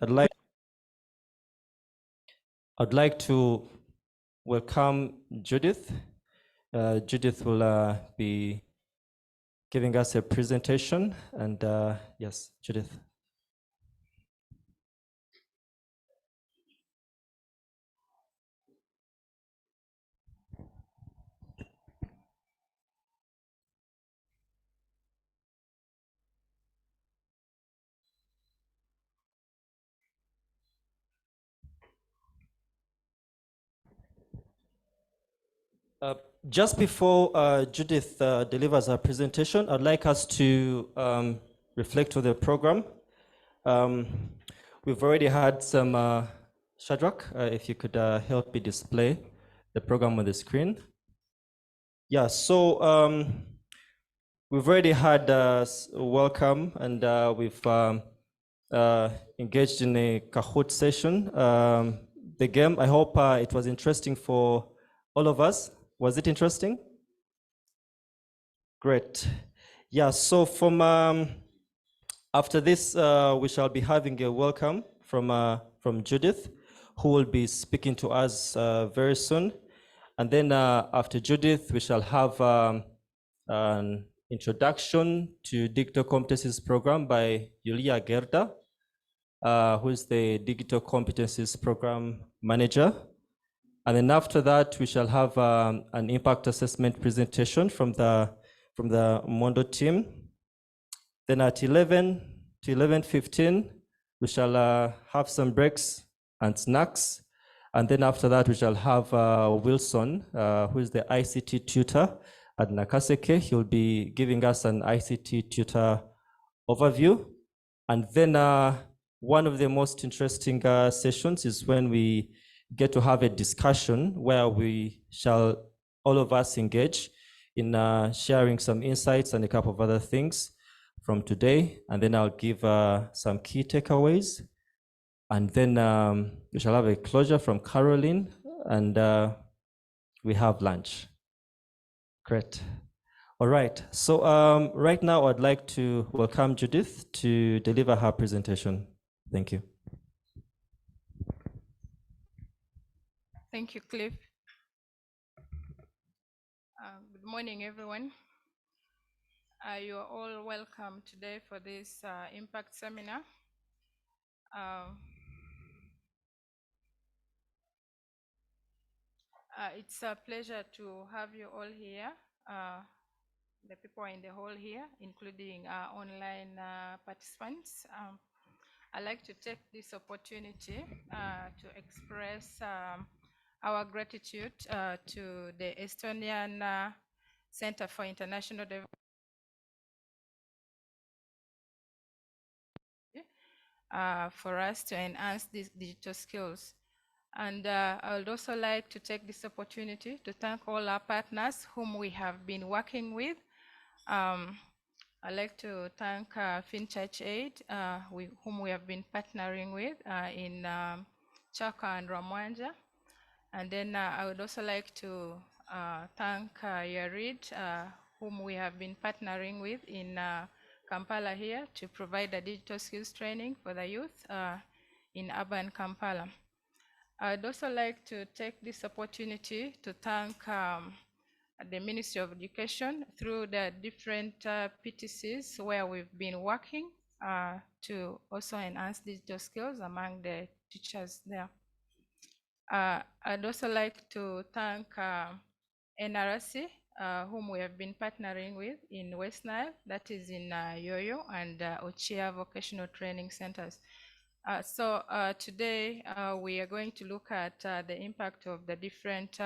I'd like to welcome Judith. Judith will be giving us a presentation, and yes, Judith. Just before Judith delivers her presentation, I'd like us to reflect on the program. We've already had some, Shadrach, if you could help me display the program on the screen. Yeah, so we've already had welcome, and we've engaged in a Kahoot session. The game, I hope it was interesting for all of us. Was it interesting? Great. Yeah, so from after this, we shall be having a welcome from Judith, who will be speaking to us very soon. And then after Judith, we shall have an introduction to Digital Competencies Programme by Yulia Gerda, who is the Digital Competencies Programme Manager. And then after that, we shall have an impact assessment presentation from the Mondo team. Then at 11 to 11:15, we shall have some breaks and snacks. And then after that, we shall have Wilson, who is the ICT tutor at Nakaseke. He'll be giving us an ICT tutor overview. And then one of the most interesting sessions is when we get to have a discussion where we shall, all of us, engage in sharing some insights and a couple of other things from today. And then I'll give some key takeaways. And then we shall have a closure from Caroline, and we have lunch. Great. All right. So right now, I'd like to welcome Judith to deliver her presentation. Thank you. Thank you, Cliff. Good morning, everyone. You are all welcome today for this impact seminar. It's a pleasure to have you all here, the people in the hall here, including online participants. I'd like to take this opportunity to express our gratitude to the Estonian Centre for International Development for us to enhance these digital skills. And I would also like to take this opportunity to thank all our partners whom we have been working with. I'd like to thank FinChurch Aid, whom we have been partnering with in Chaka and Ramwanja. And then I would also like to thank YARID, whom we have been partnering with in Kampala here to provide a digital skills training for the youth in urban Kampala. I'd also like to take this opportunity to thank the Ministry of Education through the different PTCs where we've been working to also enhance digital skills among the teachers there. I'd also like to thank NRC, whom we have been partnering with in West Nile, that is in Yoyo and Ochia Vocational Training Centers. So today we are going to look at the impact of the different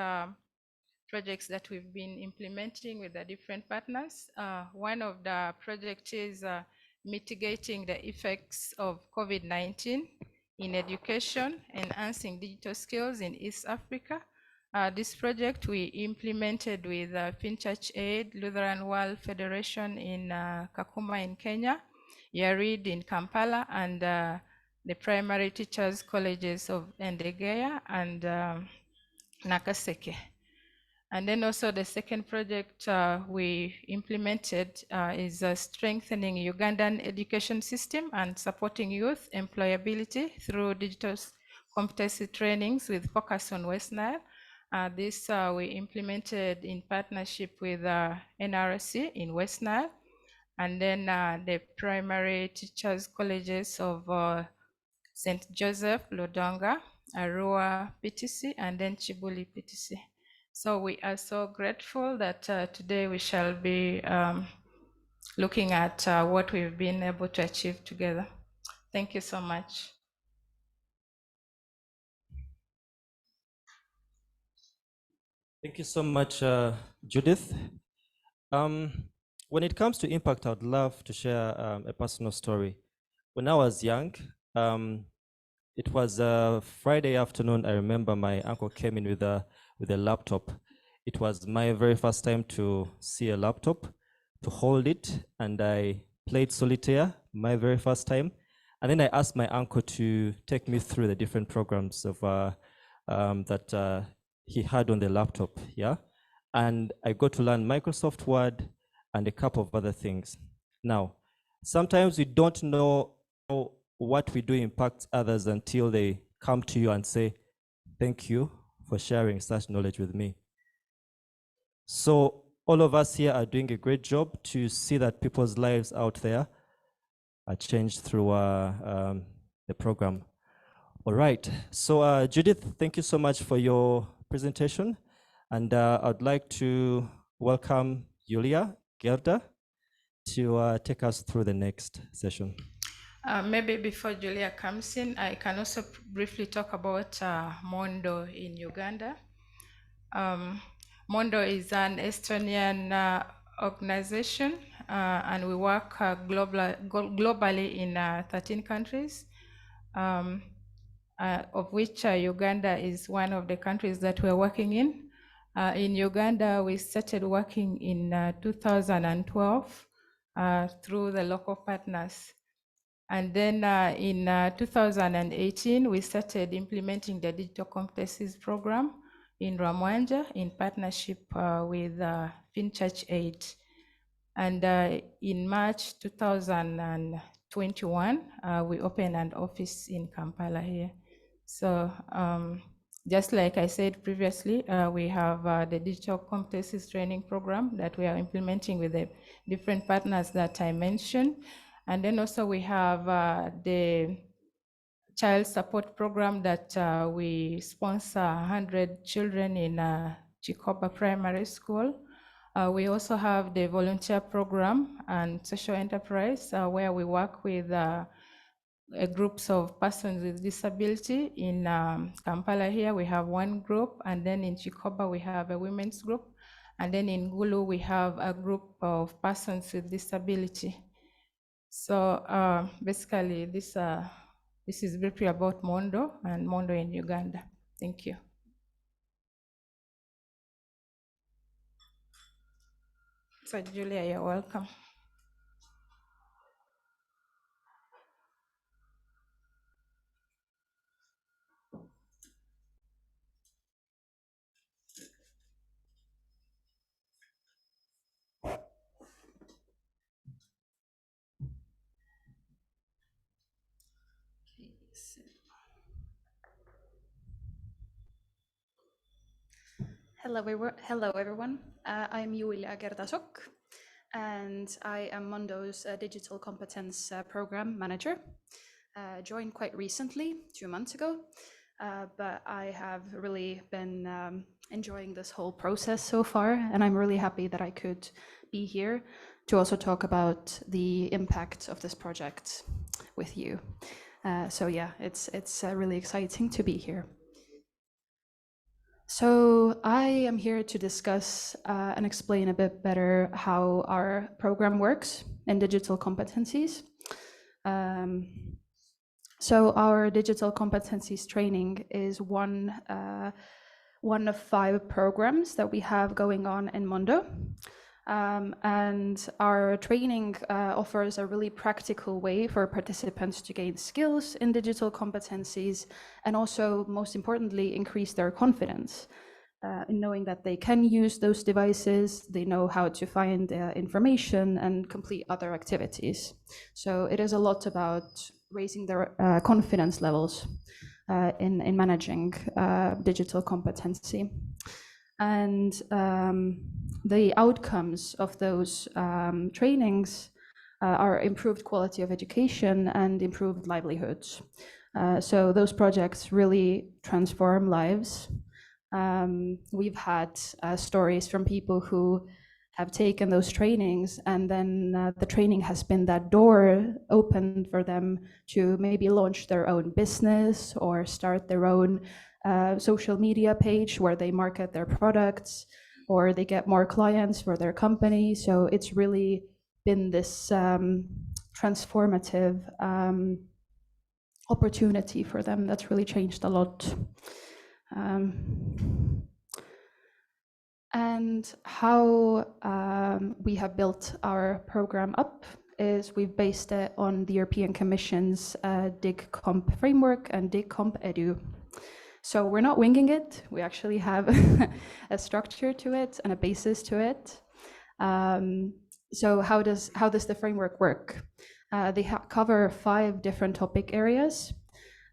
projects that we've been implementing with the different partners. One of the projects is mitigating the effects of COVID-19 in education, enhancing digital skills in East Africa. This project we implemented with FinChurch Aid, Lutheran World Federation in Kakuma in Kenya, YARID in Kampala, and the primary teachers colleges of Endegeya and Nakaseke. And then also the second project we implemented is strengthening Ugandan education system and supporting youth employability through digital competency trainings with focus on West Nile. This we implemented in partnership with NRC in West Nile, and then the primary teachers colleges of St. Joseph, Lodonga, Arua PTC, and then Chibuli PTC. So we are so grateful that today we shall be looking at what we've been able to achieve together. Thank you so much. Thank you so much, Judith. When it comes to impact, I'd love to share a personal story. When I was young, it was a Friday afternoon. I remember my uncle came in with a laptop. It was my very first time to see a laptop, to hold it, and I played solitaire, my very first time. And then I asked my uncle to take me through the different programs of that he had on the laptop, yeah? And I got to learn Microsoft Word and a couple of other things. Now, sometimes we don't know what we do impacts others until they come to you and say, thank you for sharing such knowledge with me. So all of us here are doing a great job to see that people's lives out there are changed through the program. All right, so Judith, thank you so much for your presentation. And I'd like to welcome Julia Gerda to take us through the next session. Maybe before Julia comes in, I can also briefly talk about Mondo in Uganda. Mondo is an Estonian organization, and we work globally in 13 countries, of which Uganda is one of the countries that we're working in. In Uganda, we started working in 2012 through the local partners. And then in 2018, we started implementing the Digital Competencies Programme in Ramwanja in partnership with FinChurch Aid. And in March 2021, we opened an office in Kampala here. So just like I said previously, we have the Digital Competencies Training Program that we are implementing with the different partners that I mentioned. And then also we have the child support program that we sponsor 100 children in Chikoba Primary School. We also have the volunteer program and social enterprise where we work with groups of persons with disability. In Kampala here, we have one group, and then in Chikoba, we have a women's group. And then in Gulu, we have a group of persons with disability. So basically, this is briefly about Mondo and Mondo in Uganda. Thank you. So Julia, you're welcome. Hello everyone. I'm Julia Gerdasok, and I am Mondo's Digital Competence Program Manager. Joined quite recently, 2 months ago, but I have really been enjoying this whole process so far, and I'm really happy that I could be here to also talk about the impact of this project with you. So yeah, it's really exciting to be here. So I am here to discuss and explain a bit better how our program works in digital competencies. So our digital competencies training is one of 5 programs that we have going on in Mondo. And our training offers a really practical way for participants to gain skills in digital competencies and also, most importantly, increase their confidence. in knowing that they can use those devices, they know how to find information and complete other activities. So it is a lot about raising their confidence levels in managing digital competency. And the outcomes of those trainings are improved quality of education and improved livelihoods. So those projects really transform lives. We've had stories from people who have taken those trainings, and then the training has been that door opened for them to maybe launch their own business or start their own social media page where they market their products, or they get more clients for their company. So it's really been this transformative opportunity for them that's really changed a lot. And how we have built our program up is we've based it on the European Commission's DigComp framework and DigComp Edu. So we're not winging it. We actually have a structure to it and a basis to it. So how does the framework work? They cover 5 different topic areas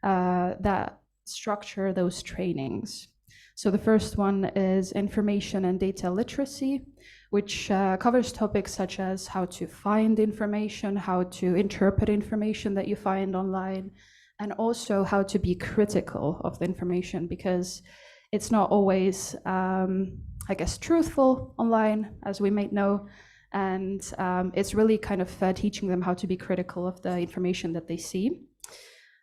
that structure those trainings. So the first one is information and data literacy, which covers topics such as how to find information, how to interpret information that you find online, and also how to be critical of the information, because it's not always, I guess, truthful online, as we might know. And it's really kind of teaching them how to be critical of the information that they see.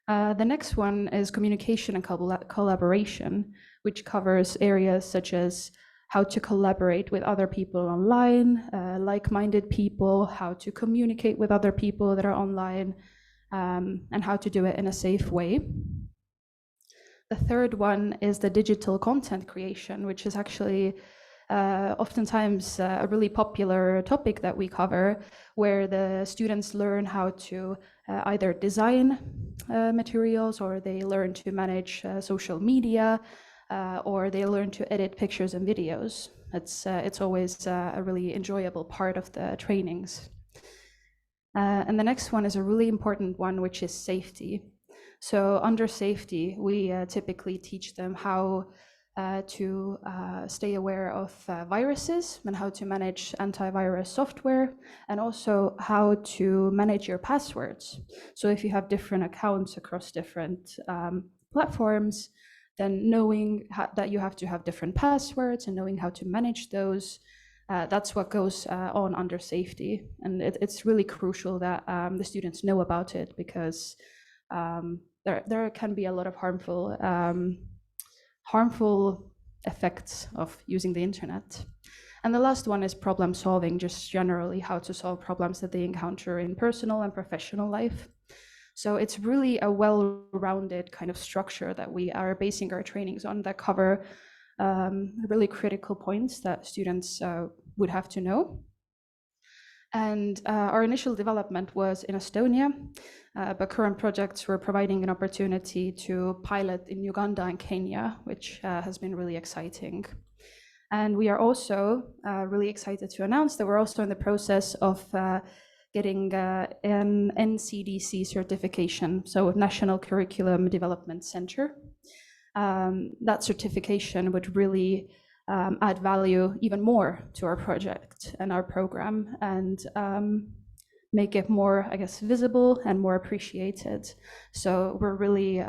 The next one is communication and collaboration, which covers areas such as how to collaborate with other people online, like-minded people, how to communicate with other people that are online, and how to do it in a safe way. The third one is the digital content creation, which is actually oftentimes a really popular topic that we cover, where the students learn how to either design materials, or they learn to manage social media, or they learn to edit pictures and videos. It's always a really enjoyable part of the trainings. And the next one is a really important one, which is safety. So under safety, we typically teach them how to stay aware of viruses and how to manage antivirus software, and also how to manage your passwords. So if you have different accounts across different platforms, then knowing that you have to have different passwords and knowing how to manage those, that's what goes on under safety. And it's really crucial that the students know about it, because there can be a lot of harmful effects of using the internet. And the last one is problem solving, just generally how to solve problems that they encounter in personal and professional life. So it's really a well-rounded kind of structure that we are basing our trainings on, that cover really critical points that students would have to know. And our initial development was in Estonia, but current projects were providing an opportunity to pilot in Uganda and Kenya, which has been really exciting. And we are also really excited to announce that we're also in the process of getting an NCDC certification, so National Curriculum Development Center. That certification would really add value even more to our project and our program, and make it more, I guess, visible and more appreciated. So we're really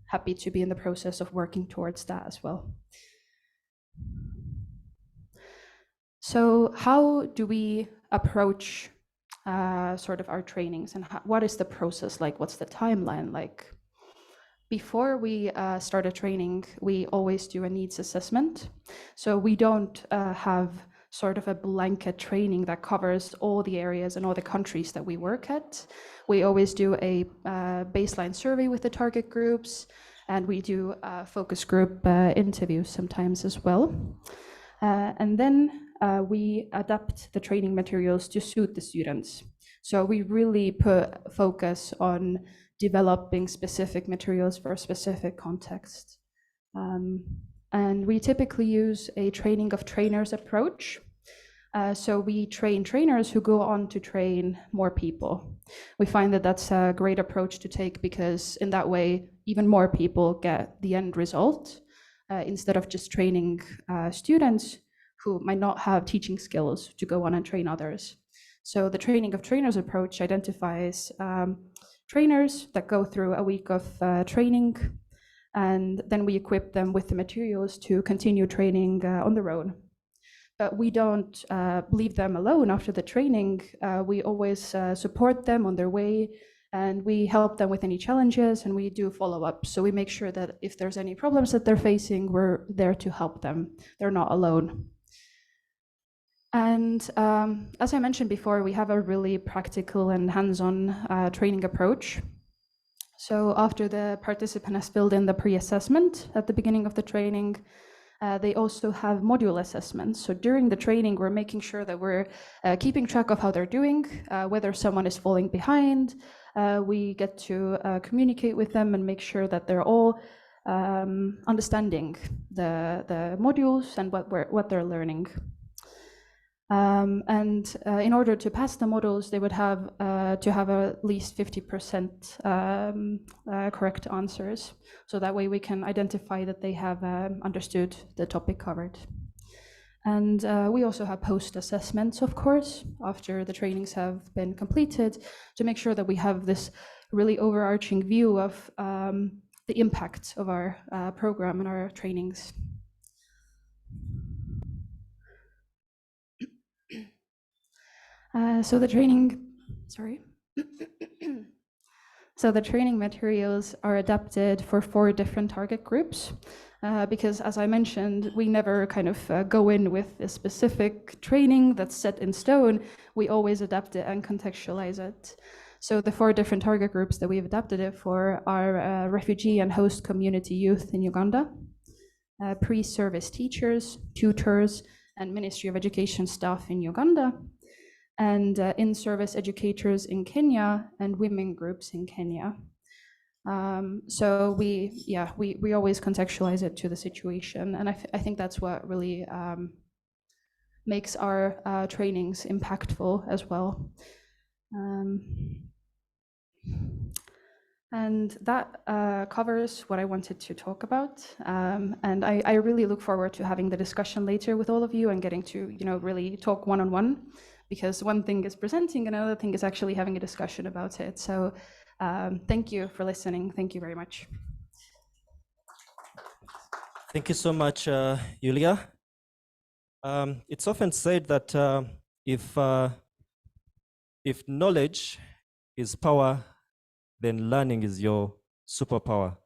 happy to be in the process of working towards that as well. So how do we approach sort of our trainings, and what is the process like? What's the timeline like? Before we start a training, we always do a needs assessment. So we don't have sort of a blanket training that covers all the areas and all the countries that we work at. We always do a baseline survey with the target groups, and we do focus group interviews sometimes as well. And then we adapt the training materials to suit the students. So we really put focus on developing specific materials for a specific context. And we typically use a training of trainers approach. So we train trainers who go on to train more people. We find that that's a great approach to take because in that way, even more people get the end result instead of just training students who might not have teaching skills to go on and train others. So the training of trainers approach identifies trainers that go through a week of training, and then we equip them with the materials to continue training on their own. But we don't leave them alone after the training. We always support them on their way, and we help them with any challenges, and we do follow-up. So we make sure that if there's any problems that they're facing, we're there to help them. They're not alone. And as I mentioned before, we have a really practical and hands-on training approach. So after the participant has filled in the pre-assessment at the beginning of the training, they also have module assessments. So during the training, we're making sure that we're keeping track of how they're doing, whether someone is falling behind. We get to communicate with them and make sure that they're all understanding the modules and what they're learning. In order to pass the models, they would have to have at least 50% correct answers. So that way we can identify that they have understood the topic covered. And we also have post-assessments, of course, after the trainings have been completed, to make sure that we have this really overarching view of the impact of our program and our trainings. So the training materials are adapted for 4 different target groups, because as I mentioned, we never kind of go in with a specific training that's set in stone. We always adapt it and contextualize it. So the 4 different target groups that we've adapted it for are refugee and host community youth in Uganda, pre-service teachers, tutors, and Ministry of Education staff in Uganda, and in-service educators in Kenya and women groups in Kenya. So we always contextualize it to the situation, and I think that's what really makes our trainings impactful as well. And that covers what I wanted to talk about. And I really look forward to having the discussion later with all of you and getting to, really talk one-on-one, because one thing is presenting, another thing is actually having a discussion about it. So thank you for listening. Thank you very much. Thank you so much, Julia. It's often said that if knowledge is power, then learning is your superpower.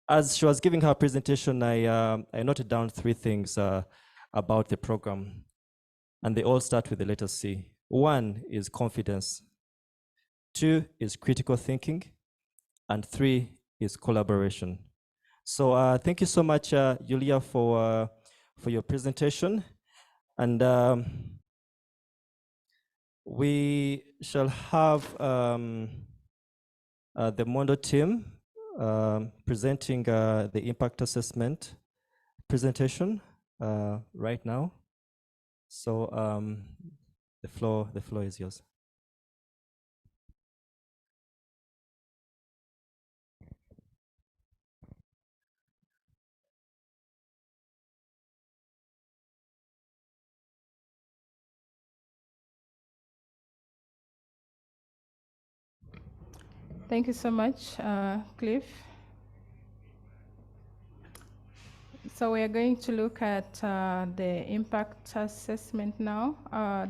As she was giving her presentation, I noted down 3 things about the program, and they all start with the letter C. 1 is confidence, 2 is critical thinking, and 3 is collaboration. So thank you so much, Julia, for your presentation. And we shall have the Mondo team presenting the impact assessment presentation right now. So the floor is yours. Thank you so much, Cliff. So we are going to look at the impact assessment now.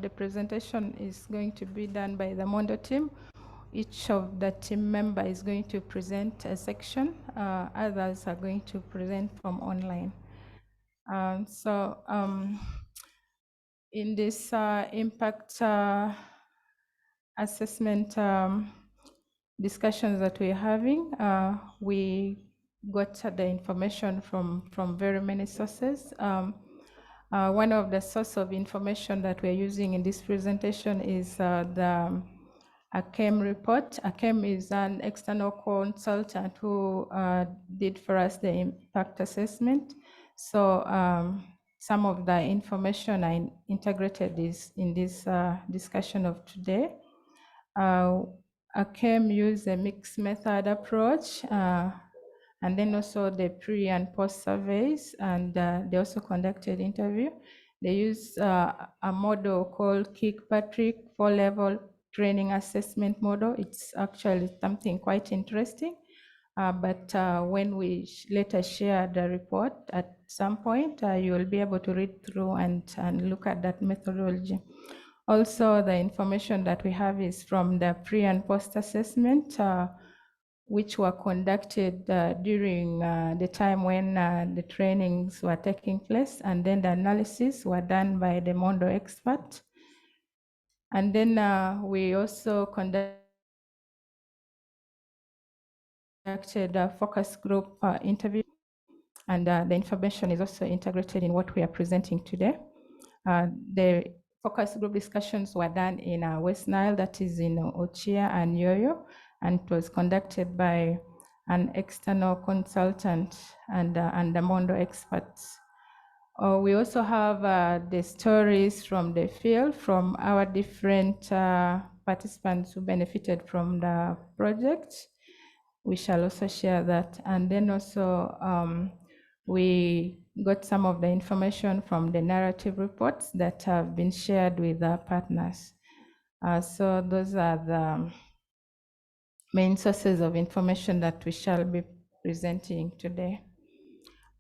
The presentation is going to be done by the Mondo team. Each of the team member is going to present a section. Others are going to present from online. In this impact assessment discussions that we're having, we got the information from very many sources. One of the source of information that we're using in this presentation is the AKEM report. AKEM is an external consultant who did for us the impact assessment. So some of the information I integrated is in this discussion of today. ACAM use a mixed method approach, and then also the pre and post surveys, and they also conducted interview. They use a model called Kirkpatrick 4-level training assessment model. It's actually something quite interesting. But when we later share the report at some point, you will be able to read through and look at that methodology. Also, the information that we have is from the pre and post assessment, which were conducted during the time when the trainings were taking place, and then the analysis were done by the Mondo expert. And then we also conducted a focus group interview, and the information is also integrated in what we are presenting today. The focus group discussions were done in West Nile, that is in Ochia and Yoyo, and it was conducted by an external consultant and the Mondo experts. We also have the stories from the field from our different participants who benefited from the project. We shall also share that. And then also we got some of the information from the narrative reports that have been shared with our partners. So those are the main sources of information that we shall be presenting today.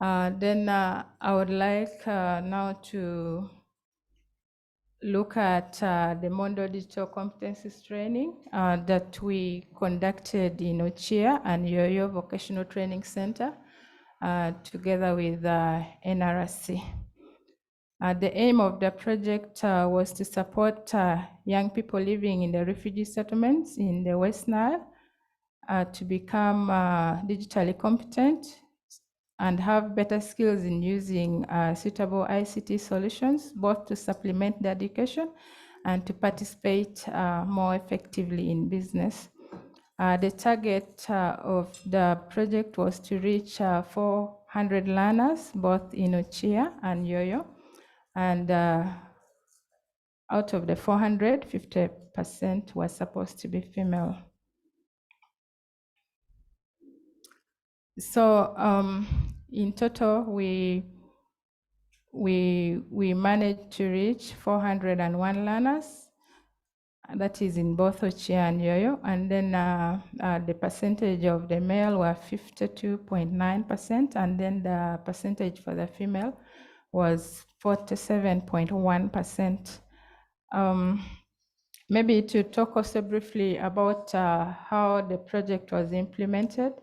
Then I would like now to look at the Mondo Digital Competencies training that we conducted in Ochia and Yoyo Vocational Training Center together with NRC. The aim of the project was to support young people living in the refugee settlements in the West Nile to become digitally competent and have better skills in using suitable ICT solutions, both to supplement their education and to participate more effectively in business. The target of the project was to reach 400 learners, both in Ochia and Yoyo. And out of the 400, 50% was supposed to be female. So in total, we managed to reach 401 learners. That is in both Ochia and Yoyo. And then the percentage of the male were 52.9%, and then the percentage for the female was 47.1%. Maybe to talk also briefly about how the project was implemented.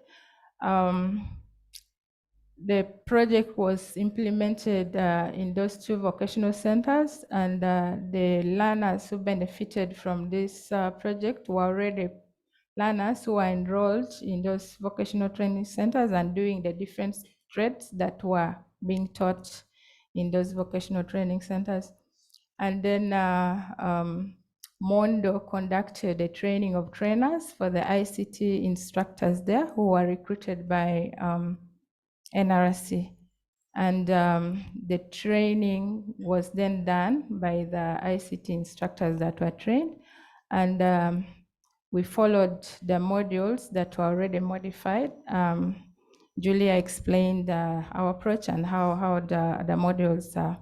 The project was implemented in those two vocational centers, and the learners who benefited from this project were already learners who were enrolled in those vocational training centers and doing the different trades that were being taught in those vocational training centers. And then Mondo conducted a training of trainers for the ICT instructors there who were recruited by NRC. And the training was then done by the ICT instructors that were trained. And we followed the modules that were already modified. Julia explained our approach and how the modules are.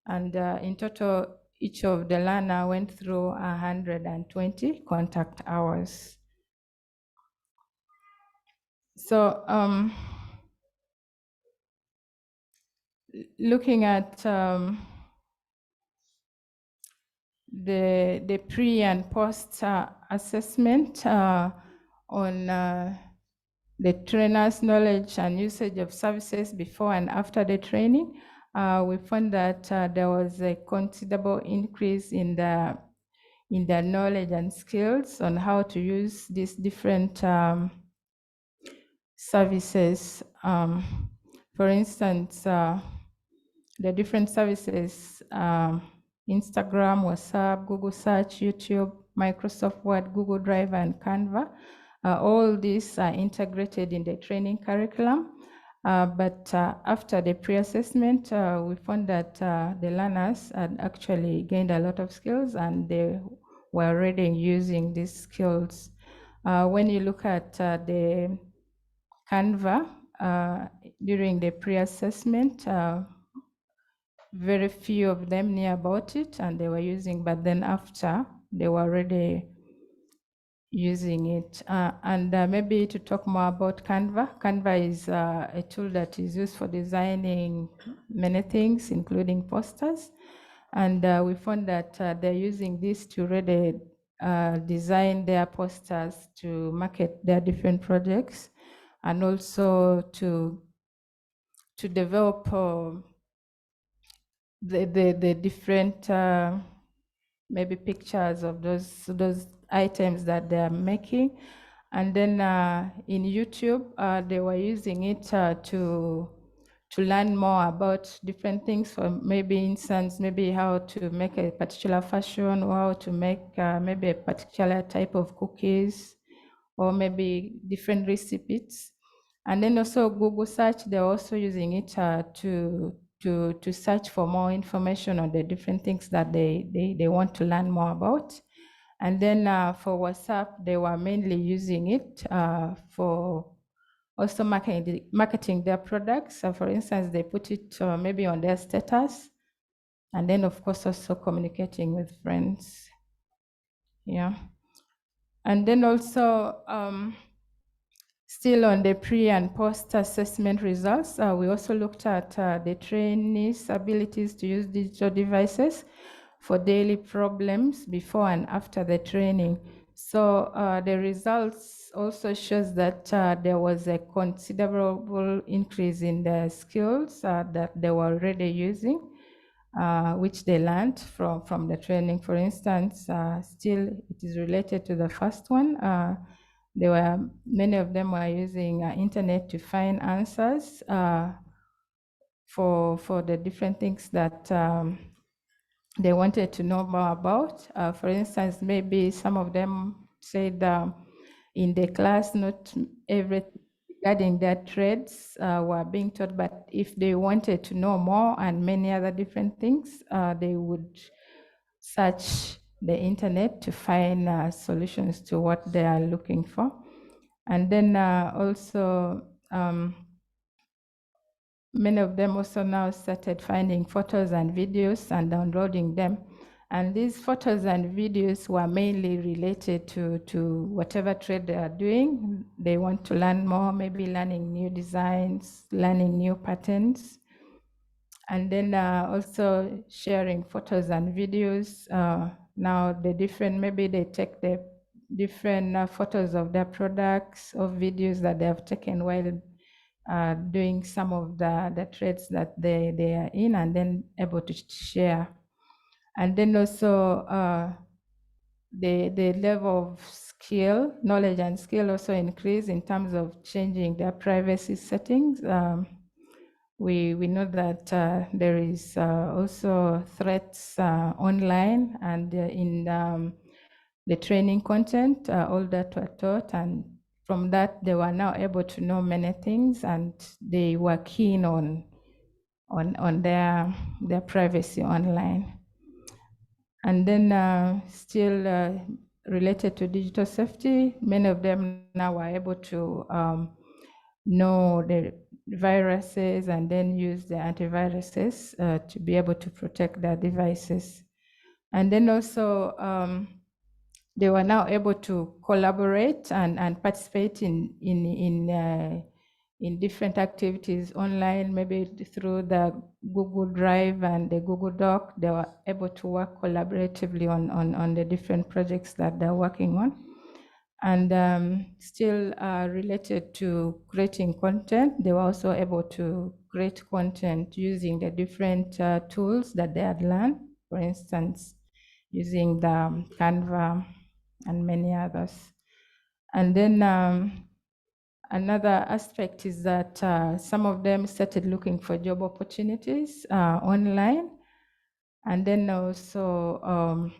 And in total, each of the learner went through 120 contact hours. So looking at the pre and post assessment on the trainer's knowledge and usage of services before and after the training, we found that there was a considerable increase in the knowledge and skills on how to use these different services. For instance, the different services, Instagram, WhatsApp, Google Search, YouTube, Microsoft Word, Google Drive, and Canva. All these are integrated in the training curriculum. But after the pre-assessment, we found that the learners had actually gained a lot of skills and they were already using these skills. When you look at the Canva during the pre-assessment, very few of them knew about it and they were using, but then after they were already using it. And maybe to talk more about Canva. Canva is a tool that is used for designing many things, including posters. And we found that they're using this to really design their posters to market their different projects and also to develop the different maybe pictures of those items that they are making. And then in YouTube, they were using it to learn more about different things. For maybe instance, maybe how to make a particular fashion, or how to make maybe a particular type of cookies, or maybe different recipes. And then also Google search, they're also using it to search for more information on the different things that they want to learn more about. And then for WhatsApp, they were mainly using it for also marketing their products. So for instance, they put it maybe on their status, and then of course also communicating with friends. Yeah. And then also, still on the pre and post assessment results, we also looked at the trainees' abilities to use digital devices for daily problems before and after the training. So the results also shows that there was a considerable increase in the skills that they were already using, which they learned from the training. For instance, still it is related to the first one. Many of them were using internet to find answers for the different things that they wanted to know more about. For instance, maybe some of them said in the class, not everything regarding their trades were being taught, but if they wanted to know more and many other different things, they would search the internet to find solutions to what they are looking for. And then also, many of them also now started finding photos and videos and downloading them. And these photos and videos were mainly related to whatever trade they are doing. They want to learn more, maybe learning new designs, learning new patterns. And then also sharing photos and videos. Now the different, maybe they take the different photos of their products or videos that they have taken while doing some of the trades that they are in, and then able to share. And then also the level of skill, knowledge and skill also increase in terms of changing their privacy settings. We know that there is also threats online and in the training content, all that were taught, and from that they were now able to know many things, and they were keen on their privacy online. And then still related to digital safety, many of them now were able to know the viruses and then use the antiviruses to be able to protect their devices. And then also they were now able to collaborate and participate in different activities online, maybe through the Google Drive and the Google Doc. They were able to work collaboratively on the different projects that they're working on. And still related to creating content, they were also able to create content using the different tools that they had learned, for instance, using the Canva and many others. And then another aspect is that some of them started looking for job opportunities online, and then also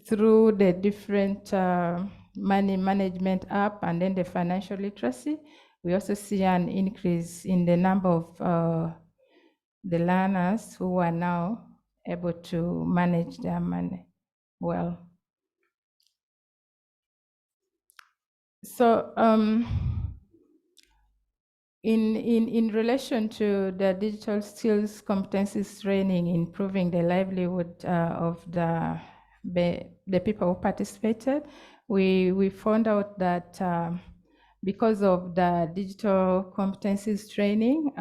through the different money management app and then the financial literacy, We also see an increase in the number of the learners who are now able to manage their money well. So in relation to the digital skills competencies training, improving the livelihood of the people who participated, we found out that because of the digital competencies training,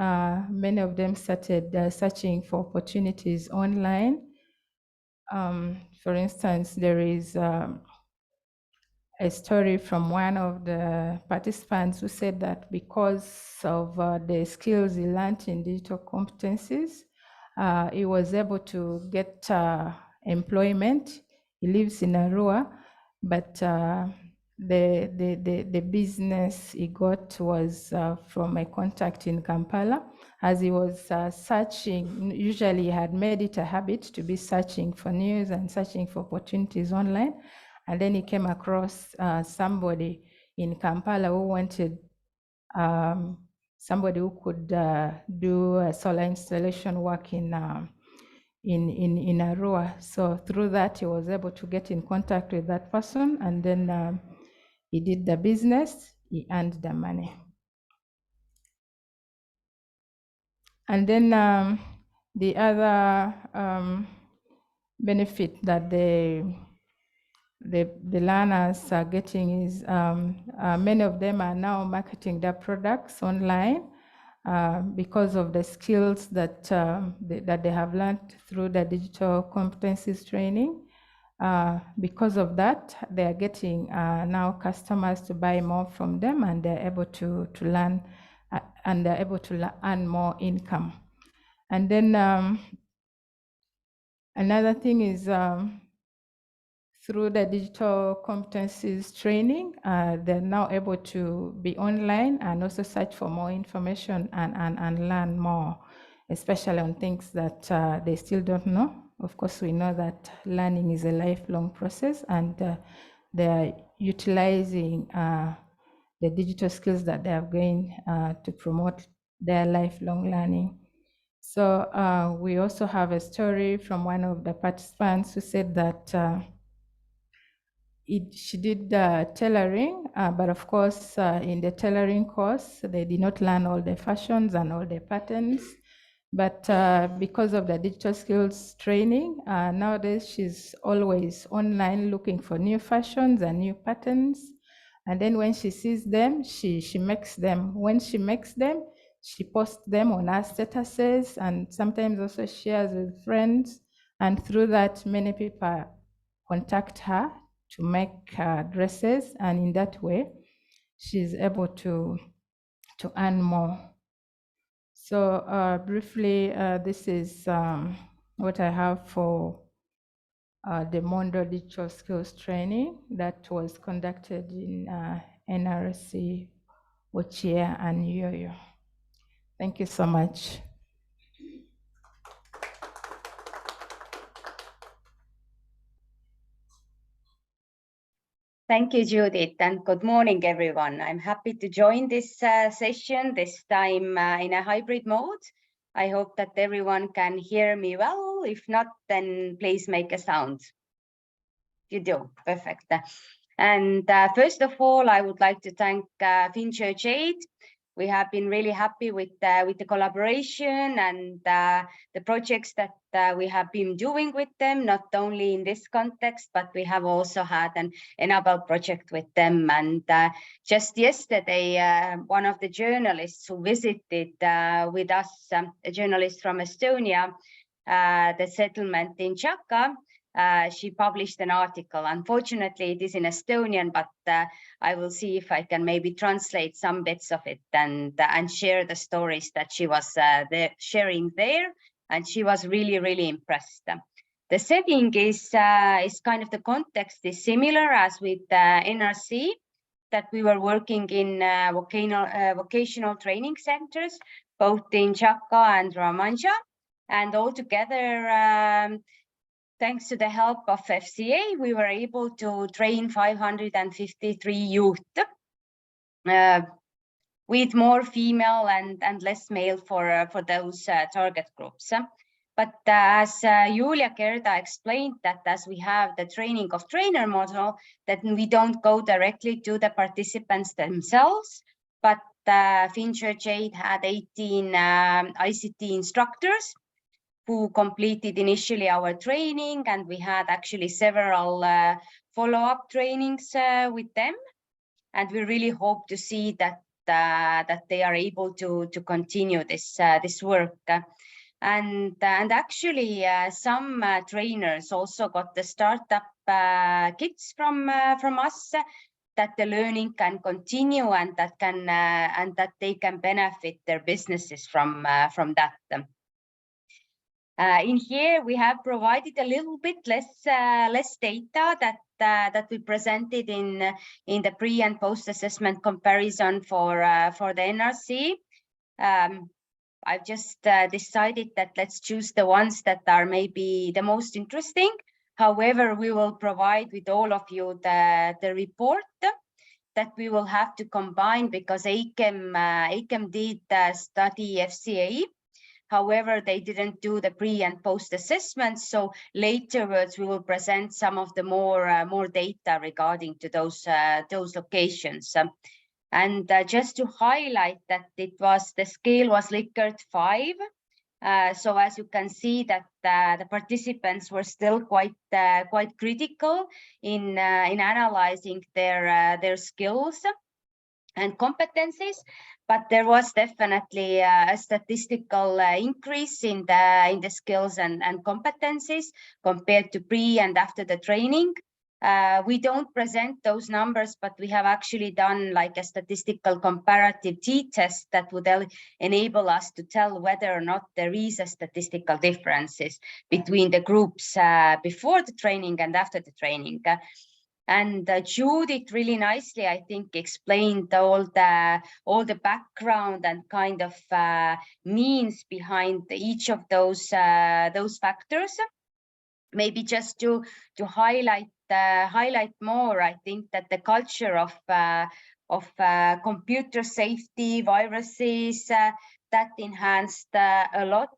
many of them started searching for opportunities online. For instance, there is a story from one of the participants who said that because of the skills he learned in digital competencies, he was able to get employment. He lives in Arua, but the business he got was from a contact in Kampala. As he was searching, usually he had made it a habit to be searching for news and searching for opportunities online. And then he came across somebody in Kampala who wanted somebody who could do solar installation work in Arua. So through that, he was able to get in contact with that person, and then he did the business, he earned the money. And then the other benefit that the learners are getting is many of them are now marketing their products online because of the skills that they have learned through the digital competencies training. Because of that, they are getting now customers to buy more from them, and they're able to learn and they're able to earn more income. And then another thing is through the digital competencies training, they're now able to be online and also search for more information and learn more, especially on things that they still don't know. Of course, we know that learning is a lifelong process, and they're utilizing the digital skills that they have gained to promote their lifelong learning. So we also have a story from one of the participants who said that she did tailoring, but of course, in the tailoring course, they did not learn all the fashions and all the patterns. But because of the digital skills training, nowadays she's always online looking for new fashions and new patterns. And then when she sees them, she makes them. When she makes them, she posts them on her statuses and sometimes also shares with friends. And through that, many people contact her to make dresses, and in that way, she's able to earn more. So briefly, this is what I have for the Mondo Digital Skills Training that was conducted in NRC, Ochia, and Yoyo. Thank you so much. Thank you, Judith, and good morning, everyone. I'm happy to join this session, this time in a hybrid mode. I hope that everyone can hear me well. If not, then please make a sound. You do, perfect. And first of all, I would like to thank FinChurch Aid. We have been really happy with the collaboration and the projects that we have been doing with them, not only in this context, but we have also had an Enabel project with them. And just yesterday, one of the journalists who visited with us, a journalist from Estonia, the settlement in Chaka, she published an article. Unfortunately, it is in Estonian, but I will see if I can maybe translate some bits of it and share the stories that she was sharing there. And she was really, really impressed. The setting is kind of, the context is similar as with NRC, that we were working in vocational training centers, both in Chaka and Ramanja. And altogether, thanks to the help of FCA, we were able to train 553 youth. with more female and less male for those target groups. But as Julia Gerda explained, that as we have the training of trainer model, that we don't go directly to the participants themselves, but Fincher Jade had 18 ICT instructors who completed initially our training, and we had actually several follow-up trainings with them. And we really hope to see that they are able to continue this work. And actually, some trainers also got the startup kits from us, that the learning can continue and that they can benefit their businesses from that. In here, we have provided a little bit less data that we presented in the pre and post assessment comparison for the NRC. I've just decided that let's choose the ones that are maybe the most interesting. However, we will provide with all of you the report that we will have to combine, because ACEM did study FCA. However, they didn't do the pre and post assessments. So laterwards, we will present some of the more data regarding to those locations. And just to highlight that the scale was Likert 5. So as you can see that the participants were still quite critical in analyzing their skills and competencies, but there was definitely a statistical increase in the skills and competencies compared to pre and after the training. We don't present those numbers, but we have actually done like a statistical comparative t-test that would enable us to tell whether or not there is a statistical differences between the groups before the training and after the training. And Judith really nicely, I think, explained all the background and kind of means behind each of those factors. Maybe just to highlight more, I think that the culture of computer safety, viruses, that enhanced a lot.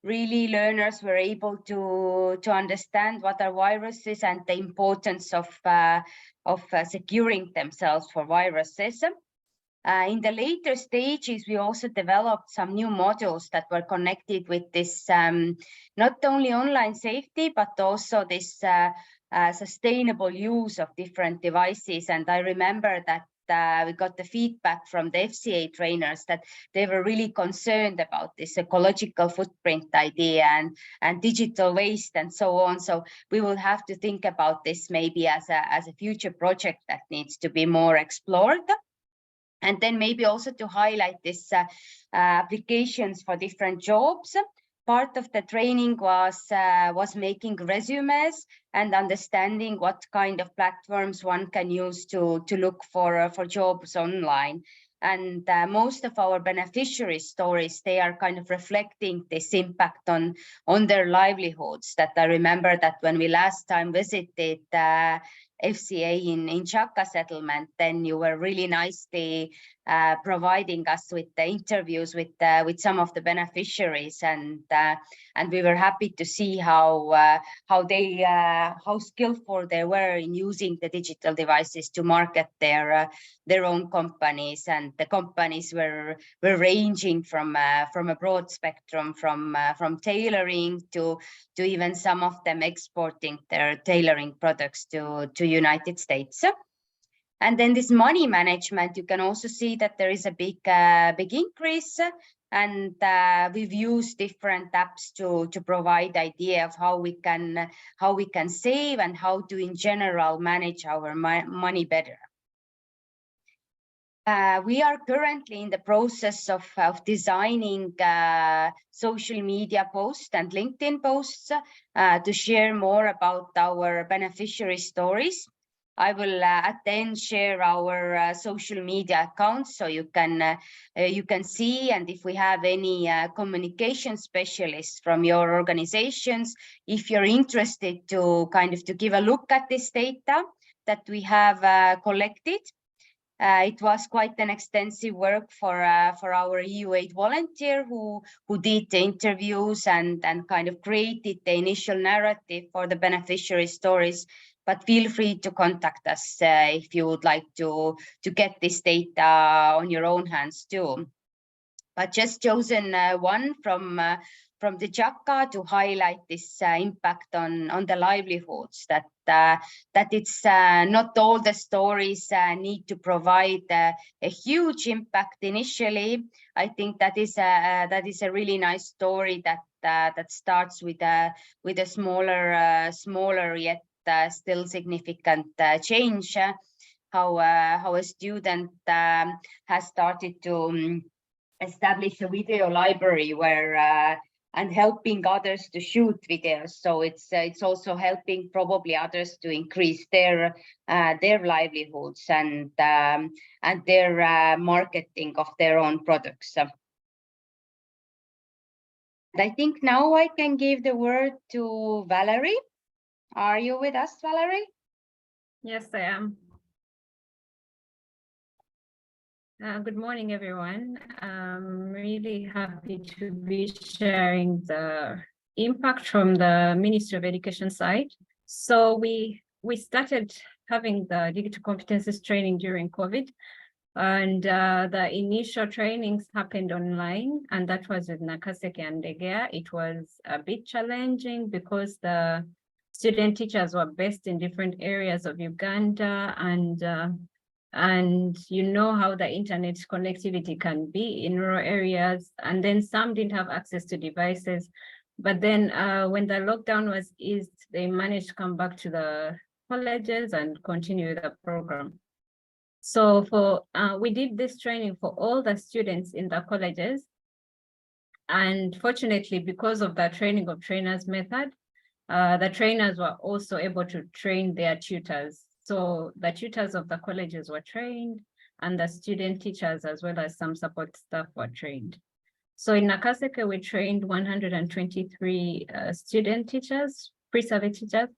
Really, learners were able to understand what are viruses and the importance of securing themselves for viruses. In the later stages, we also developed some new modules that were connected with this, not only online safety, but also this sustainable use of different devices. And I remember that we got the feedback from the FCA trainers that they were really concerned about this ecological footprint idea and digital waste and so on. So we will have to think about this maybe as a future project that needs to be more explored. And then maybe also to highlight this applications for different jobs. Part of the training was making resumes and understanding what kind of platforms one can use to look for jobs online. And most of our beneficiary stories, they are kind of reflecting this impact on their livelihoods. That I remember that when we last time visited FCA in Chaka settlement, then you were really nicely providing us with the interviews with some of the beneficiaries, and we were happy to see how skillful they were in using the digital devices to market their own companies. And the companies were ranging from a broad spectrum, from tailoring to even some of them exporting their tailoring products to United States. And then this money management, you can also see that there is a big increase, and we've used different apps to provide idea of how we can save and how to in general manage our money better. We are currently in the process of designing social media posts and LinkedIn posts to share more about our beneficiary stories. I will at the end share our social media accounts so you can see, and if we have any communication specialists from your organizations, if you're interested to kind of to give a look at this data that we have collected. It was quite an extensive work for our EU8 volunteer who did the interviews and kind of created the initial narrative for the beneficiary stories. But feel free to contact us if you would like to get this data on your own hands too. But just chosen one from the Chaka to highlight this impact on the livelihoods, that it's not all the stories need to provide a huge impact initially. I think that is a really nice story that starts with a smaller yet still significant change. How a student has started to establish a video library where and helping others to shoot videos. So it's also helping probably others to increase their livelihoods and their marketing of their own products. I think now I can give the word to Valerie. Are you with us, Valerie? Yes, I am. Good morning, everyone. I'm really happy to be sharing the impact from the Ministry of Education side. So we started having the digital competencies training during COVID, and the initial trainings happened online, and that was with Nakaseke and Ndegea. It was a bit challenging because the student teachers were based in different areas of Uganda, and you know how the internet connectivity can be in rural areas, and then some didn't have access to devices. But then when the lockdown was eased, they managed to come back to the colleges and continue the program. So we did this training for all the students in the colleges. And fortunately, because of the training of trainers method, the trainers were also able to train their tutors. So the tutors of the colleges were trained, and the student teachers, as well as some support staff, were trained. So in Nakaseke, we trained 123 student teachers, pre-survey teachers,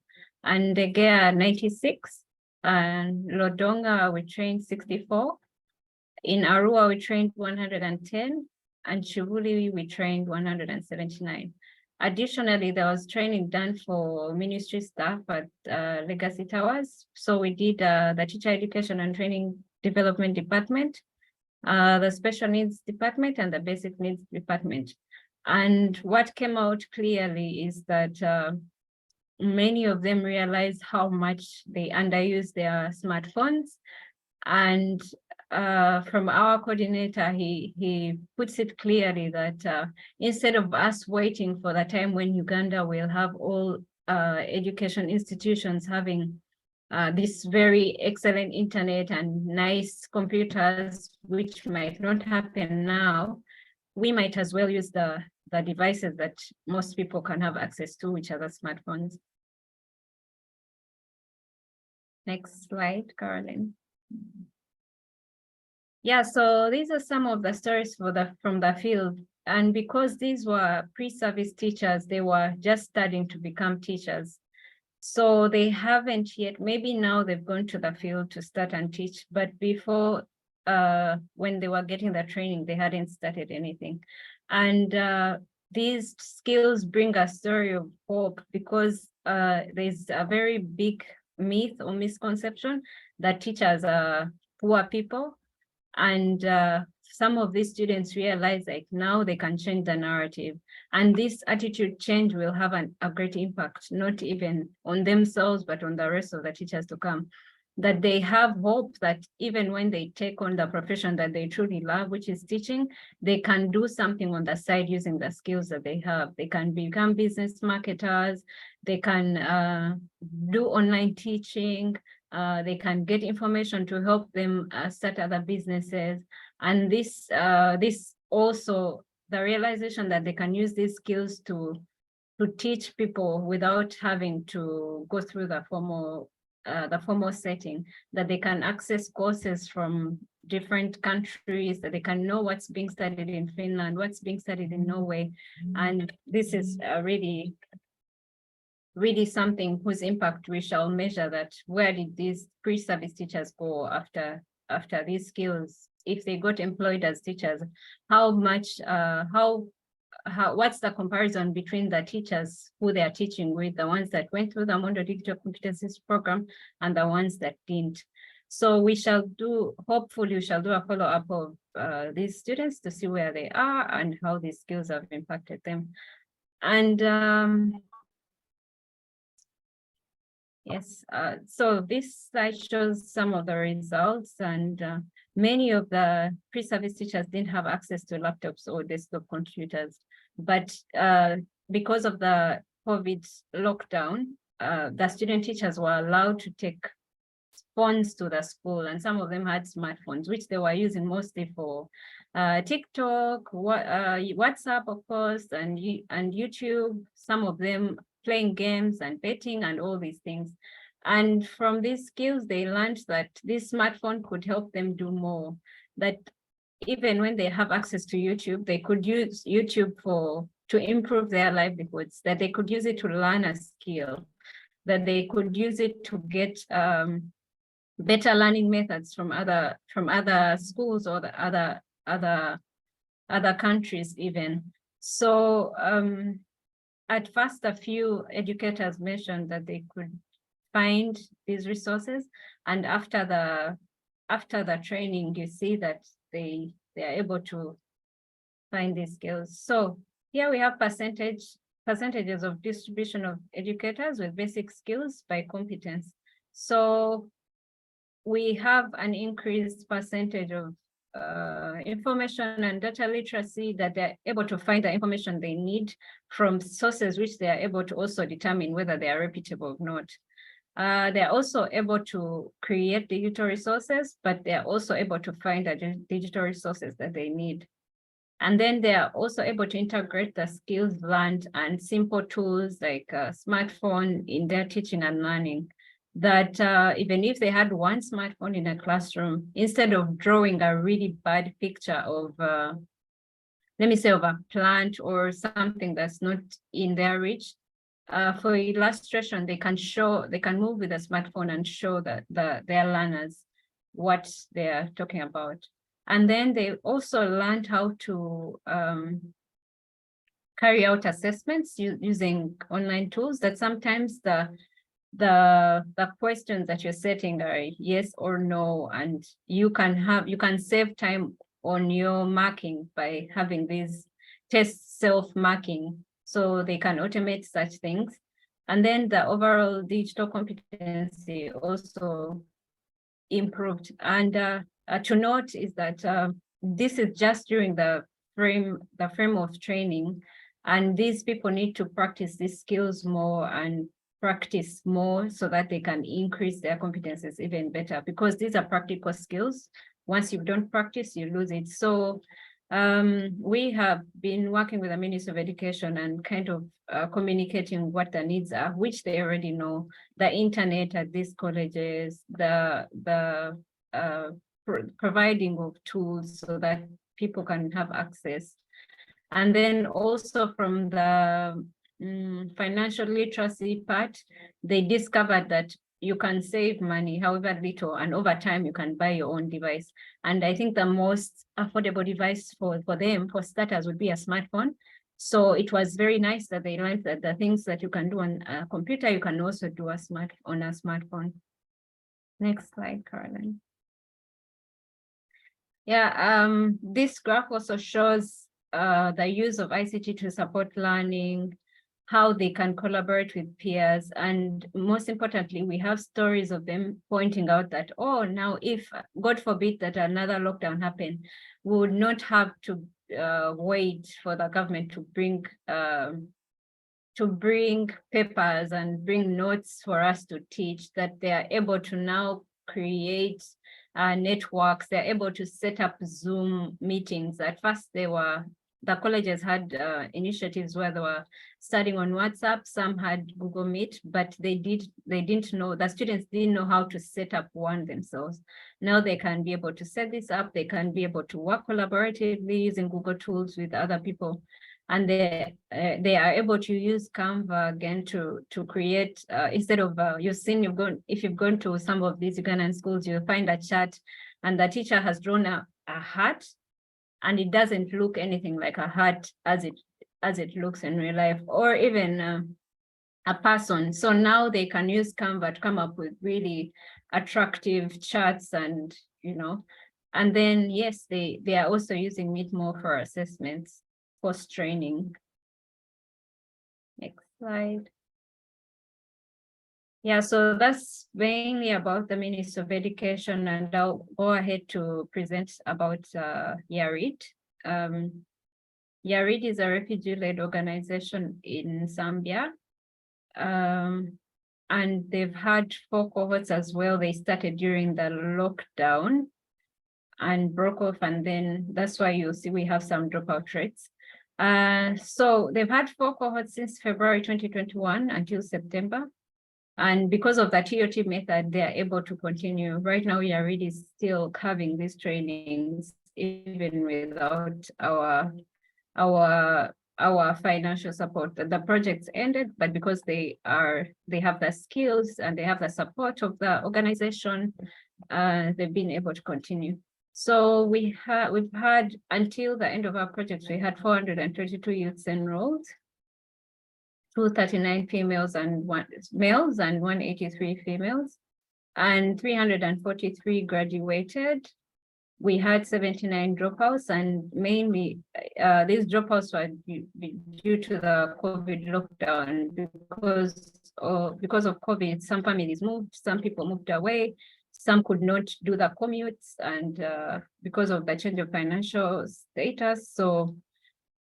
and Ndegea 96, and Lodonga we trained 64. In Arua we trained 110, and Chivuli we trained 179. Additionally, there was training done for ministry staff at Legacy Towers. So we did the Teacher Education and Training Development Department, the Special Needs Department, and the Basic Needs Department. And what came out clearly is that many of them realized how much they underuse their smartphones. And from our coordinator, he puts it clearly that instead of us waiting for the time when Uganda will have all education institutions having this very excellent internet and nice computers, which might not happen now, we might as well use the devices that most people can have access to, which are the smartphones. Next slide, Caroline. Yeah, so these are some of the stories from the field. And because these were pre-service teachers, they were just starting to become teachers. So they haven't yet, maybe now they've gone to the field to start and teach, but before, when they were getting the training, they hadn't started anything. And these skills bring a story of hope, because there's a very big myth or misconception that teachers are poor people. And some of these students realize like now they can change the narrative, and this attitude change will have a great impact, not even on themselves, but on the rest of the teachers to come. That they have hope that even when they take on the profession that they truly love, which is teaching, they can do something on the side using the skills that they have. They can become business marketers, they can do online teaching, they can get information to help them start other businesses. And this also, the realization that they can use these skills to teach people without having to go through the formal setting, that they can access courses from different countries, that they can know what's being studied in Finland, what's being studied in Norway. And this is really something whose impact we shall measure, that where did these pre-service teachers go after after these skills, if they got employed as teachers, how much, what's the comparison between the teachers who they are teaching with, the ones that went through the Mondo Digital Competencies Programme and the ones that didn't. So we shall do, hopefully we shall do a follow-up of these students to see where they are and how these skills have impacted them. And yes, so this slide shows some of the results, and many of the pre-service teachers didn't have access to laptops or desktop computers, but because of the COVID lockdown, the student teachers were allowed to take phones to the school, and some of them had smartphones, which they were using mostly for TikTok, WhatsApp, of course, and YouTube. Some of them playing games and betting and all these things. And from these skills, they learned that this smartphone could help them do more, that even when they have access to YouTube, they could use YouTube to improve their livelihoods, that they could use it to learn a skill, that they could use it to get better learning methods from other schools or the other countries even. So at first, a few educators mentioned that they could find these resources, and after the training, you see that they are able to find these skills. So here we have percentages of distribution of educators with basic skills by competence. So we have an increased percentage of information and data literacy, that they're able to find the information they need from sources which they are able to also determine whether they are reputable or not. They're also able to create digital resources, but they're also able to find the digital resources that they need. And then they are also able to integrate the skills learned and simple tools like a smartphone in their teaching and learning. That even if they had one smartphone in a classroom, instead of drawing a really bad picture of, let me say, of a plant or something that's not in their reach, for illustration, they can move with a smartphone and show that their learners what they're talking about. And then they also learned how to carry out assessments using online tools, that sometimes the questions that you're setting are yes or no, and you can save time on your marking by having these tests self-marking, so they can automate such things. And then the overall digital competency also improved. And to note is that this is just during the frame of training, and these people need to practice these skills more and practice more so that they can increase their competencies even better, because these are practical skills. Once you don't practice, you lose it. So we have been working with the Ministry of Education and kind of communicating what the needs are, which they already know: the internet at these colleges, the providing of tools so that people can have access. And then also from the financial literacy part, they discovered that you can save money, however little, and over time you can buy your own device. And I think the most affordable device for them, for starters, would be a smartphone. So it was very nice that they learned that the things that you can do on a computer, you can also do on a smartphone. Next slide, Caroline. Yeah, this graph also shows the use of ICT to support learning, how they can collaborate with peers, and most importantly, we have stories of them pointing out that, oh, now if, God forbid, that another lockdown happened, we would not have to wait for the government to bring papers and bring notes for us to teach, that they are able to now create networks. They're able to set up Zoom meetings. At first, the colleges had initiatives where they were studying on WhatsApp, some had Google Meet, but they didn't know, the students didn't know how to set up one themselves. Now they can be able to set this up, they can be able to work collaboratively using Google tools with other people. And they are able to use Canva again to create, instead of, if you've gone to some of these Ugandan schools, you'll find a chat and the teacher has drawn a heart, and it doesn't look anything like a heart as it looks in real life, or even a person. So now they can use Canva to come up with really attractive charts, and and then yes, they are also using Meet more for assessments, post training. Next slide. Yeah, so that's mainly about the Ministry of Education, and I'll go ahead to present about YARID. YARID is a refugee-led organization in Zambia. And they've had 4 cohorts as well. They started during the lockdown and broke off, and then that's why you'll see we have some dropout rates. So they've had 4 cohorts since February 2021 until September. And because of the TOT method, they are able to continue. Right now, YARID is still having these trainings even without our financial support. The projects ended, but because they have the skills and they have the support of the organization, they've been able to continue. So we've had until the end of our projects, we had 432 youths enrolled, 239 females and 1 males and 183 females, and 343 graduated. We had 79 dropouts, and mainly these dropouts were due to the COVID lockdown. Because of COVID, some families moved, some people moved away, some could not do the commutes, and because of the change of financial status, so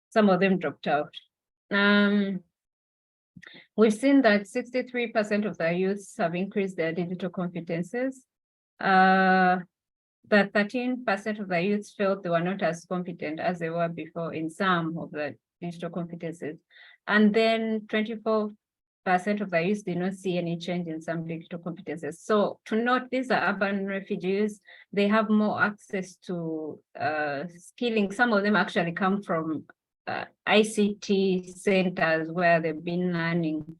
some of them dropped out. We've seen that 63% of the youths have increased their digital competences. That 13% of the youths felt they were not as competent as they were before in some of the digital competences. And then 24% of the youths did not see any change in some digital competences. So to note, these are urban refugees. They have more access to skilling. Some of them actually come from ICT centers where they've been learning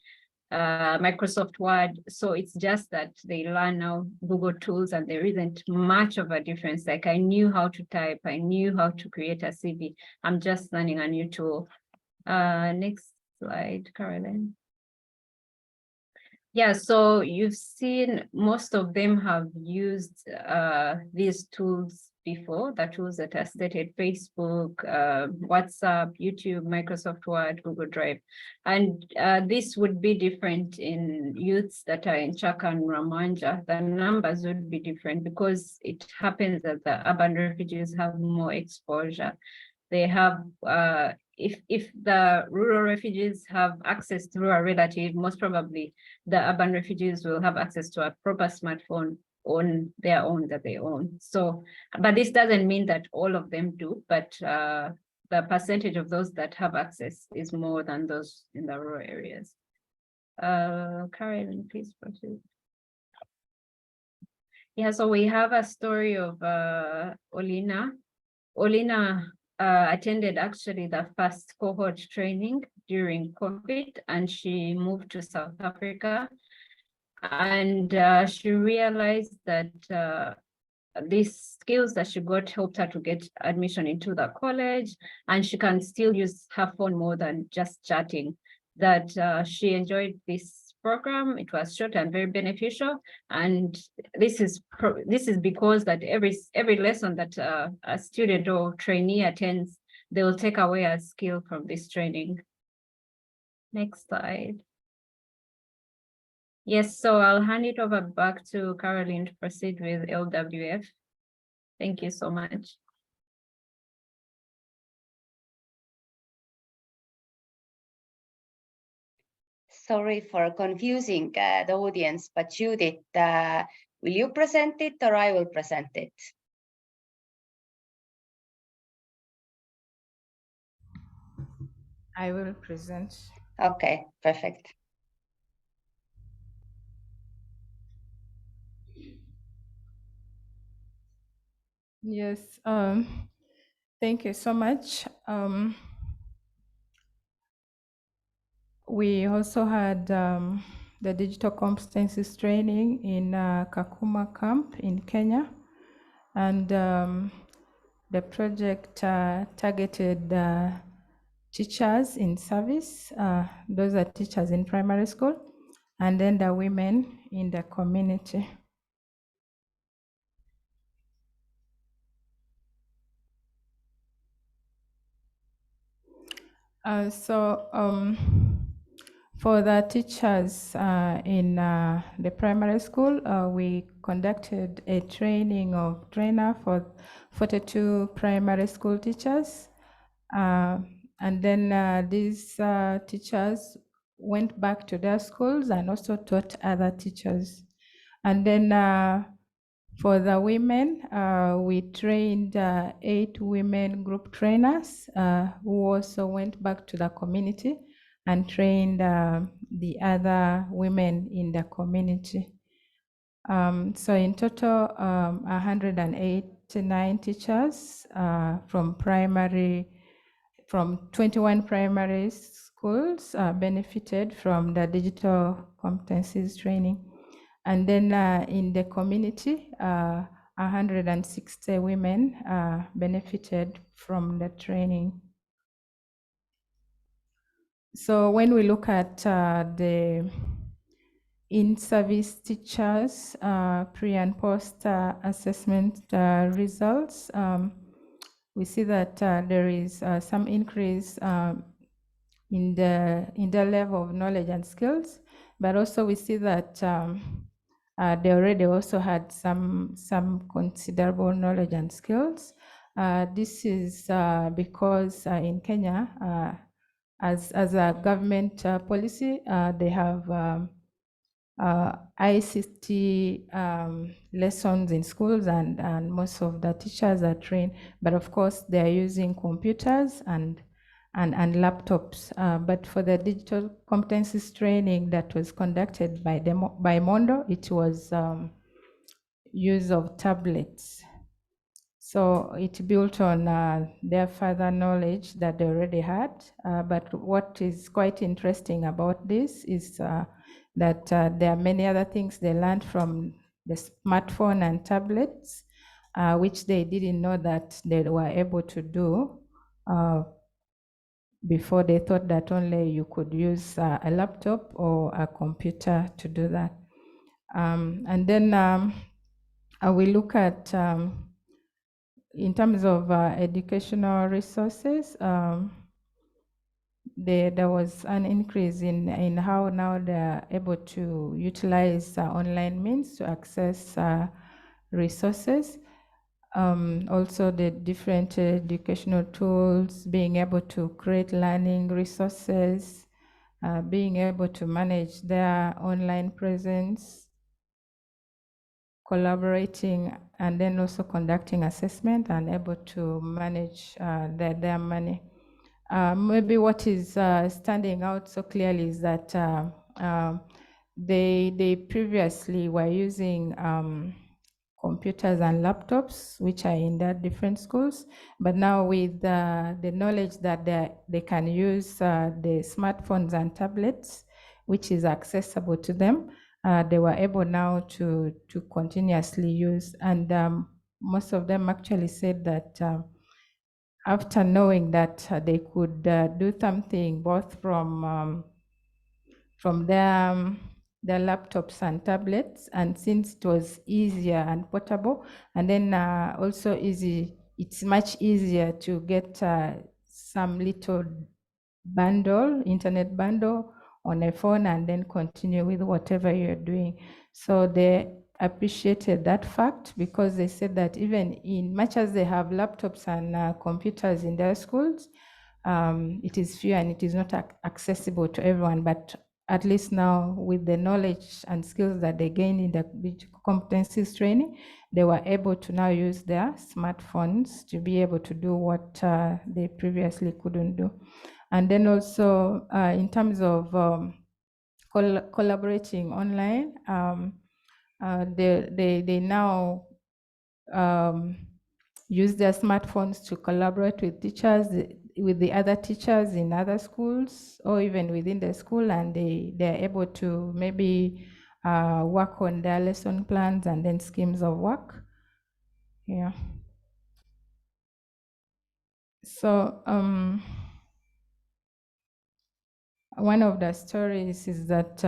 Microsoft Word. So it's just that they learn now Google tools, and there isn't much of a difference. Like, I knew how to type, I knew how to create a CV. I'm just learning a new tool. Next slide, Caroline. Yeah, so you've seen most of them have used these tools before, the tools that are stated: Facebook, WhatsApp, YouTube, Microsoft Word, Google Drive. And this would be different in youths that are in Chaka and Ramanja. The numbers would be different because it happens that the urban refugees have more exposure. They have, if the rural refugees have access through a relative, most probably the urban refugees will have access to a proper smartphone on their own that they own. So, but this doesn't mean that all of them do, but the percentage of those that have access is more than those in the rural areas. Karen, please proceed. Yeah, so we have a story of Olina. Olina attended actually the first cohort training during COVID, and she moved to South Africa. And she realized that these skills that she got helped her to get admission into the college, and she can still use her phone more than just chatting. That she enjoyed this program. It was short and very beneficial, and this is because that every lesson that a student or trainee attends, they will take away a skill from this training. Next slide. Yes, so I'll hand it over back to Caroline to proceed with LWF. Thank you so much. Sorry for confusing the audience, but Judith, will you present it or I will present it? I will present. Okay, perfect. Yes, thank you so much. We also had the Digital Competencies training in Kakuma camp in Kenya. And the project targeted teachers in service, those are teachers in primary school, and then the women in the community. For the teachers in the primary school, we conducted a trainer for 42 primary school teachers. And then these teachers went back to their schools and also taught other teachers. And then for the women, we trained 8 women group trainers who also went back to the community and trained the other women in the community. So in total, 189 teachers from 21 primary schools benefited from the digital competencies training. And then in the community, 160 women benefited from the training. So when we look at the in-service teachers pre and post assessment results, we see that there is some increase in the level of knowledge and skills, but also we see that they already also had some considerable knowledge and skills. This is because in Kenya, as a government policy, they have ICT lessons in schools, and most of the teachers are trained, but of course they are using computers and laptops. But for the digital competencies training that was conducted by Mondo, it was use of tablets. So it built on their further knowledge that they already had. But what is quite interesting about this is that there are many other things they learned from the smartphone and tablets, which they didn't know that they were able to do before. They thought that only you could use a laptop or a computer to do that. And then we look at, in terms of educational resources, there was an increase in how now they're able to utilize online means to access resources. Also the different educational tools, being able to create learning resources, being able to manage their online presence, collaborating, and then also conducting assessment and able to manage their money. Maybe what is standing out so clearly is that they previously were using computers and laptops, which are in their different schools, but now with the knowledge that they can use the smartphones and tablets, which is accessible to them, they were able now to continuously use. And most of them actually said that after knowing that they could do something both from their laptops and tablets, and since it was easier and portable, and then also it's much easier to get some little internet bundle on a phone and then continue with whatever you're doing. So they appreciated that fact, because they said that even in much as they have laptops and computers in their schools, it is few and it is not accessible to everyone. But at least now, with the knowledge and skills that they gained in the digital competencies training, they were able to now use their smartphones to be able to do what they previously couldn't do. And then also in terms of collaborating online, they now use their smartphones to collaborate with teachers, with the other teachers in other schools, or even within the school, and they're able to maybe work on their lesson plans and then schemes of work. Yeah. So one of the stories is that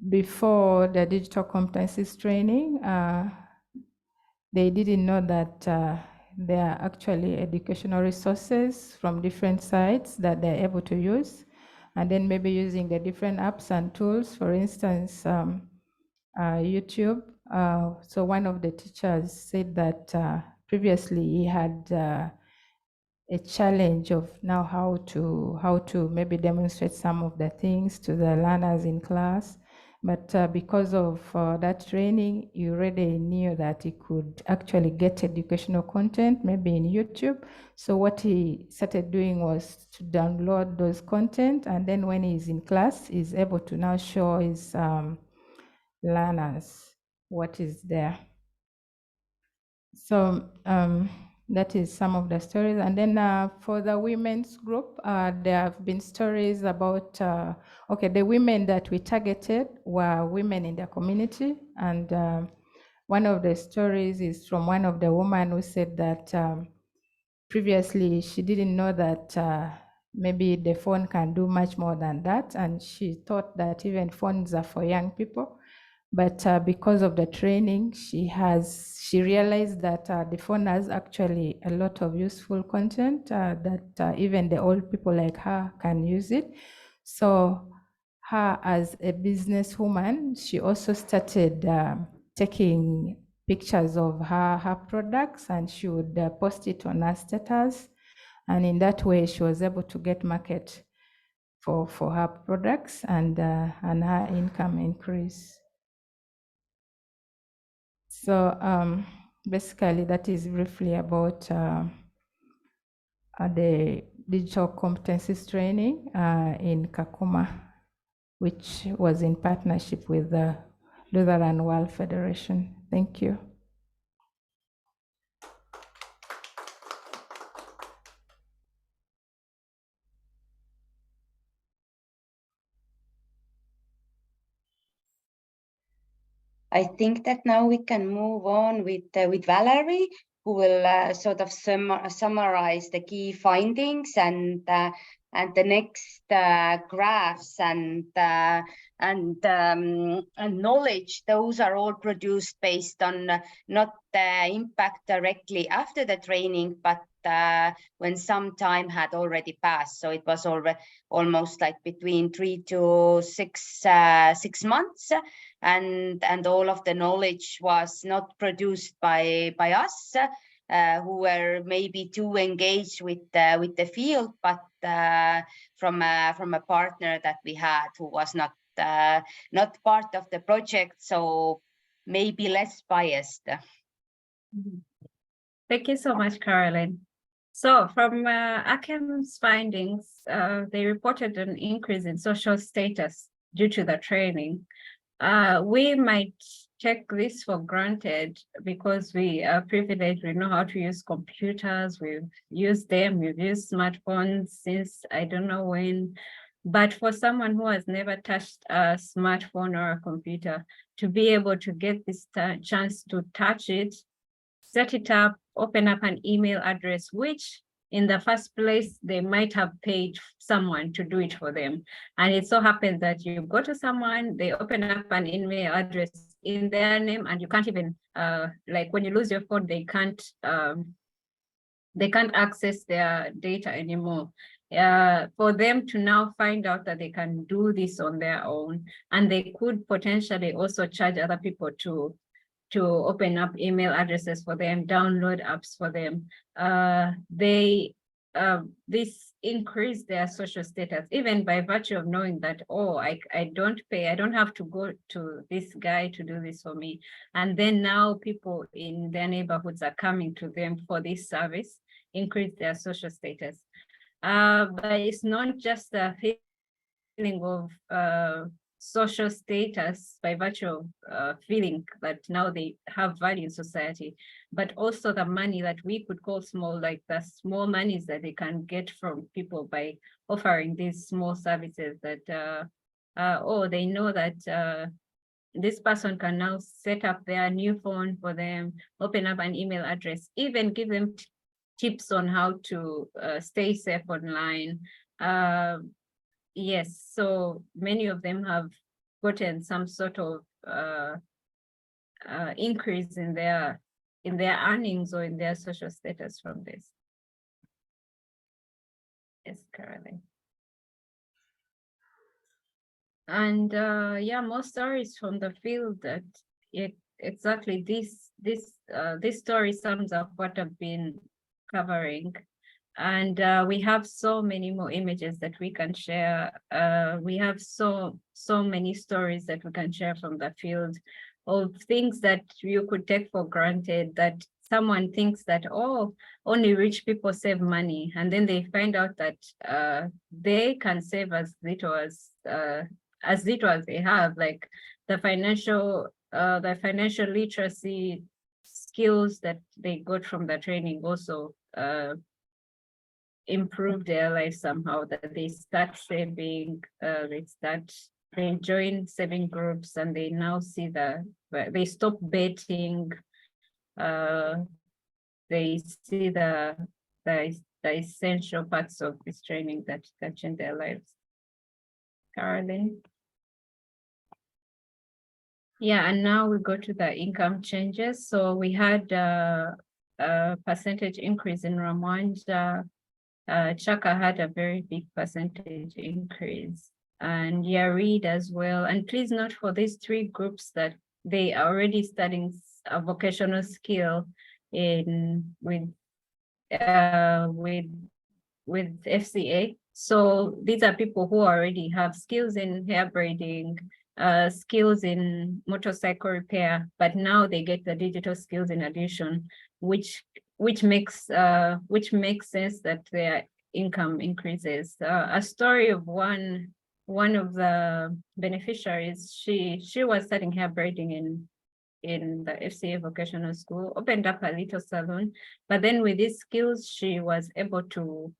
before the digital competencies training, they didn't know that there are actually educational resources from different sites that they're able to use, and then maybe using the different apps and tools, for instance, YouTube. So one of the teachers said that previously he had a challenge of now how to maybe demonstrate some of the things to the learners in class. But because of that training, he already knew that he could actually get educational content, maybe in YouTube. So what he started doing was to download those content, and then when he's in class, he's able to now show his learners what is there. So that is some of the stories. And then for the women's group, there have been stories about, okay, the women that we targeted were women in the community. And one of the stories is from one of the women who said that previously she didn't know that maybe the phone can do much more than that. And she thought that even phones are for young people. But because of the training, she realized that the phone has actually a lot of useful content that even the old people like her can use it. So her as a businesswoman, she also started taking pictures of her products, and she would post it on her status. And in that way, she was able to get market for her products, and her income increased. So basically, that is briefly about the digital competencies training in Kakuma, which was in partnership with the Lutheran World Federation. Thank you. I think that now we can move on with Valerie, who will sort of summarize the key findings and the next graphs and knowledge. Those are all produced based on not the impact directly after the training, but when some time had already passed. So it was already almost like between 3 to 6 months. And all of the knowledge was not produced by us, who were maybe too engaged with the field, but from a partner that we had who was not part of the project, so maybe less biased. Thank you so much, Caroline. So from ACEM's findings, they reported an increase in social status due to the training. We might take this for granted because we are privileged, we know how to use computers, we've used them, we've used smartphones since I don't know when. But for someone who has never touched a smartphone or a computer, to be able to get this chance to touch it, set it up, open up an email address, which in the first place, they might have paid someone to do it for them. And it so happens that you go to someone, they open up an email address in their name, and you can't even, like when you lose your phone, they can't access their data anymore. For them to now find out that they can do this on their own, and they could potentially also charge other people to open up email addresses for them, download apps for them. This increased their social status, even by virtue of knowing that, oh, I don't pay, I don't have to go to this guy to do this for me. And then now people in their neighborhoods are coming to them for this service, increase their social status. But it's not just a feeling of social status by virtue of feeling that now they have value in society, but also the money that we could call small, like the small monies that they can get from people by offering these small services that, they know that this person can now set up their new phone for them, open up an email address, even give them tips on how to stay safe online. Yes, so many of them have gotten some sort of increase in their earnings or in their social status from this. Yes, Caroline. And yeah, more stories from the field that exactly this story sums up what I've been covering. And we have so many more images that we can share. We have so many stories that we can share from the field of things that you could take for granted, that someone thinks that, oh, only rich people save money, and then they find out that they can save as little as they have, like the financial literacy skills that they got from the training also improve their life somehow, that they start saving, they join saving groups, and they now see they stop betting, they see the essential parts of this training that change their lives. Caroline? Yeah, and now we go to the income changes. So we had a percentage increase in Rwanda. Chaka had a very big percentage increase, and YARID as well. And please note for these three groups that they are already studying a vocational skill with FCA. So these are people who already have skills in hair braiding, skills in motorcycle repair, but now they get the digital skills in addition, which makes sense that their income increases. A story of one of the beneficiaries, she was studying hair braiding in the FCA vocational school, opened up a little salon, but then with these skills, she was able to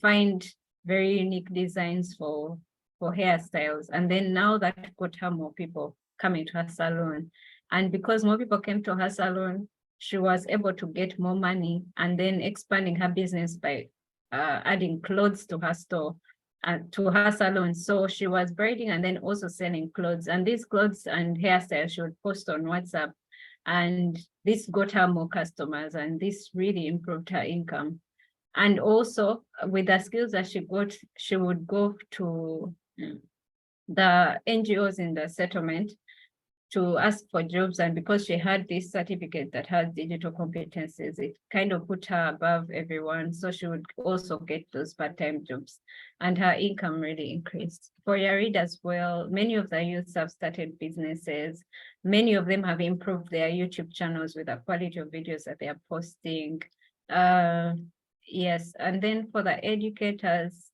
find very unique designs for hairstyles. And then now that got her more people coming to her salon. And because more people came to her salon, she was able to get more money and then expanding her business by adding clothes to her store, to her salon. So she was braiding and then also selling clothes. And these clothes and hairstyles she would post on WhatsApp. And this got her more customers, and this really improved her income. And also with the skills that she got, she would go to the NGOs in the settlement to ask for jobs. And because she had this certificate that has digital competencies, it kind of put her above everyone. So she would also get those part-time jobs, and her income really increased. For YARID as well, many of the youths have started businesses. Many of them have improved their YouTube channels with the quality of videos that they are posting. Yes, and then for the educators,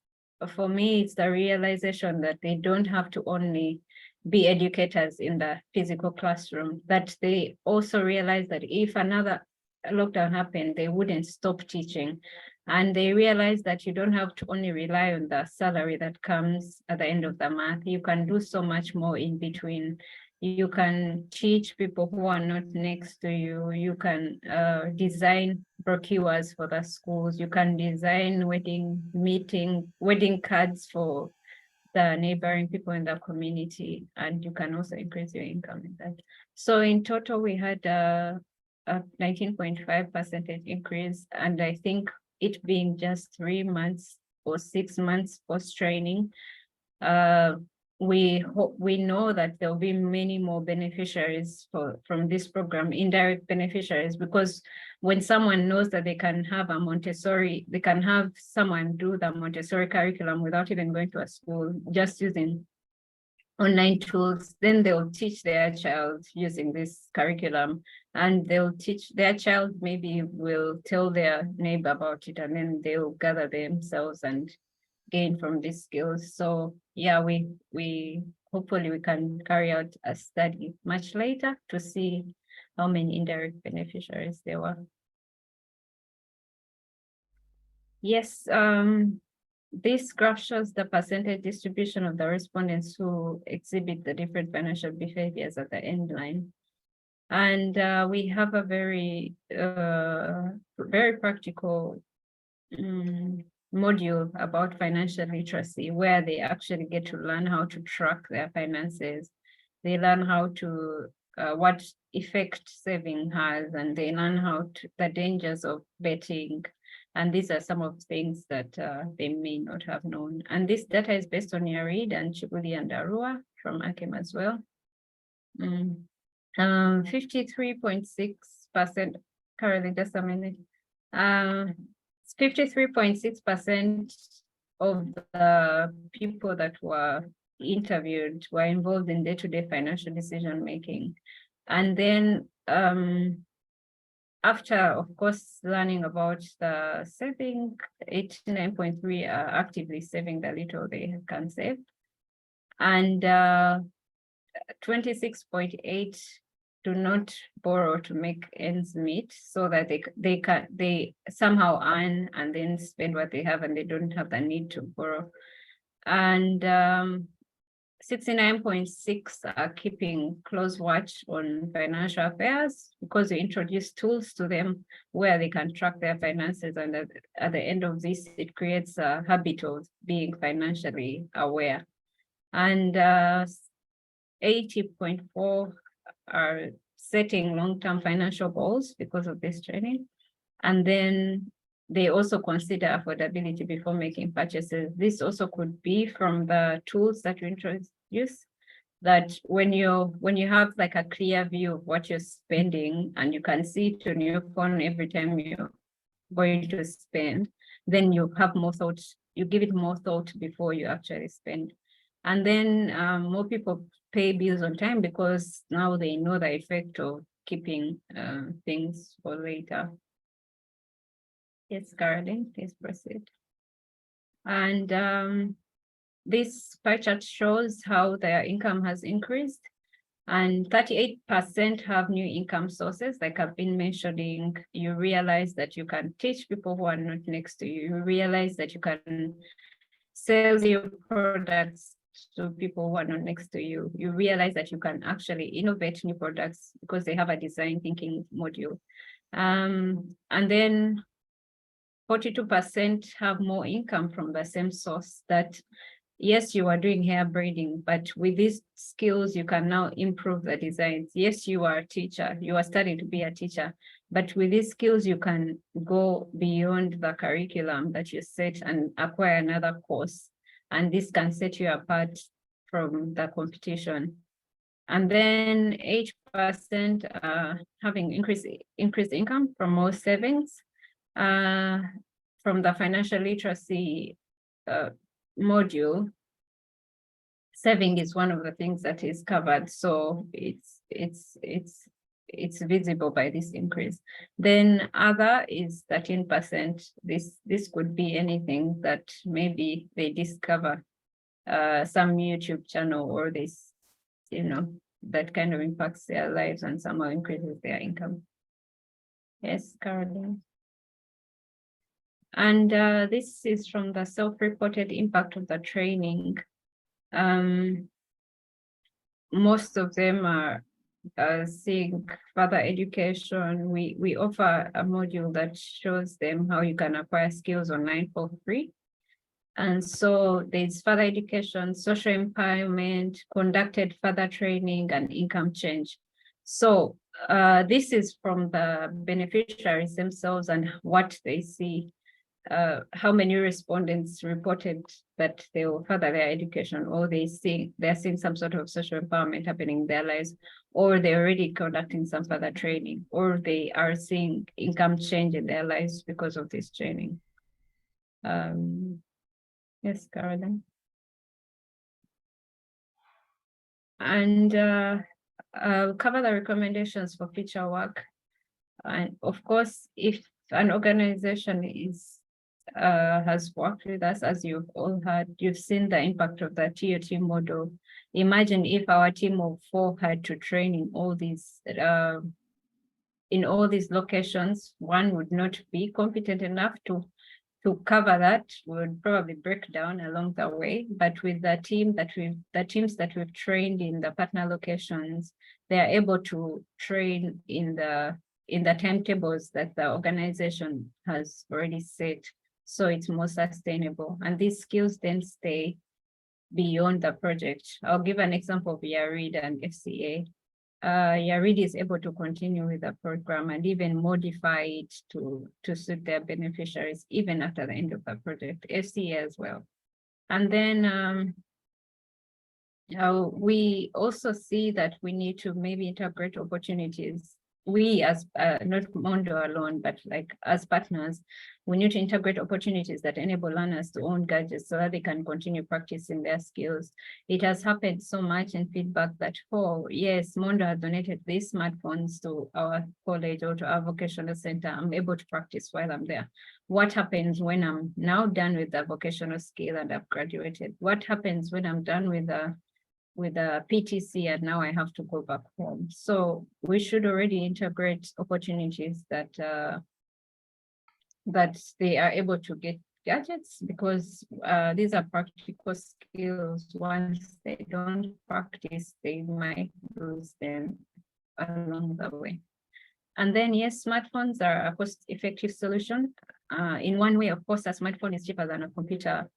for me, it's the realization that they don't have to only be educators in the physical classroom, that they also realize that if another lockdown happened, they wouldn't stop teaching. And they realize that you don't have to only rely on the salary that comes at the end of the month. You can do so much more in between. You can teach people who are not next to you. You can design brochures for the schools. You can design wedding cards for the neighboring people in the community, and you can also increase your income in that. So in total, we had a 19.5% increase, and I think it being just 3 months or 6 months post-training, we know that there will be many more beneficiaries from this program, indirect beneficiaries, because when someone knows that they can have a Montessori, they can have someone do the Montessori curriculum without even going to a school, just using online tools, then they'll teach their child using this curriculum, and they'll teach their child, maybe will tell their neighbor about it, and then they'll gather themselves and gain from these skills. So yeah, we hopefully we can carry out a study much later to see how many indirect beneficiaries there were. Yes, this graph shows the percentage distribution of the respondents who exhibit the different financial behaviors at the end line. And we have a very practical module about financial literacy, where they actually get to learn how to track their finances. They learn how to, what effect saving has, and they learn the dangers of betting. And these are some of the things that they may not have known. And this data is based on YARID and Chibuli and Arua from AKEM as well. 53.6%, currently just a minute. 53.6% of the people that were interviewed were involved in day-to-day financial decision making. And then after, of course, learning about the saving, 89.3 are actively saving the little they can save. And 26.8 do not borrow to make ends meet, so that they somehow earn and then spend what they have, and they don't have the need to borrow. And 69.6 are keeping close watch on financial affairs, because we introduce tools to them where they can track their finances, and at the end of this, it creates a habit of being financially aware. And 80.4 are setting long-term financial goals because of this training. And then they also consider affordability before making purchases. This also could be from the tools that we introduce, that when you have like a clear view of what you're spending, and you can see it on your phone every time you're going to spend, then you have more thought, you give it more thought before you actually spend. And then more people pay bills on time, because now they know the effect of keeping things for later. Yes, Caroline, please proceed. And this pie chart shows how their income has increased, and 38% have new income sources. Like I've been mentioning, you realize that you can teach people who are not next to you. You realize that you can sell your products to people who are not next to you. You realize that you can actually innovate new products because they have a design thinking module. And then 42% have more income from the same source. That, yes, you are doing hair braiding, but with these skills, you can now improve the designs. Yes, you are a teacher, you are studying to be a teacher, but with these skills, you can go beyond the curriculum that you set and acquire another course. And this can set you apart from the competition. And then 8% having increased income from more savings. From the financial literacy module, saving is one of the things that is covered, so it's visible by this increase. Then other is 13%. This could be anything that maybe they discover some YouTube channel, or this, that kind of impacts their lives and somehow increases their income. Yes, Caroline. And this is from the self-reported impact of the training. Most of them are seeing further education. We offer a module that shows them how you can acquire skills online for free. And so there's further education, social empowerment, conducted further training, and income change. So this is from the beneficiaries themselves and what they see. How many respondents reported that they will further their education, or they're seeing some sort of social empowerment happening in their lives, or they're already conducting some further training, or they are seeing income change in their lives because of this training. Yes, Caroline. And I'll cover the recommendations for future work. And of course, if an organization has worked with us, as you've all heard, you've seen the impact of the TOT model. Imagine if our team of 4 had to train in all these locations, one would not be competent enough to to cover that, we would probably break down along the way. But with the teams that we've trained in the partner locations, they are able to train in the timetables that the organization has already set. So it's more sustainable. And these skills then stay beyond the project. I'll give an example of YARID and FCA. YARID is able to continue with the program and even modify it to suit their beneficiaries even after the end of the project, FCA as well. And then we also see that we need to maybe integrate opportunities. We as not Mondo alone, but like as partners, we need to integrate opportunities that enable learners to own gadgets so that they can continue practicing their skills. It has happened so much in feedback that, oh yes, Mondo has donated these smartphones to our college or to our vocational center. I'm able to practice while I'm there. What happens when I'm now done with the vocational skill and I've graduated? What happens when I'm done with the PTC and now I have to go back home? So we should already integrate opportunities that that they are able to get gadgets, because these are practical skills. Once they don't practice, they might lose them along the way. And then yes, smartphones are a cost-effective solution. In one way, of course, a smartphone is cheaper than a computer.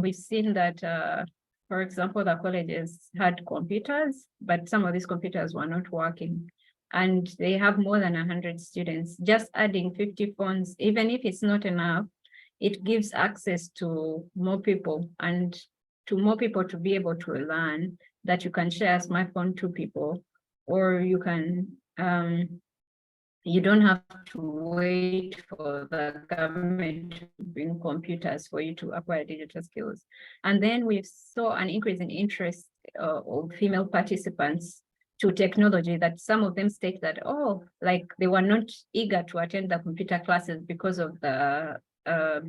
We've seen that for example, the colleges had computers, but some of these computers were not working. And they have more than 100 students. Just adding 50 phones, even if it's not enough, it gives access to more people, and to more people to be able to learn that you can share a smartphone to people, or you can, you don't have to wait for the government to bring computers for you to acquire digital skills. And then we saw an increase in interest of female participants to technology, that some of them state that, oh, like they were not eager to attend the computer classes because of the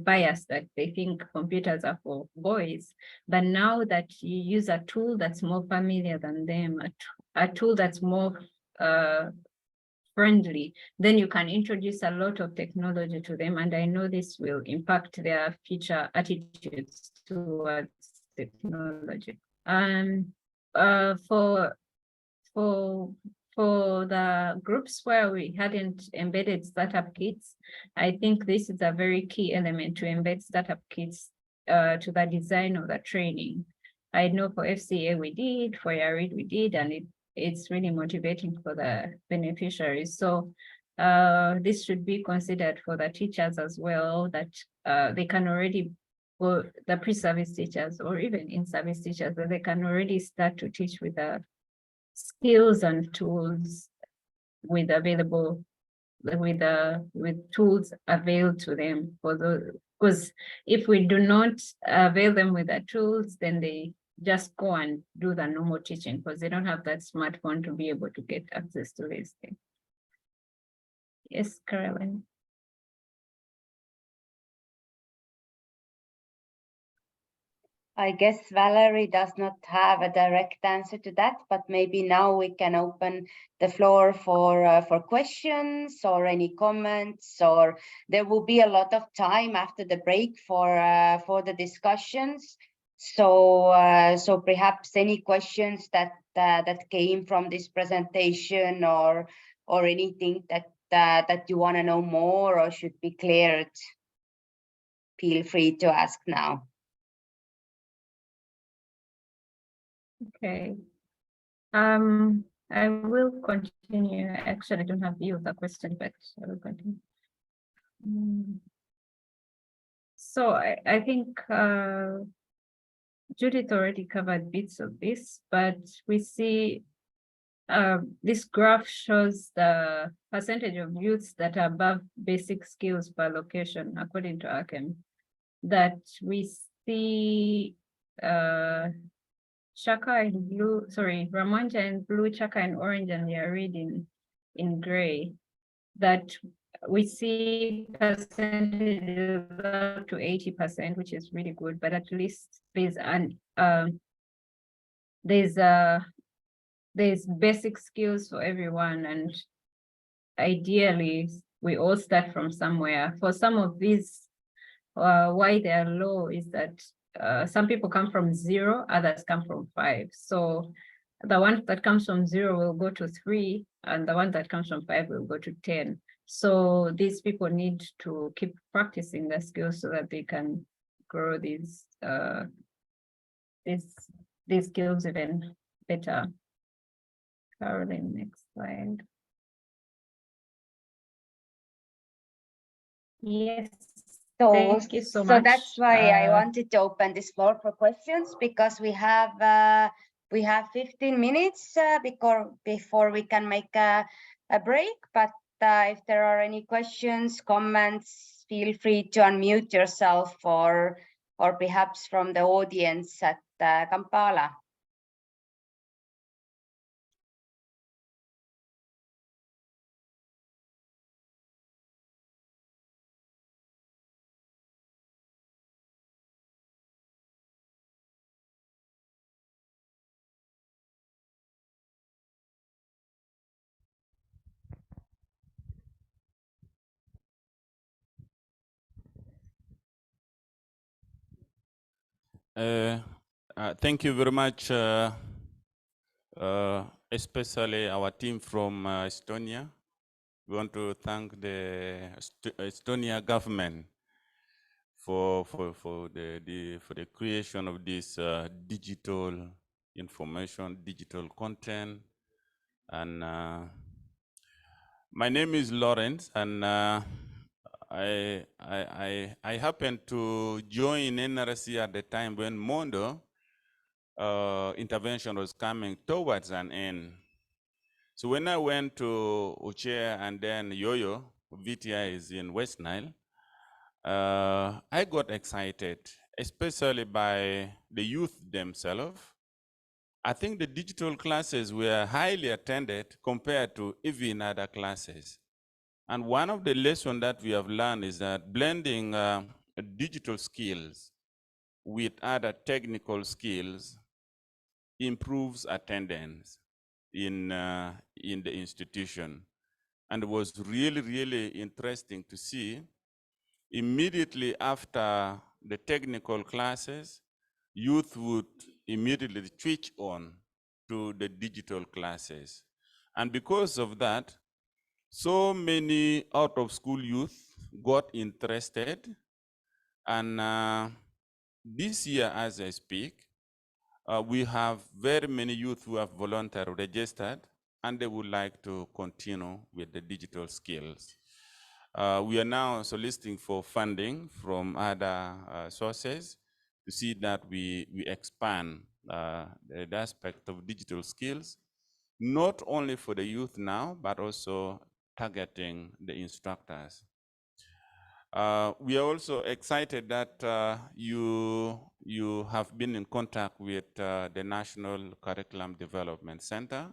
bias that they think computers are for boys. But now that you use a tool that's more familiar than them, a tool that's more friendly, then you can introduce a lot of technology to them. And I know this will impact their future attitudes towards technology. For the groups where we hadn't embedded startup kits, I think this is a very key element, to embed startup kits to the design of the training. I know for FCA we did, for YARID we did, and it's really motivating for the beneficiaries. So this should be considered for the teachers as well, that they can already, for the pre-service teachers or even in-service teachers, that they can already start to teach with the skills and tools with tools available to them. Because if we do not avail them with the tools, then they just go and do the normal teaching because they don't have that smartphone to be able to get access to these things. Yes, Caroline. I guess Valerie does not have a direct answer to that, but maybe now we can open the floor for questions or any comments, or there will be a lot of time after the break for the discussions. So perhaps any questions that came from this presentation, or anything that you want to know more or should be cleared, feel free to ask now. Okay. I will continue. Actually, I don't have view of the question, but I will continue. So I think Judith already covered bits of this, but we see this graph shows the percentage of youths that are above basic skills per location, according to ACEM, that we see Chaka in blue, sorry, Ramanja in blue, Chaka in orange, and YARID in gray, that we see percentage up to 80%, which is really good, but at least there's basic skills for everyone, and ideally we all start from somewhere. For some of these why they are low is that some people come from 0, others come from 5. So the one that comes from 0 will go to 3, and the one that comes from 5 will go to 10. So these people need to keep practicing the skills so that they can grow these skills even better. Caroline, next slide. Yes. Thank you so much. So that's why I wanted to open this floor for questions, because we have 15 minutes before we can make a break. But if there are any questions, comments, feel free to unmute yourself, or perhaps from the audience at Kampala. Thank you very much, especially our team from Estonia. We want to thank the Estonia government for the creation of this digital information, digital content. And my name is Lawrence, and I happened to join NRC at the time when Mondo intervention was coming towards an end. So when I went to Uche and then Yoyo, VTI is in West Nile, I got excited, especially by the youth themselves. I think the digital classes were highly attended compared to even other classes. And one of the lessons that we have learned is that blending digital skills with other technical skills improves attendance in the institution. And it was really, really interesting to see immediately after the technical classes, youth would immediately switch on to the digital classes. And because of that, so many out-of-school youth got interested. And this year, as I speak, we have very many youth who have voluntarily registered, and they would like to continue with the digital skills. We are now soliciting for funding from other sources to see that we expand the aspect of digital skills, not only for the youth now, but also targeting the instructors. We are also excited that you have been in contact with the National Curriculum Development Center.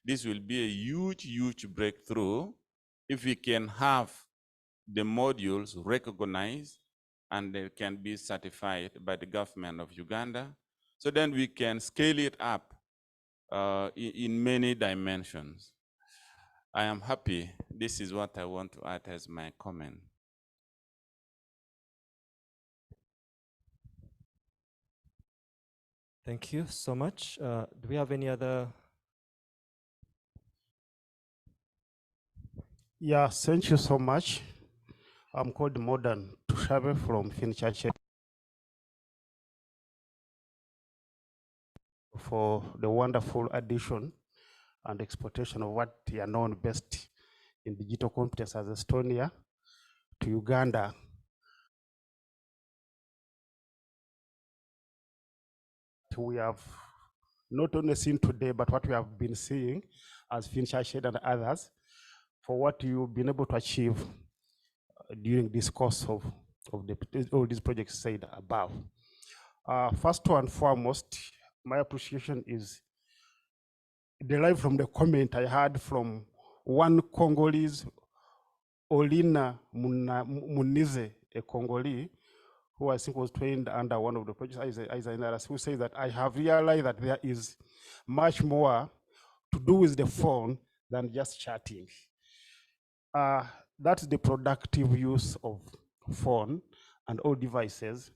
This will be a huge, huge breakthrough if we can have the modules recognized and they can be certified by the government of Uganda. So then we can scale it up in many dimensions. I am happy. This is what I want to add as my comment. Thank you so much. Do we have any other? Yeah, thank you so much. I'm called Modern Tushabe from Finchurch for the wonderful addition and exportation of what you are known best in digital competence as Estonia to Uganda. We have not only seen today, but what we have been seeing as Finchurch and others for what you've been able to achieve during this course of all these projects said above. First and foremost, my appreciation is derived from the comment I had from one Congolese, Olina Munize, a Congolese, who I think was trained under one of the projects, who says that I have realized that there is much more to do with the phone than just chatting. That's the productive use of phone, and all devices,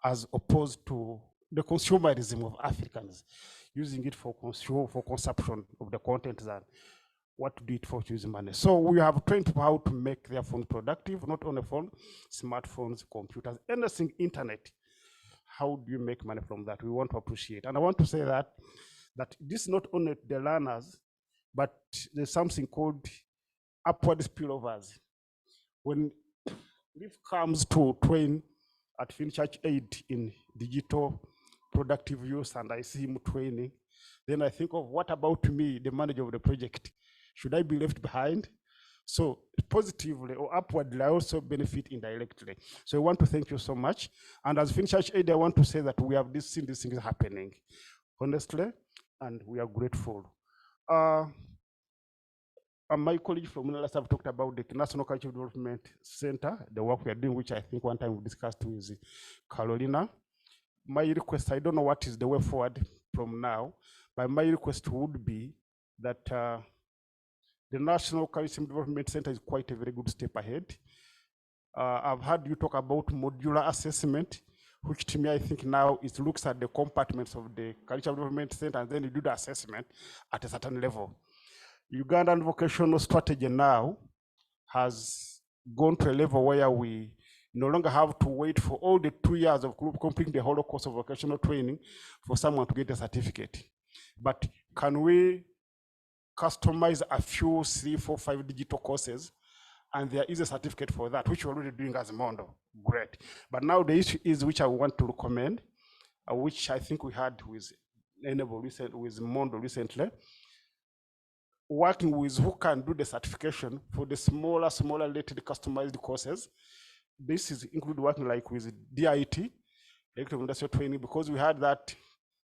as opposed to the consumerism of Africans, using it for consumption of the content than what to do it for using money. So we have trained people how to make their phone productive, not only phone, smartphones, computers, anything internet. How do you make money from that? We want to appreciate. And I want to say that this is not only the learners, but there's something called upward spillovers. When Leaf comes to train at FinChurch Aid in digital productive use, and I see him training, then I think of what about me, the manager of the project? Should I be left behind? So positively or upwardly, I also benefit indirectly. So I want to thank you so much. And as FinChurch Aid, I want to say that we have seen these things happening, honestly, and we are grateful. And my colleague from NLS have talked about the National Cultural Development Center, the work we are doing, which I think one time we discussed with Carolina. My request, I don't know what is the way forward from now, but my request would be that the National Curriculum Development Center is quite a very good step ahead. I've heard you talk about modular assessment, which to me, I think now it looks at the compartments of the Curriculum Development Center, and then you do the assessment at a certain level. Ugandan vocational strategy now has gone to a level where we no longer have to wait for all the 2 years of completing the whole course of vocational training for someone to get a certificate. But can we customize a few 3, 4, 5 digital courses, and there is a certificate for that, which we're already doing as Mondo? Great. But now the issue is, which I want to recommend, which I think we had with Enabel with Mondo recently, working with who can do the certification for the smaller related customized courses. This is include working like with DIT, Electrical Industrial Training, because we had that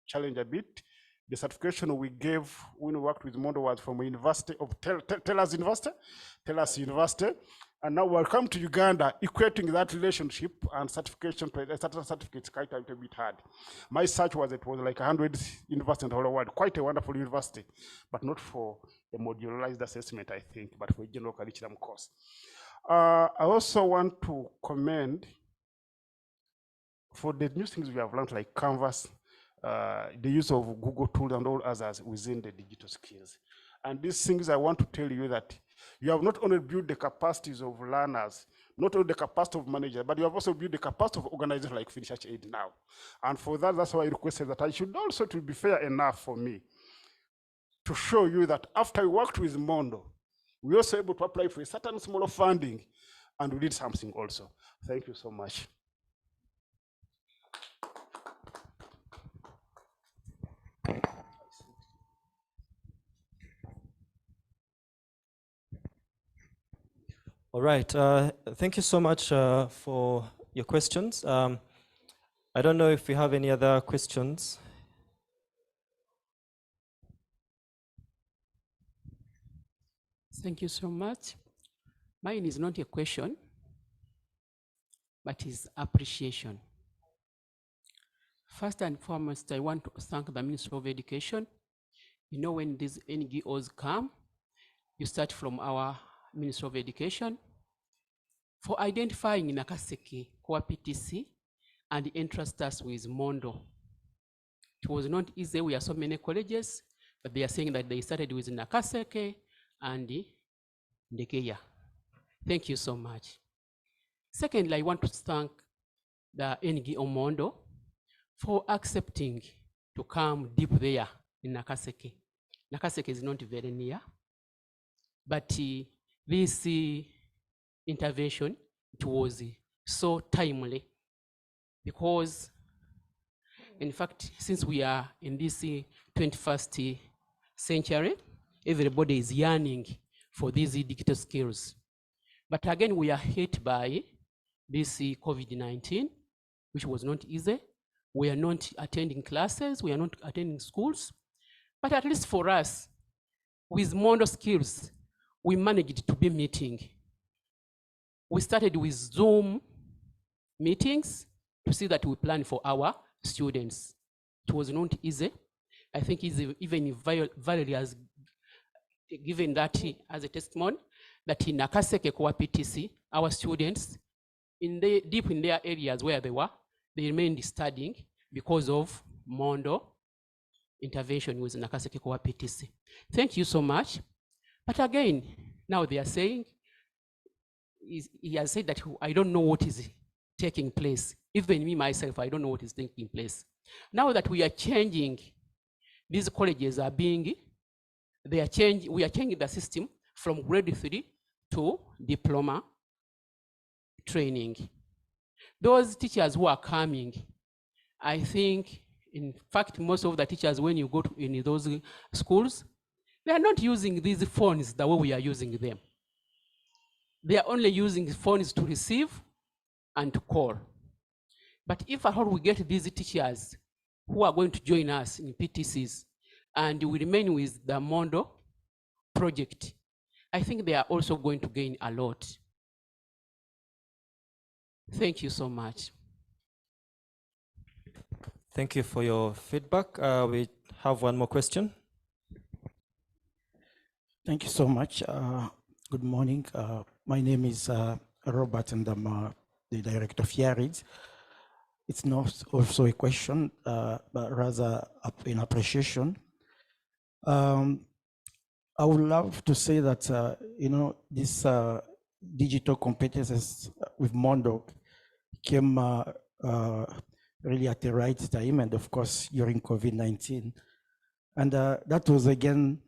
challenge a bit. The certification we gave when we worked with Mondo was from a university of Tellus University. And now we'll come to Uganda, equating that relationship and certification to certain certificates quite a bit hard. My search was, it was like 100 universities in the whole world, quite a wonderful university, but not for a modularized assessment, I think, but for a general curriculum course. I also want to commend for the new things we have learned, like Canvas, the use of Google tools and all others within the digital skills. And these things, I want to tell you that you have not only built the capacities of learners, not only the capacity of managers, but you have also built the capacity of organizers like FinChurch Aid now. And for that, that's why I requested that I should also, to be fair enough for me, to show you that after we worked with Mondo, we were also able to apply for a certain smaller funding, and we did something also. Thank you so much. All right, thank you so much for your questions. I don't know if we have any other questions. Thank you so much. Mine is not a question, but is appreciation. First and foremost, I want to thank the Ministry of Education. You know, when these NGOs come, you start from our Ministry of Education for identifying Nakaseke, Core PTC, and entrust us with Mondo. It was not easy. We have so many colleges, but they are saying that they started with Nakaseke and Ndegeya. Thank you so much. Secondly, I want to thank the NGO Mondo for accepting to come deep there in Nakaseke. Nakaseke is not very near, but this intervention, it was so timely, because in fact, since we are in this 21st century, everybody is yearning for these digital skills. But again, we are hit by this COVID-19, which was not easy. We are not attending classes, we are not attending schools, but at least for us, with Mondo skills, we managed to be meeting. We started with Zoom meetings to see that we plan for our students. It was not easy. I think even Valerie has given that as a testimony, that in Nakaseke Core PTC, our students, deep in their areas where they were, they remained studying because of Mondo intervention with Nakaseke Kowa PTC. Thank you so much. But again, now they are saying, he has said that I don't know what is taking place. Even me myself, I don't know what is taking place. Now that we are changing, these colleges are being, we are changing the system from grade 3 to diploma training. Those teachers who are coming, I think, in fact, most of the teachers, when you go to in those schools, they are not using these phones the way we are using them. They are only using phones to receive and to call. But if at all we get these teachers who are going to join us in PTCs and we remain with the Mondo project, I think they are also going to gain a lot. Thank you so much. Thank you for your feedback. We have one more question. Thank you so much. Good morning. My name is Robert, and I'm the director of YARID. It's not also a question, but rather an appreciation. I would love to say that, this digital competences with Mondo came really at the right time, and of course during COVID-19. And that was again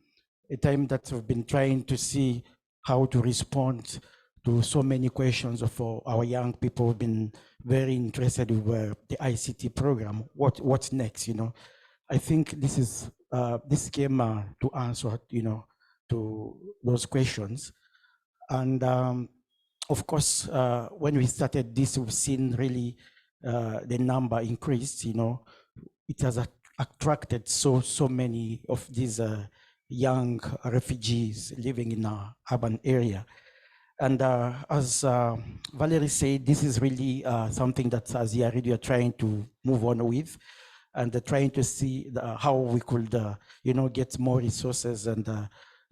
a time that we've been trying to see how to respond to so many questions of our young people who've been very interested with the ICT program. What's next? I think this is this came to answer, to those questions. And of course, when we started this, we've seen really the number increased. It has attracted so many of these young refugees living in an urban area. And as Valerie said, this is really something that as YARID we are trying to move on with, and trying to see how we could, get more resources and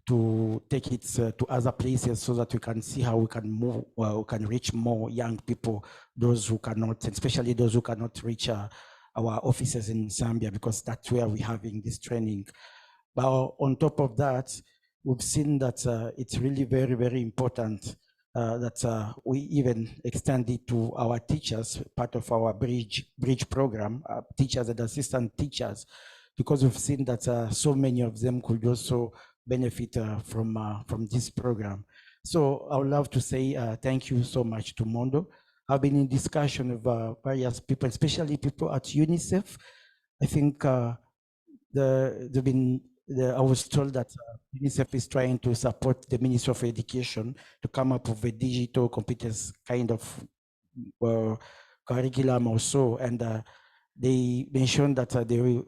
to take it to other places so that we can see how we can move, we can reach more young people, those who cannot, especially those who cannot reach our offices in Zambia, because that's where we're having this training. But on top of that, we've seen that it's really very, very important that we even extend it to our teachers, part of our bridge program, teachers and assistant teachers, because we've seen that so many of them could also benefit from this program. So I would love to say thank you so much to Mondo. I've been in discussion with various people, especially people at UNICEF. I think I was told that UNICEF is trying to support the Ministry of Education to come up with a digital competence kind of curriculum or so, and they mentioned that they were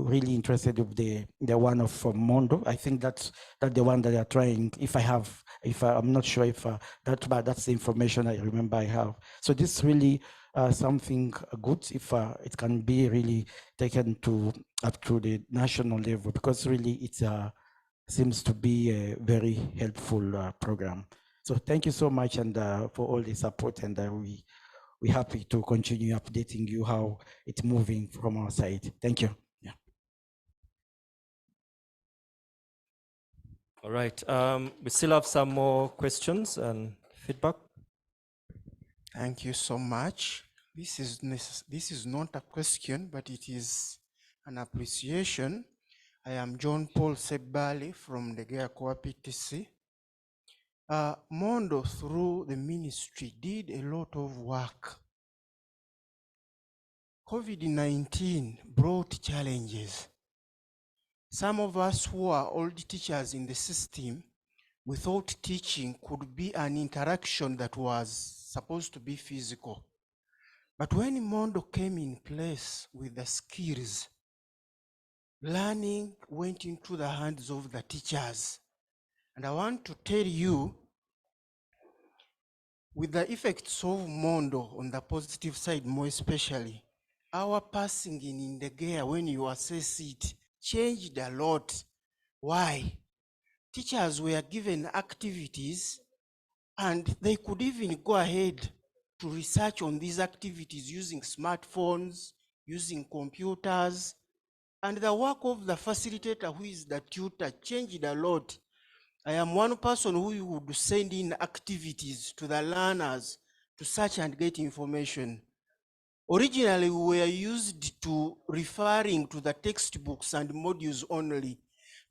really interested with the one of Mondo. I think that's the one that they are trying. I'm not sure if but that's the information I remember I have. So this is really something good if it can be really taken up to the national level, because really it seems to be a very helpful program. So thank you so much, and for all the support, and we're happy to continue updating you how it's moving from our side. Thank you. Yeah. All right. We still have some more questions and feedback. Thank you so much. This is not a question, but it is an appreciation. I am John Paul Sebali from the Geakoa PTC. Mondo, through the ministry, did a lot of work. COVID-19 brought challenges. Some of us who are old teachers in the system, we thought teaching could be an interaction that was supposed to be physical. But when Mondo came in place with the skills, learning went into the hands of the teachers. And I want to tell you, with the effects of Mondo on the positive side, more especially, our passing in the gear, when you assess it, changed a lot. Why? Teachers were given activities and they could even go ahead to research on these activities using smartphones, using computers, and the work of the facilitator, who is the tutor, changed a lot. I am one person who would send in activities to the learners to search and get information. Originally, we were used to referring to the textbooks and modules only,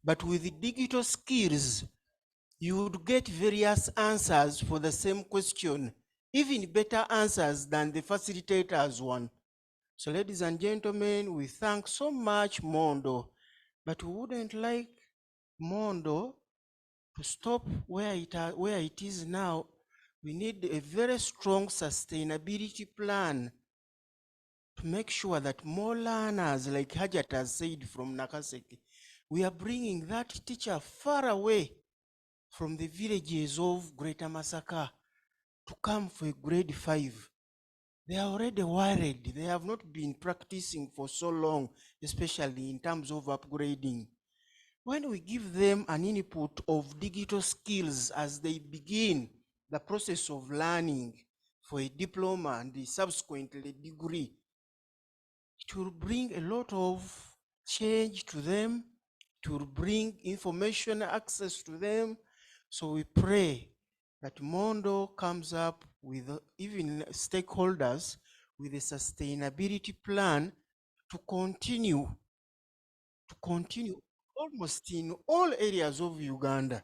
but with the digital skills, you would get various answers for the same question, even better answers than the facilitator's one. So ladies and gentlemen, we thank so much Mondo, but we wouldn't like Mondo to stop where it is now. We need a very strong sustainability plan to make sure that more learners, like Hajat has said from Nakaseke, we are bringing that teacher far away from the villages of Greater Masaka to come for grade 5. They are already worried. They have not been practicing for so long, especially in terms of upgrading. When we give them an input of digital skills as they begin the process of learning for a diploma and subsequently degree, it will bring a lot of change to them. It will bring information access to them. So we pray that Mondo comes up with even stakeholders with a sustainability plan to continue almost in all areas of Uganda.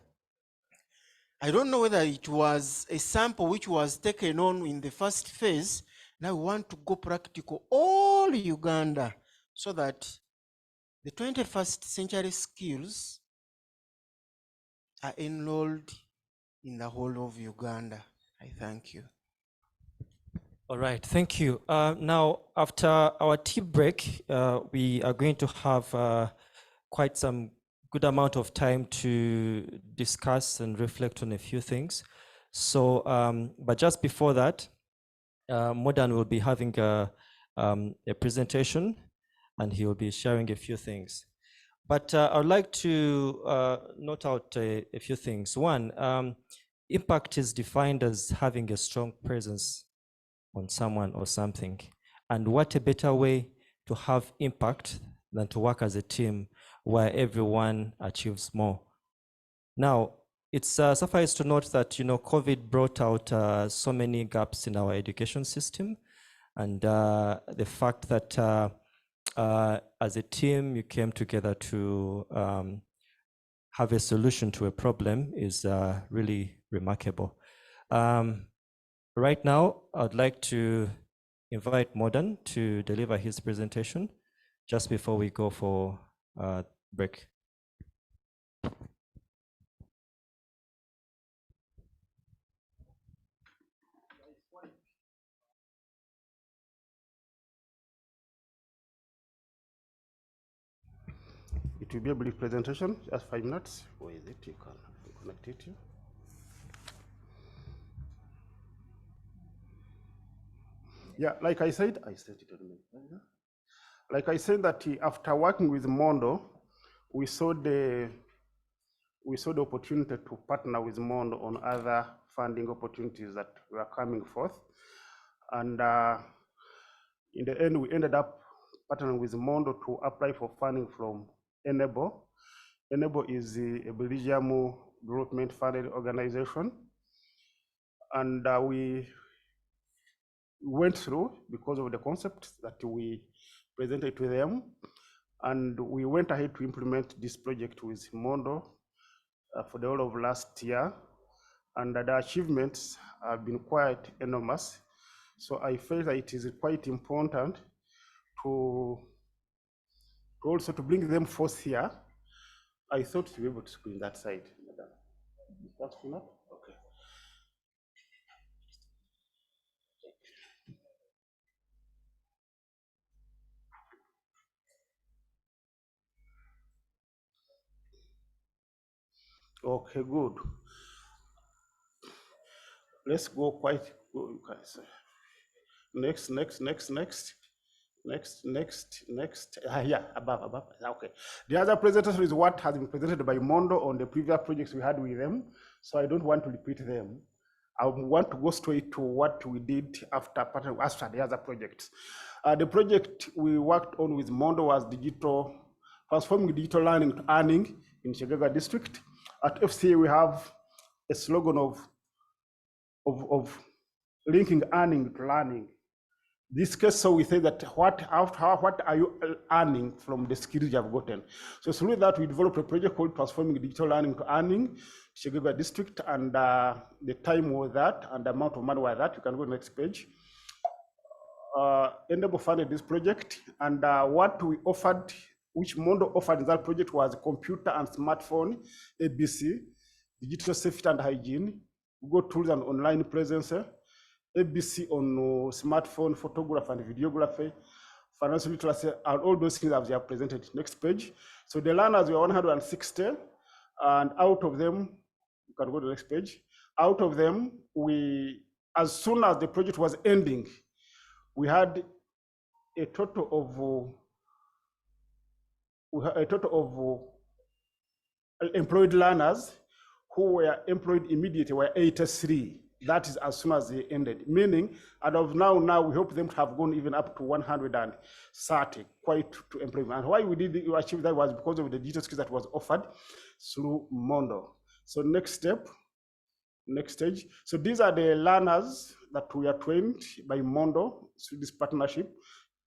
I don't know whether it was a sample which was taken on in the first phase. Now we want to go practical all Uganda so that the 21st century skills are enrolled in the whole of Uganda. I thank you. All right, thank you. Now, after our tea break, we are going to have quite some good amount of time to discuss and reflect on a few things. So, but just before that, Modan will be having a presentation, and he will be sharing a few things. But I'd like to note out a few things. One, impact is defined as having a strong presence on someone or something. And what a better way to have impact than to work as a team where everyone achieves more. Now, it's suffice to note that, COVID brought out so many gaps in our education system. And the fact that as a team, you came together to have a solution to a problem is really remarkable. Right now, I'd like to invite Modan to deliver his presentation just before we go for break. It will be a brief presentation, just 5 minutes. Where is it? You can connect it here. Yeah, like I said, like I said that after working with Mondo, we saw the opportunity to partner with Mondo on other funding opportunities that were coming forth. And in the end, we ended up partnering with Mondo to apply for funding from Enabel. Enabel is a Belgium development funded organization. And we went through because of the concept that we presented to them. And we went ahead to implement this project with Mondo for the whole of last year. And the achievements have been quite enormous. So I felt that it is quite important to also to bring them forth here. I thought to be able to screen that side. That's enough? Okay. Okay, good. Let's go quite good, guys. Next. Yeah, above. Okay. The other presentation is what has been presented by Mondo on the previous projects we had with them. So I don't want to repeat them. I want to go straight to what we did after the other projects. The project we worked on with Mondo was transforming digital learning to earning in Chegega district. At FCA, we have a slogan of linking earning to learning. This case, so we say that what are you earning from the skills you have gotten? So through that, we developed a project called Transforming Digital Learning to Earning, Chegega District, and the time was that, and the amount of money was that. You can go to the next page. Enabel funded this project, and what we offered, which Mondo offered in that project, was computer and smartphone, ABC, digital safety and hygiene, Google tools and online presence, ABC on smartphone, photography and videography, financial literacy, and all those things as we have presented. Next page. So the learners were 160, and out of them, you can go to the next page. Out of them, as soon as the project was ending, we had a total of employed learners who were employed immediately were 83. That is as soon as they ended, meaning, and of now, we hope them to have gone even up to 130, quite to employment. And why we did achieve that was because of the digital skills that was offered through Mondo. So next step, next stage. So these are the learners that we are trained by Mondo through this partnership.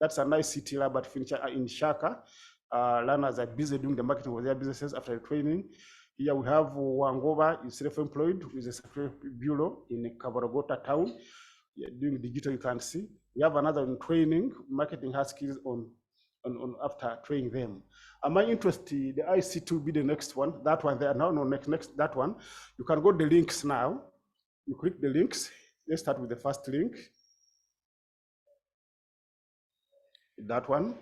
That's an ICT lab in Shaka. Learners are busy doing the marketing of their businesses after the training. Here we have Wangova is self-employed with a secretary bureau in Kabaragota town. Doing digital, you can see. We have another in training, marketing her skills on after training them. Am I interested? The ICT will be the next one. That one there. No, next, that one. You can go to the links now. You click the links. Let's start with the first link. That one.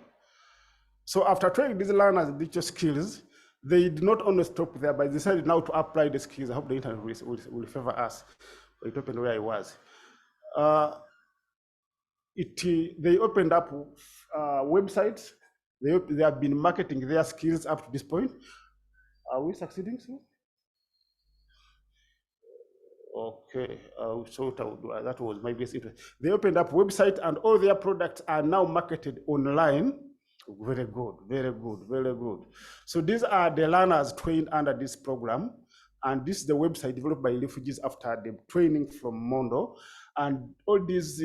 So after training these learners digital skills, they did not only stop there, but they decided now to apply the skills. I hope the internet will favor us. It opened where I was. They opened up websites. They have been marketing their skills up to this point. Are we succeeding, sir? Okay, so that was my best interest. They opened up website and all their products are now marketed online. Very good, very good, very good. So these are the learners trained under this program. And this is the website developed by refugees after the training from Mondo. And all these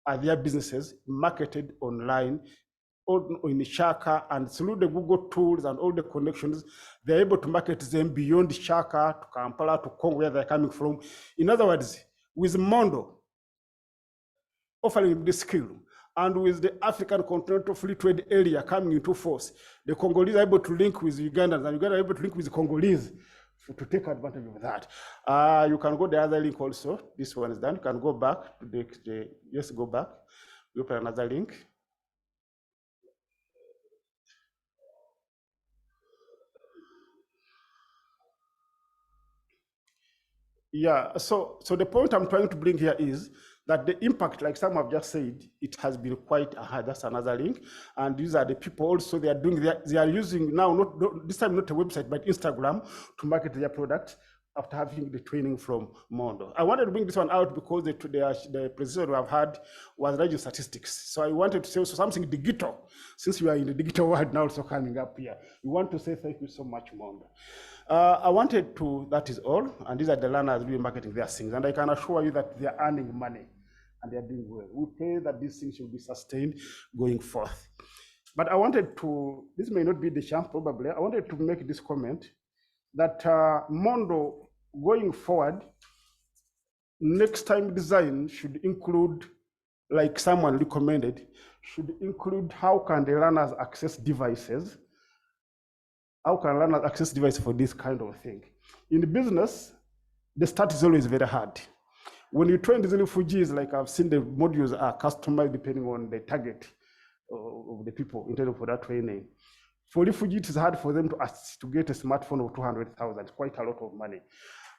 are their businesses marketed online in Shaka, and through the Google tools and all the connections, they're able to market them beyond Shaka to Kampala to Congo, where they're coming from. In other words, with Mondo offering the skill, and with the African Continental Free Trade Area coming into force, the Congolese are able to link with Ugandans, and Uganda are able to link with the Congolese to take advantage of that. You can go to the other link also. This one is done. You can go back to yes, go back. You open another link. Yeah, so the point I'm trying to bring here is that the impact, like some have just said, it has been quite high. That's another link. And these are the people also, they are using now, this time not a website, but Instagram to market their product after having the training from Mondo. I wanted to bring this one out because the presentation we have had was radio statistics. So I wanted to say also something digital, since we are in the digital world now also coming up here. We want to say thank you so much, Mondo. I wanted to, that is all, and these are the learners really marketing their things, and I can assure you that they are earning money and they are doing well. We pray that these things should be sustained going forth. But I wanted to, this may not be the chance probably, I wanted to make this comment that Mondo going forward, next time design should include, like someone recommended, should include how can the learners access devices. How can learners access devices for this kind of thing? In the business, the start is always very hard. When you train these refugees, like I've seen the modules are customized depending on the target of the people intended for that training. For refugees, it's hard for them to get a smartphone of 200,000, quite a lot of money.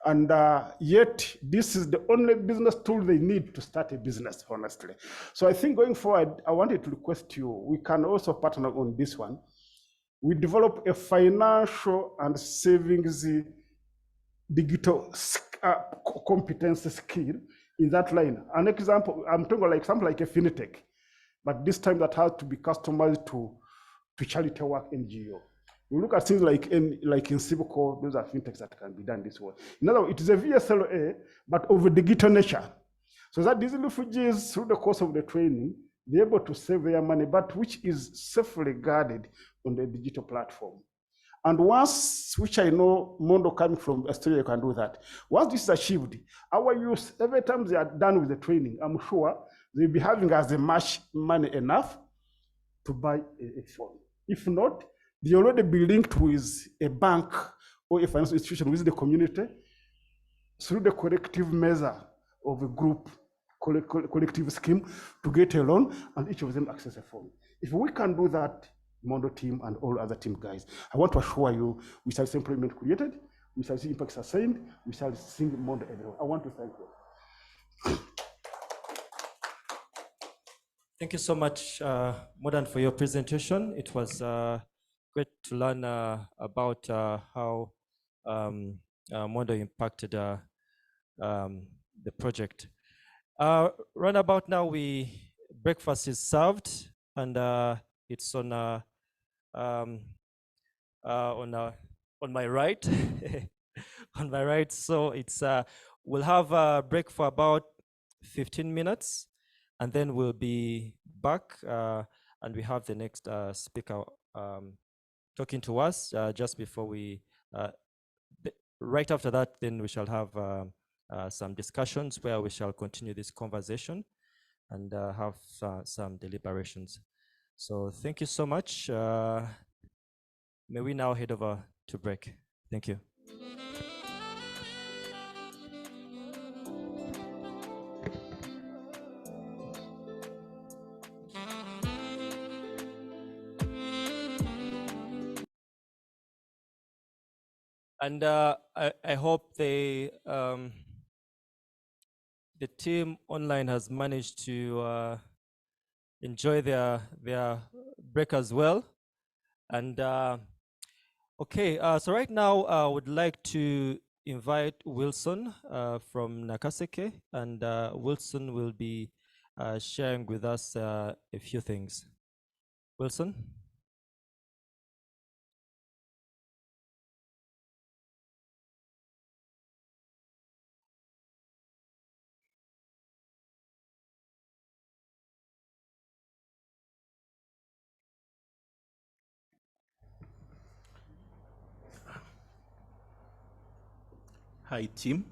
And yet, this is the only business tool they need to start a business, honestly. So I think going forward, I wanted to request you, we can also partner on this one. We develop a financial and savings digital competence skill in that line. An example, I'm talking like something like a fintech, but this time that has to be customized to charity work NGO. We look at things like in civil code, those are fintechs that can be done this way. In other words, it is a VSLA, but of a digital nature. So that these refugees, through the course of the training, they're able to save their money, but which is safely guarded on the digital platform. And once, which I know Mondo coming from Australia can do that. Once this is achieved, our youth, every time they are done with the training, I'm sure they'll be having as much money enough to buy a phone. If not, they already be linked with a bank or a financial institution within the community through the collective measure of a group, collective scheme to get a loan, and each of them access a phone. If we can do that, Mondo team and all other team guys, I want to assure you, we shall see employment created, we shall see impact sustained, we shall see Mondo everywhere. I want to thank you. Thank you so much, Modan, for your presentation. It was great to learn about how Mondo impacted the project. Right about now, breakfast is served, and it's on my right, on my right. So it's we'll have a break for about 15 minutes, and then we'll be back, and we have the next speaker talking to us just before we. Right after that, then we shall have some discussions where we shall continue this conversation and have some deliberations. So thank you so much. May we now head over to break. Thank you. And I hope the team online has managed to enjoy their break as well. And okay, so right now I would like to invite Wilson from Nakaseke, and Wilson will be sharing with us a few things. Wilson? Hi, team.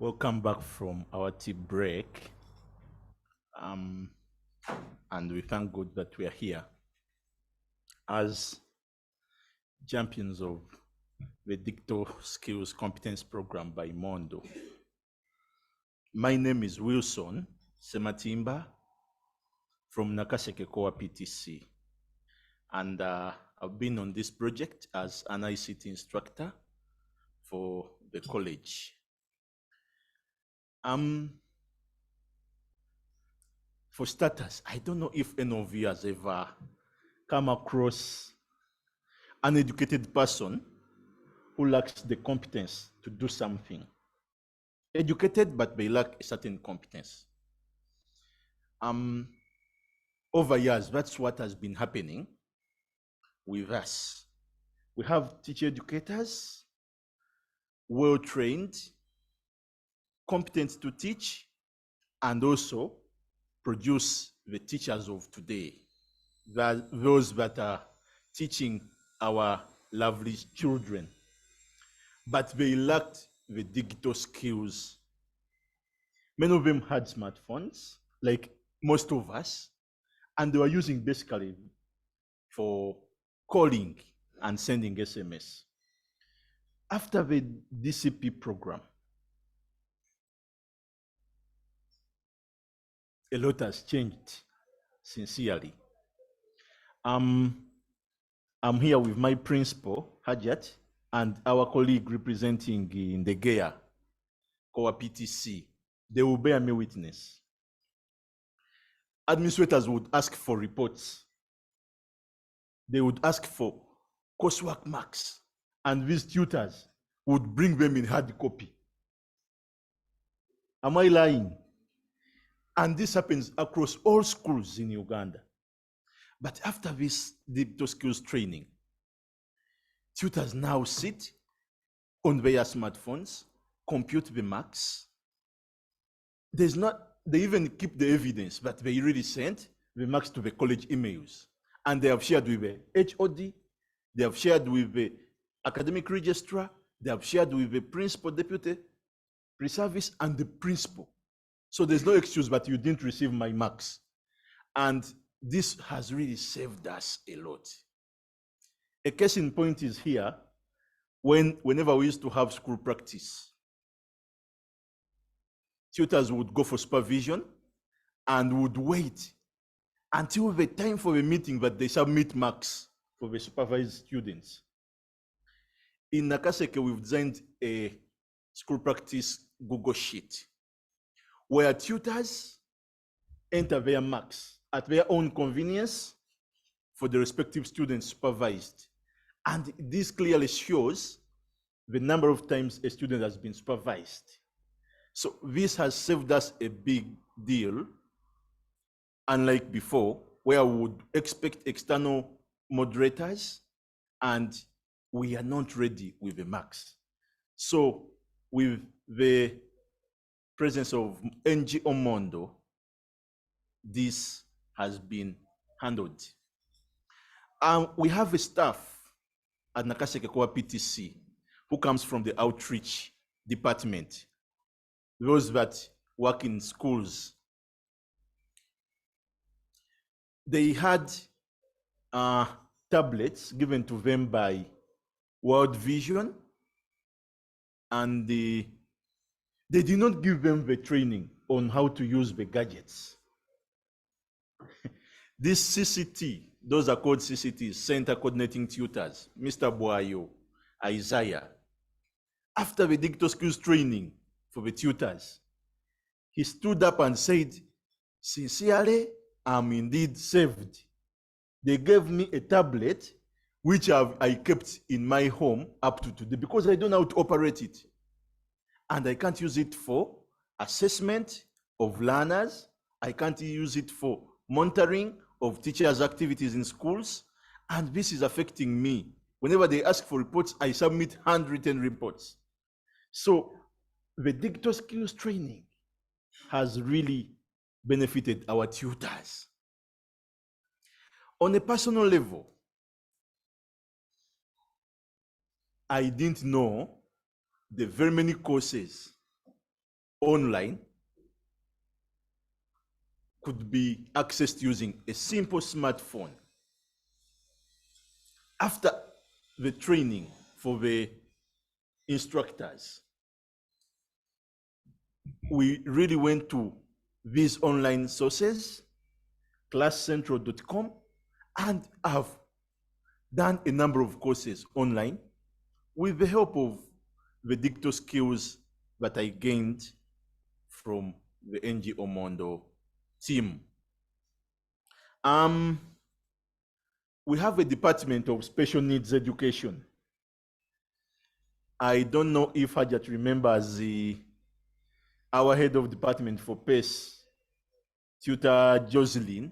Welcome back from our tea break. And we thank God that we are here as champions of the Digital Skills Competence Program by Mondo. My name is Wilson Sematimba from Nakaseke Koa PTC. And I've been on this project as an ICT instructor for the college. For starters, I don't know if any of you has ever come across an educated person who lacks the competence to do something. Educated, but they lack a certain competence. Over years, that's what has been happening with us. We have teacher educators, well-trained, competent to teach, and also produce the teachers of today, those that are teaching our lovely children, but they lacked the digital skills. Many of them had smartphones, like most of us, and they were using basically for calling and sending SMS. After the DCP program, a lot has changed, sincerely. I'm here with my principal, Hajat, and our colleague representing in the GEA, Koa PTC. They will bear me witness. Administrators would ask for reports. They would ask for coursework marks. And these tutors would bring them in hard copy. Am I lying? And this happens across all schools in Uganda. But after this digital skills training, tutors now sit on their smartphones, compute the marks. They even keep the evidence that they really sent the marks to the college emails. And they have shared with the HOD, they have shared with the academic registrar, they have shared with the principal, deputy, pre-service, and the principal. So there's no excuse that you didn't receive my marks. And this has really saved us a lot. A case in point is here, whenever we used to have school practice, tutors would go for supervision and would wait until the time for the meeting that they submit marks for the supervised students. In Nakaseke, we've designed a school practice Google Sheet where tutors enter their marks at their own convenience for the respective students supervised. And this clearly shows the number of times a student has been supervised. So this has saved us a big deal, unlike before, where we would expect external moderators and we are not ready with the marks. So with the presence of NGO Mondo, this has been handled. We have a staff at Nakaseke Koa PTC who comes from the outreach department, those that work in schools. They had tablets given to them by World Vision, and they did not give them the training on how to use the gadgets. This CCT, those are called CCTs, Center Coordinating Tutors, Mr. Boayo, Isaiah. After the digital skills training for the tutors, he stood up and said, sincerely, I'm indeed saved. They gave me a tablet which I kept in my home up to today because I don't know how to operate it. And I can't use it for assessment of learners. I can't use it for monitoring of teachers' activities in schools. And this is affecting me. Whenever they ask for reports, I submit handwritten reports. So the digital skills training has really benefited our tutors. On a personal level, I didn't know the very many courses online could be accessed using a simple smartphone. After the training for the instructors, we really went to these online sources, classcentral.com, and have done a number of courses online with the help of the digital skills that I gained from the NGO Mondo team. We have a department of special needs education. I don't know if Hajat remembers our head of department for PACE, Tutor Jocelyn,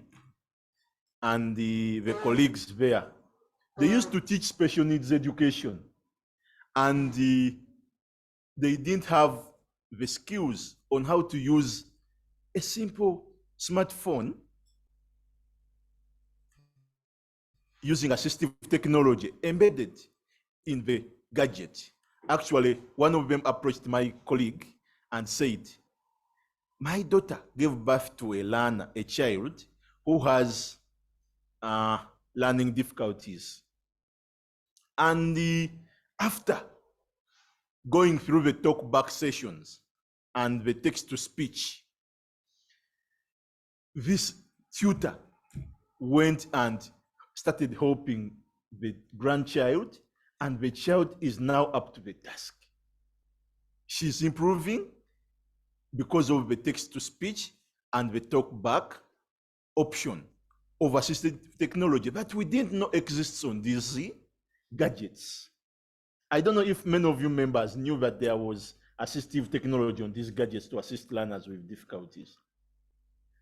and the colleagues there. They used to teach special needs education, and they didn't have the skills on how to use a simple smartphone using assistive technology embedded in the gadget. Actually, one of them approached my colleague and said, my daughter gave birth to a learner, a child who has learning difficulties. And after going through the talk back sessions and the text to speech, this tutor went and started helping the grandchild, and the child is now up to the task. She's improving because of the text to speech and the talk back option of assisted technology that we didn't know exists on these gadgets. I don't know if many of you members knew that there was assistive technology on these gadgets to assist learners with difficulties.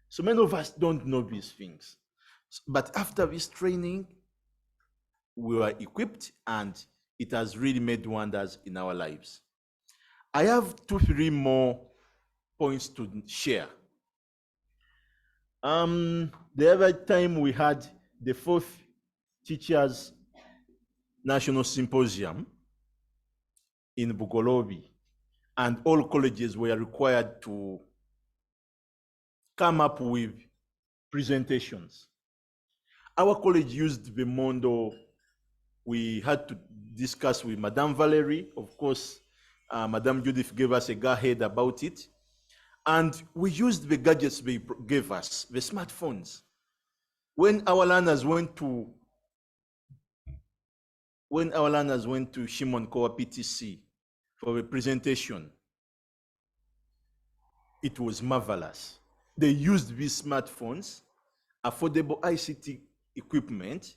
So many of us don't know these things. But after this training, we were equipped and it has really made wonders in our lives. I have 2-3 more points to share. The other time we had the 4th Teachers National Symposium in Bugolobi, and all colleges were required to come up with presentations. Our college used the Mondo. We had to discuss with Madame Valerie. Of course, Madame Judith gave us a go-ahead about it. And we used the gadgets they gave us, the smartphones. When our learners went to Shimon Koa PTC for a presentation, it was marvelous. They used these smartphones, affordable ICT equipment,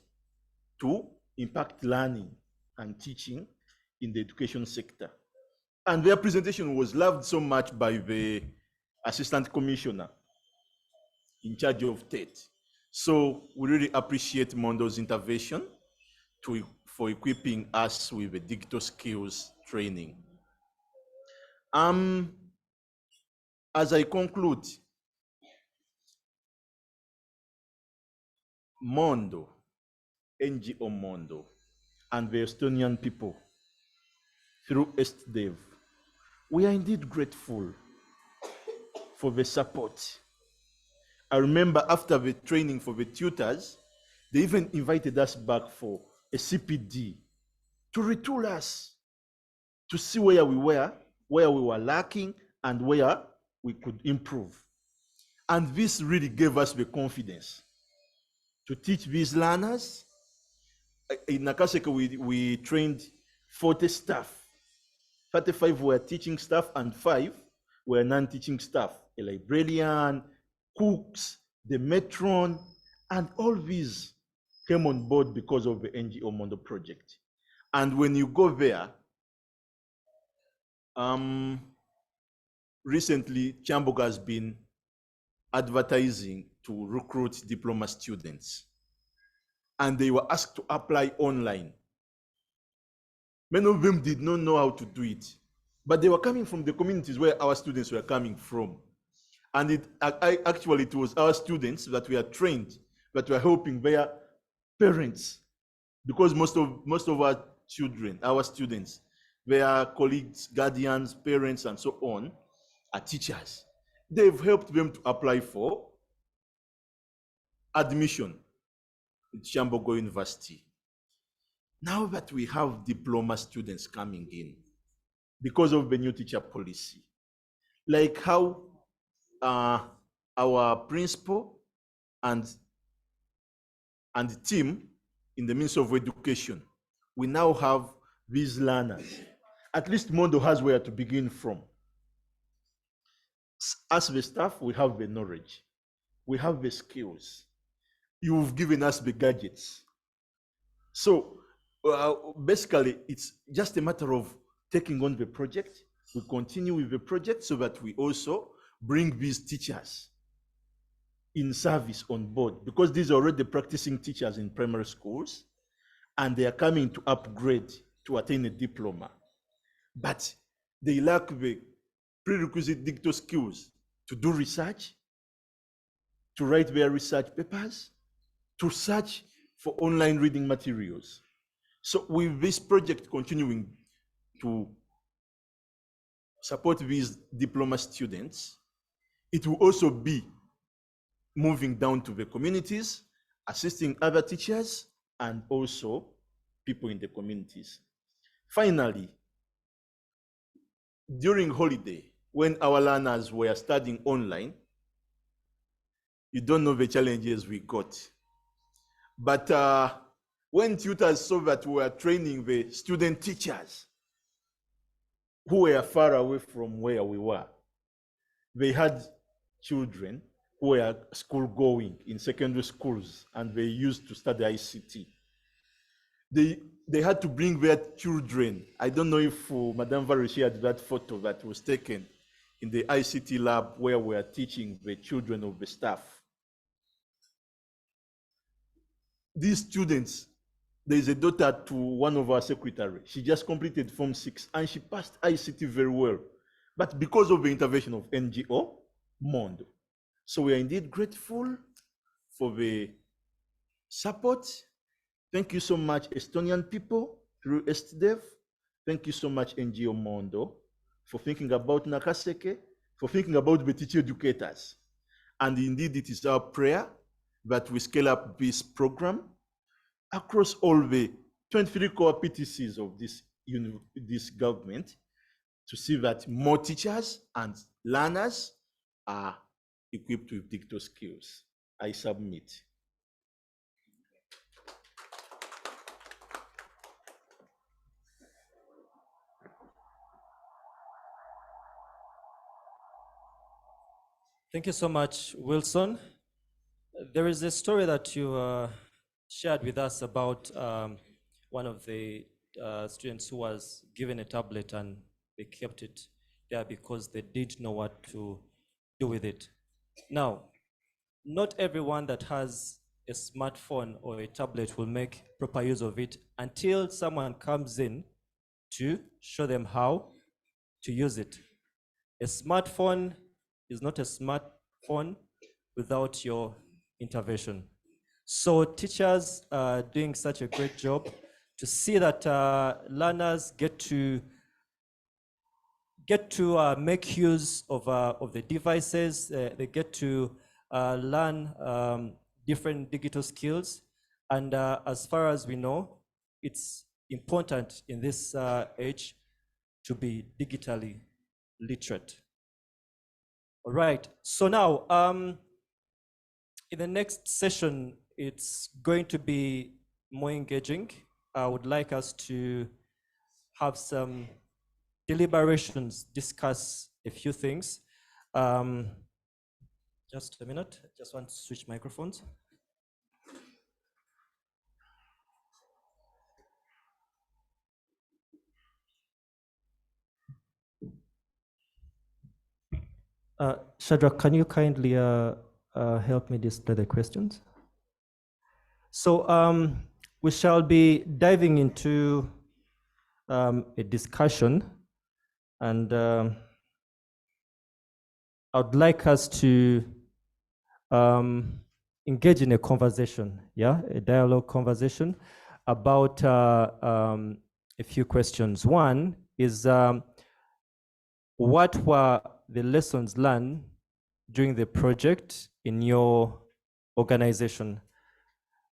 to impact learning and teaching in the education sector. And their presentation was loved so much by the Assistant Commissioner in charge of TET. So we really appreciate Mondo's intervention for equipping us with the digital skills training. As I conclude, Mondo, NGO Mondo, and the Estonian people, through ESTDEV, we are indeed grateful for the support. I remember after the training for the tutors, they even invited us back for a CPD to retool us, to see where we were lacking, and where we could improve. And this really gave us the confidence to teach these learners. In Nakaseka, we trained 40 staff. 35 were teaching staff and 5 were non-teaching staff, a librarian, cooks, the matron, and all these came on board because of the NGO Mondo project. And when you go there, recently Chambog has been advertising to recruit diploma students, and they were asked to apply online. Many of them did not know how to do it, but they were coming from the communities where our students were coming from. And it was our students that were trained, that were helping their parents, because most of our children, our students, their colleagues, guardians, parents, and so on, are teachers. They've helped them to apply for admission at Chambogo University. Now that we have diploma students coming in, because of the new teacher policy, like how our principal and the team in the Ministry of Education, we now have these learners. At least Mondo has where to begin from. As the staff, we have the knowledge, we have the skills. You've given us the gadgets. So basically, it's just a matter of taking on the project. We continue with the project so that we also bring these teachers in service on board, because these are already practicing teachers in primary schools, and they are coming to upgrade to attain a diploma. But they lack the prerequisite digital skills to do research, to write their research papers, to search for online reading materials. So with this project continuing to support these diploma students, it will also be moving down to the communities, assisting other teachers, and also people in the communities. Finally, during holiday, when our learners were studying online, you don't know the challenges we got. But when tutors saw that we were training the student teachers who were far away from where we were, they had children who were school going in secondary schools, and they used to study ICT. they had to bring their children. I don't know if Madame Valerie shared that photo that was taken in the ICT lab where we are teaching the children of the staff. These students, there is a daughter to one of our secretaries. She just completed Form 6 and she passed ICT very well. But because of the intervention of NGO, Mondo. So we are indeed grateful for the support. Thank you so much, Estonian people through ESTDEV. Thank you so much, NGO Mondo, for thinking about Nakaseke, for thinking about the teacher educators. And indeed, it is our prayer that we scale up this program across all the 23 core PTCs of this government to see that more teachers and learners are equipped with digital skills. I submit. Thank you so much, Wilson. There is a story that you shared with us about one of the students who was given a tablet and they kept it there because they didn't know what to do with it. Now, not everyone that has a smartphone or a tablet will make proper use of it until someone comes in to show them how to use it. A smartphone is not a smartphone without your intervention. So teachers are doing such a great job to see that learners get to make use of the devices. They get to learn different digital skills. And as far as we know, it's important in this age to be digitally literate. All right, so now in the next session, it's going to be more engaging. I would like us to have some deliberations, discuss a few things. Just a minute, just want to switch microphones. Shadrach, can you kindly help me display the questions? So we shall be diving into a discussion, and I'd like us to engage in a conversation, a dialogue conversation about a few questions. One is, what were the lessons learned during the project in your organization?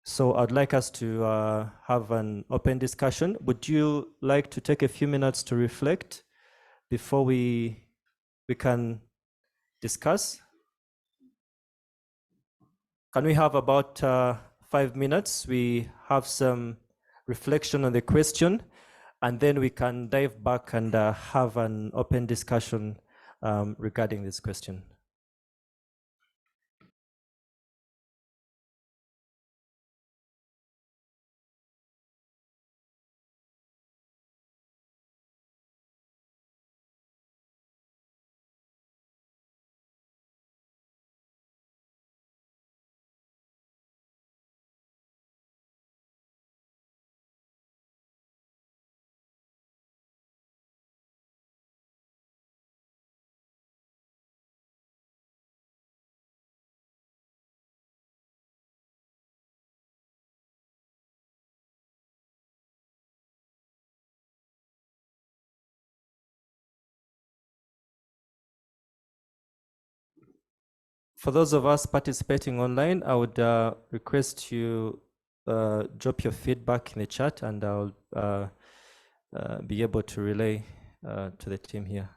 So I'd like us to have an open discussion. Would you like to take a few minutes to reflect before we can discuss? Can we have about 5 minutes? We have some reflection on the question, and then we can dive back and have an open discussion regarding this question. For those of us participating online, I would request you drop your feedback in the chat, and I'll be able to relay to the team here.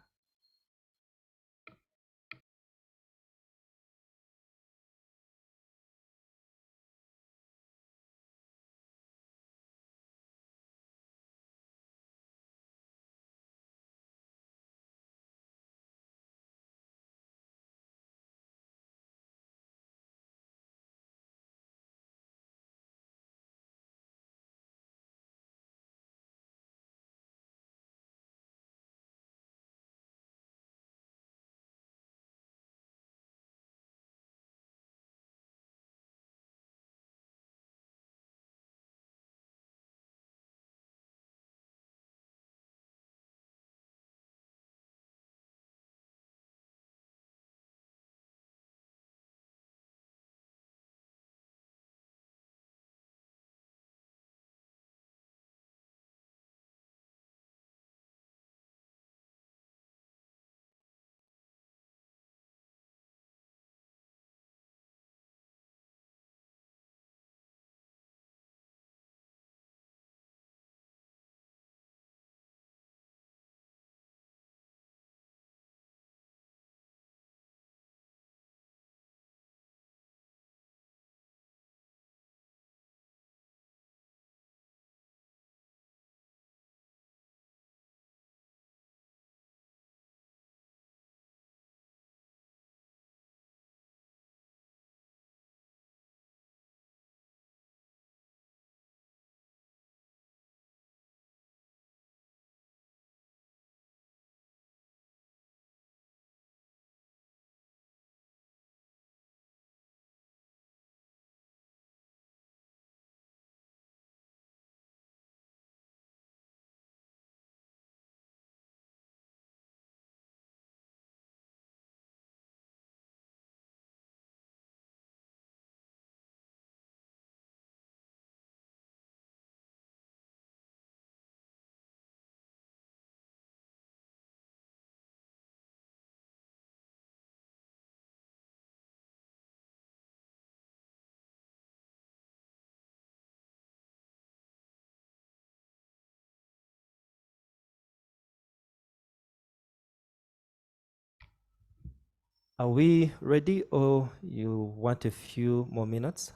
Are we ready, or you want a few more minutes?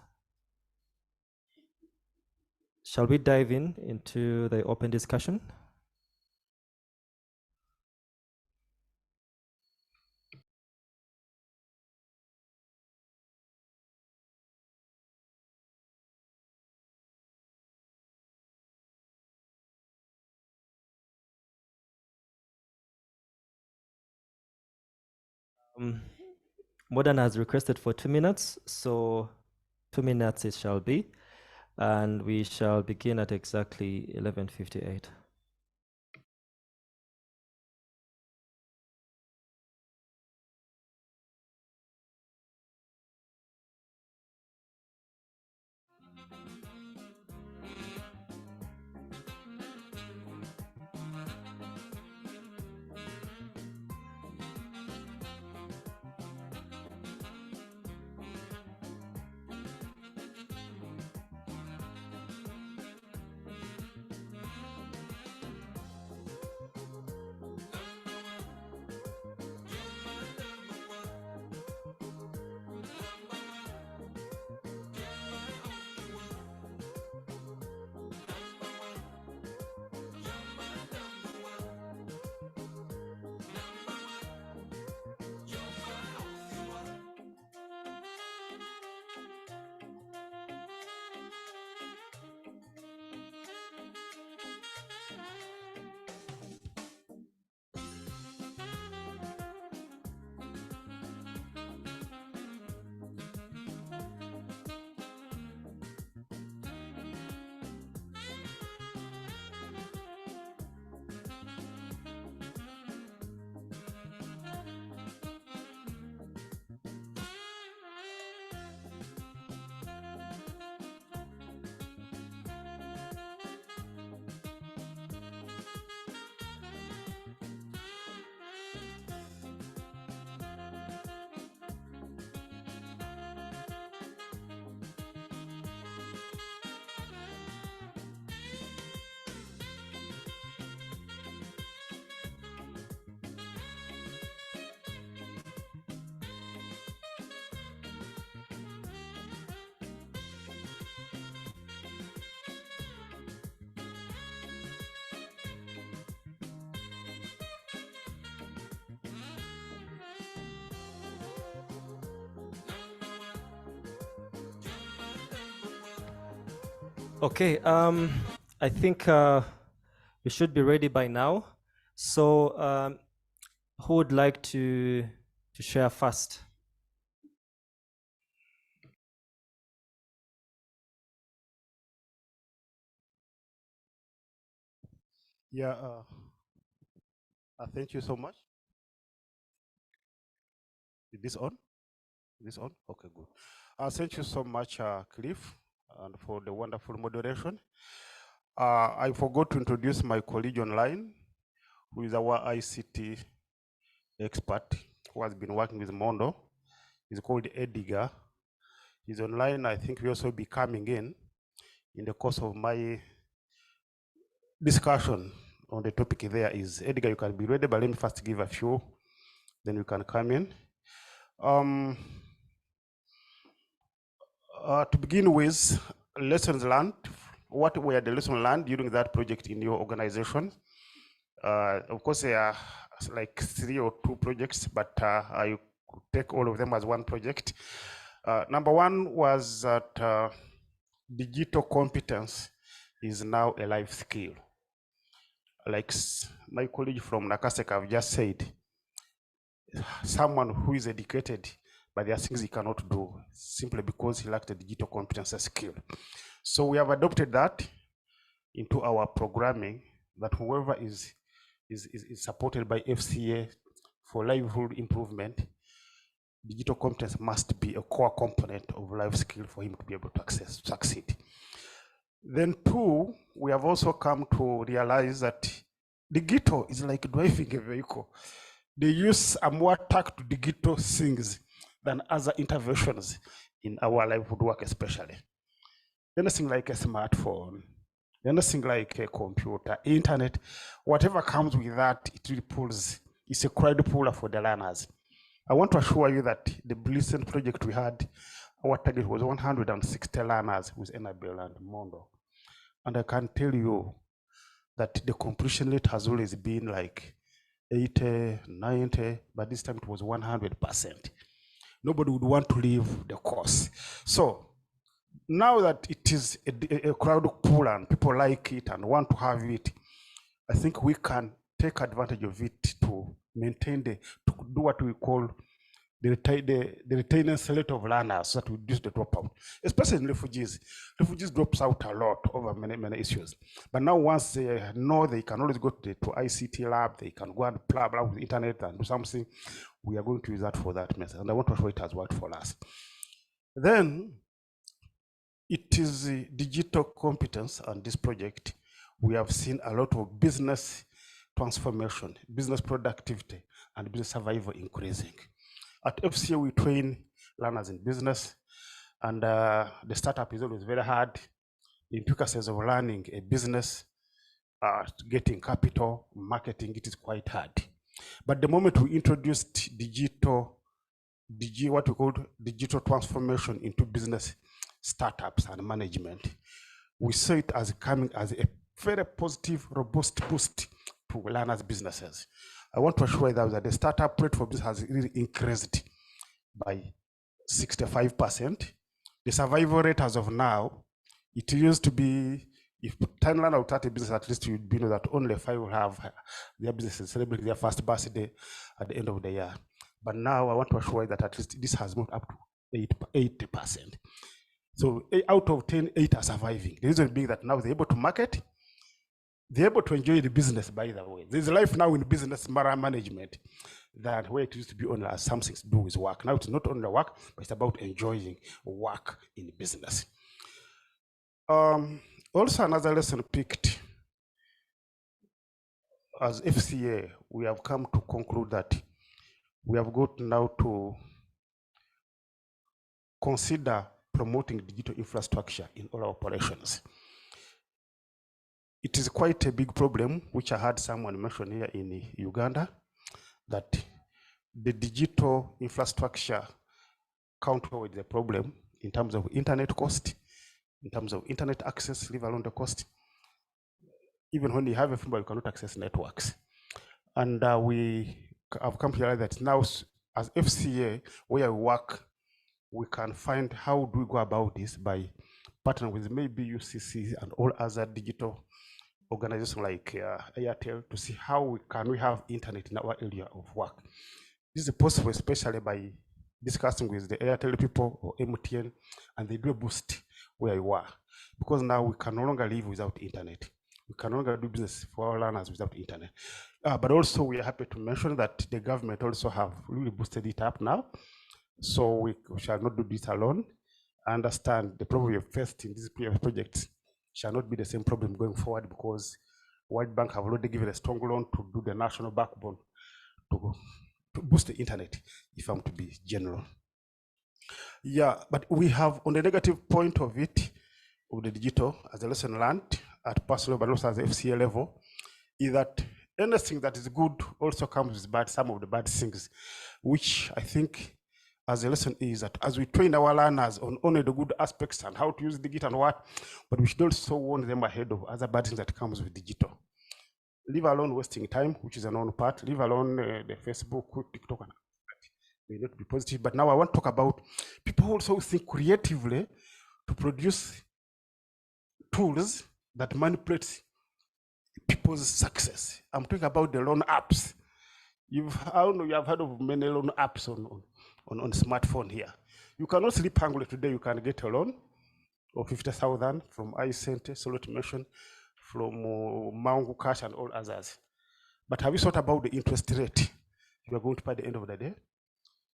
Shall we dive into the open discussion? Modern has requested for 2 minutes, so 2 minutes it shall be, and we shall begin at exactly 11:58. Okay, I think we should be ready by now. So, who would like to share first? Yeah, thank you so much. Is this on? Is this on? Okay, good. Thank you so much, Cliff, and for the wonderful moderation. I forgot to introduce my colleague online, who is our ICT expert, who has been working with Mondo. He's called Edgar. He's online. I think we also be coming in the course of my discussion on the topic. There is Edgar, you can be ready, but let me first give a few, then you can come in. To begin with, lessons learned. What were the lessons learned during that project in your organization? Of course, there are like 3 or 2 projects, but I could take all of them as one project. Number 1 was that digital competence is now a life skill. Like my colleague from Nakaseka have just said, someone who is educated, but there are things he cannot do simply because he lacked a digital competence skill. So we have adopted that into our programming, that whoever is supported by FCA for livelihood improvement, digital competence must be a core component of life skill for him to be able to succeed. Then 2, we have also come to realize that digital is like driving a vehicle. They use a more tact digital things than other interventions in our livelihood work, especially. Anything like a smartphone, anything like a computer, internet, whatever comes with that, it really pulls, it's a crowd puller for the learners. I want to assure you that the recent project we had, our target was 160 learners with Enabel and Mondo. And I can tell you that the completion rate has always been like 80, 90, but this time it was 100%. Nobody would want to leave the course. So now that it is a crowd pool and people like it and want to have it, I think we can take advantage of it to maintain to do what we call the retainers rate of learners so that we reduce the dropout, especially in refugees. Refugees drops out a lot over many issues. But now once they know they can always go to ICT lab, they can go and blah blah with the internet and do something, we are going to use that for that method. And I want to show it has worked for us. Then it is digital competence on this project. We have seen a lot of business transformation, business productivity, and business survival increasing. At FCA, we train learners in business, and the startup is always very hard. The intricacies of learning a business, getting capital, marketing, it is quite hard. But the moment we introduced what we call digital transformation into business startups and management, we saw it as coming as a very positive, robust boost to learners' businesses. I want to assure you that the startup rate for this has really increased by 65%. The survival rate as of now, it used to be, if 10 learners would start a business, at least you'd know that only 5 will have their businesses celebrate their first birthday at the end of the year. But now I want to assure you that at least this has moved up to 80%. So out of 10, 8 are surviving. The reason being that now they're able to market, they're able to enjoy the business, by the way. There's life now in business management that where it used to be only something to do with work. Now it's not only work, but it's about enjoying work in business. Also another lesson picked, as FCA, we have come to conclude that we have got now to consider promoting digital infrastructure in all our operations. It is quite a big problem, which I had someone mention here in Uganda, that the digital infrastructure counter with the problem in terms of internet cost, in terms of internet access, leave alone the cost. Even when you have a phone, you cannot access networks. And we have come to realize that now, as FCA, where we work, we can find how do we go about this by partnering with maybe UCC and all other digital organizations like Airtel to see how we can have internet in our area of work. This is possible especially by discussing with the Airtel people or MTN, and they do a boost where you are, because now we can no longer live without internet. We can no longer do business for our learners without internet. But also we are happy to mention that the government also have really boosted it up now. So we shall not do this alone. I understand the problem we have faced in these projects shall not be the same problem going forward, because World Bank have already given a strong loan to do the national backbone to boost the internet, if I'm to be general. Yeah, but we have on the negative point of it, of the digital, as a lesson learned at personal but also at the FCA level, is that anything that is good also comes with bad, some of the bad things, which I think as a lesson is that as we train our learners on only the good aspects and how to use digital and what, but we should also warn them ahead of other bad things that comes with digital. Leave alone wasting time, which is a known part. Leave alone the Facebook, TikTok, and may not be positive. But now I want to talk about people also think creatively to produce tools that manipulate people's success. I'm talking about the loan apps. I don't know, you have heard of many loan apps on smartphone here. You cannot sleep hungry today. You can get a loan of 50,000 from iCenter, Solid Motion, from Mango Cash and all others. But have you thought about the interest rate you are going to pay at the end of the day?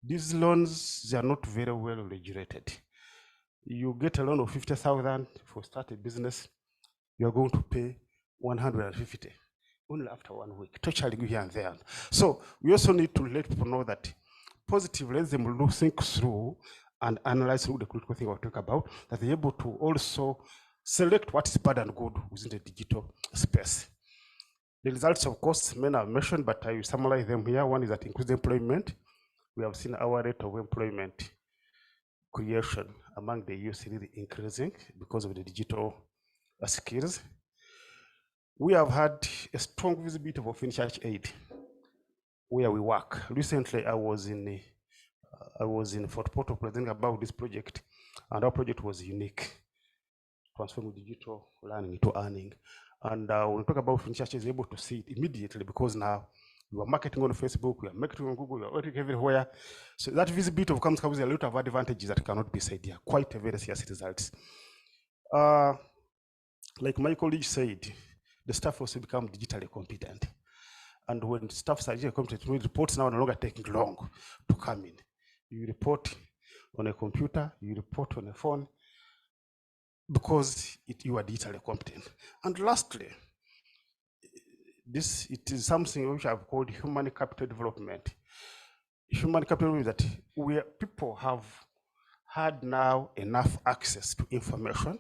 These loans, they are not very well regulated. You get a loan of 50,000 for start a business, you are going to pay 150 only after 1 week, totally here and there. So we also need to let people know that positively, let them think through and analyze through the critical thing I'll talk about, that they're able to also select what is bad and good within the digital space. The results, of course, many have mentioned, but I will summarize them here. One is that increased employment, we have seen our rate of employment creation among the youth really increasing because of the digital skills. We have had a strong visibility of FinChurch Aid where we work. Recently, I was in Fort Portal presenting about this project, and our project was unique, transforming digital learning into earning. And when we talk about FinChurch, is able to see it immediately because now we are marketing on Facebook, we are marketing on Google, we are marketing everywhere. So that visibility comes with a lot of advantages that cannot be said here. Quite a very serious results. Like my colleague said, the staff also become digitally competent. And when staff are digitally competent, reports now no longer taking long to come in. You report on a computer, you report on a phone, because you are digitally competent. And lastly, it is something which I've called human capital development. Human capital is that where people have had now enough access to information,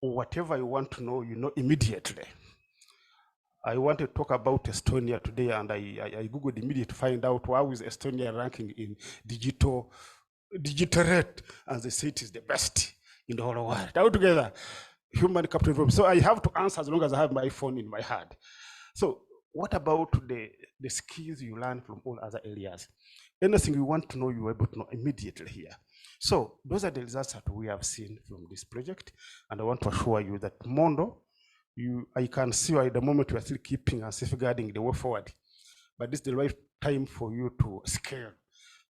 whatever you want to know, you know immediately. I want to talk about Estonia today, and I Googled immediately to find out how is Estonia ranking in digital rate, and they say it is the best in the whole world. Altogether, human capital development. So I have to answer as long as I have my phone in my hand. So what about the skills you learn from all other areas? Anything you want to know, you're able to know immediately here. So those are the results that we have seen from this project. And I want to assure you that Mondo, I can see at the moment we are still keeping and safeguarding the way forward. But this is the right time for you to scale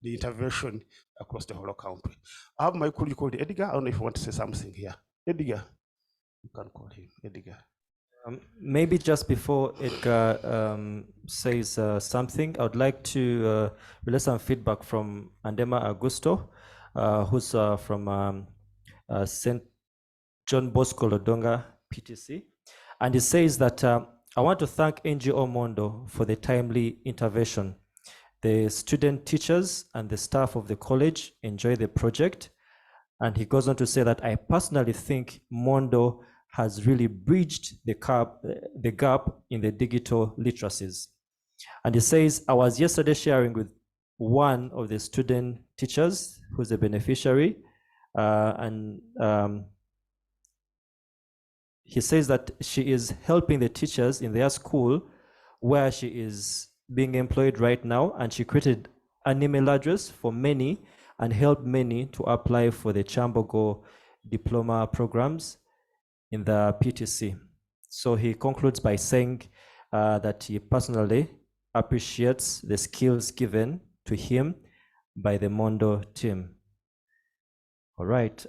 the intervention across the whole country. I have my colleague called Edgar. I don't know if you want to say something here. Edgar, you can call him Edgar. Maybe just before Edgar says something, I would like to relay some feedback from Andema Augusto, who's from St. John Bosco Lodonga PTC. And he says that, I want to thank NGO Mondo for the timely intervention. The student teachers and the staff of the college enjoy the project. And he goes on to say that I personally think Mondo has really bridged the gap in the digital literacies. And he says, I was yesterday sharing with one of the student teachers who's a beneficiary, he says that she is helping the teachers in their school where she is being employed right now, and she created an email address for many and helped many to apply for the Chambogo diploma programs in the PTC. So he concludes by saying that he personally appreciates the skills given to him by the Mondo team. All right.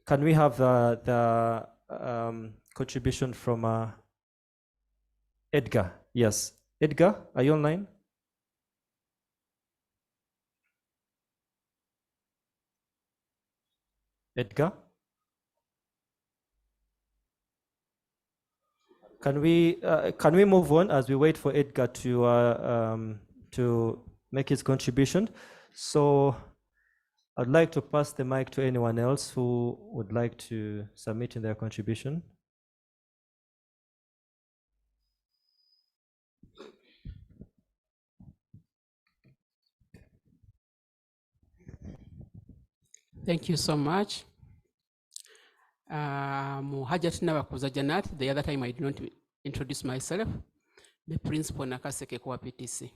Can we have the contribution from Edgar? Yes. Edgar, are you online? Edgar? Can we move on as we wait for Edgar to make his contribution? So I'd like to pass the mic to anyone else who would like to submit in their contribution. Thank you so much. Muhajat Nabakuza Janat, the other time I did not introduce myself, the principal Nakaseke kwa PTC.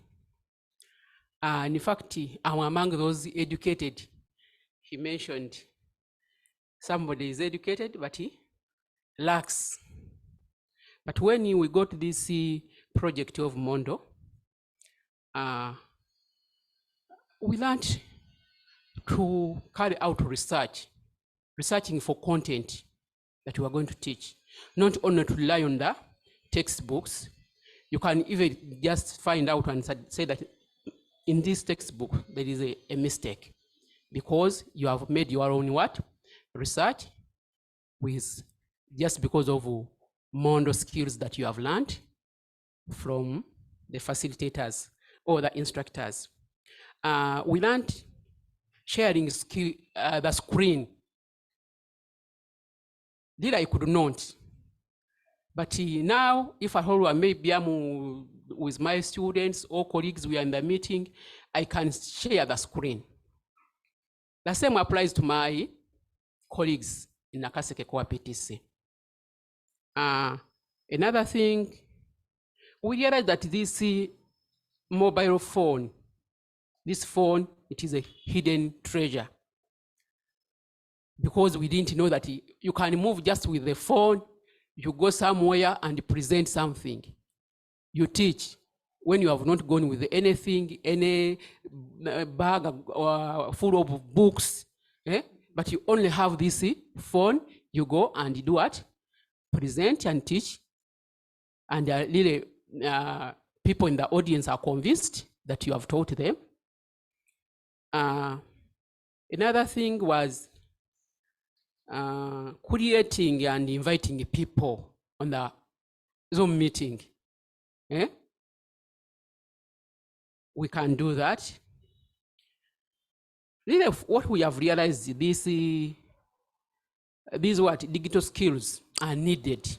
In fact, I'm among those educated. He mentioned somebody is educated, but he lacks. But when we got this project of Mondo, we learned to carry out researching for content that we are going to teach, not only to rely on the textbooks. You can even just find out and say that in this textbook there is a mistake, because you have made your own research with just because of Mondo skills that you have learned from the facilitators or the instructors. We learned sharing the screen. Did I could not But now, if at all maybe I'm with my students or colleagues, we are in the meeting, I can share the screen. The same applies to my colleagues in Nakaseke Core PTC. Another thing, we realize that this mobile phone, this phone, it is a hidden treasure. Because we didn't know that you can move just with the phone, you go somewhere and present something. You teach when you have not gone with anything, any bag full of books, but you only have this phone, you go and do what? Present and teach. And really, people in the audience are convinced that you have taught them. Another thing was creating and inviting people on the Zoom meeting. We can do that. Really, what we have realized, these digital skills are needed.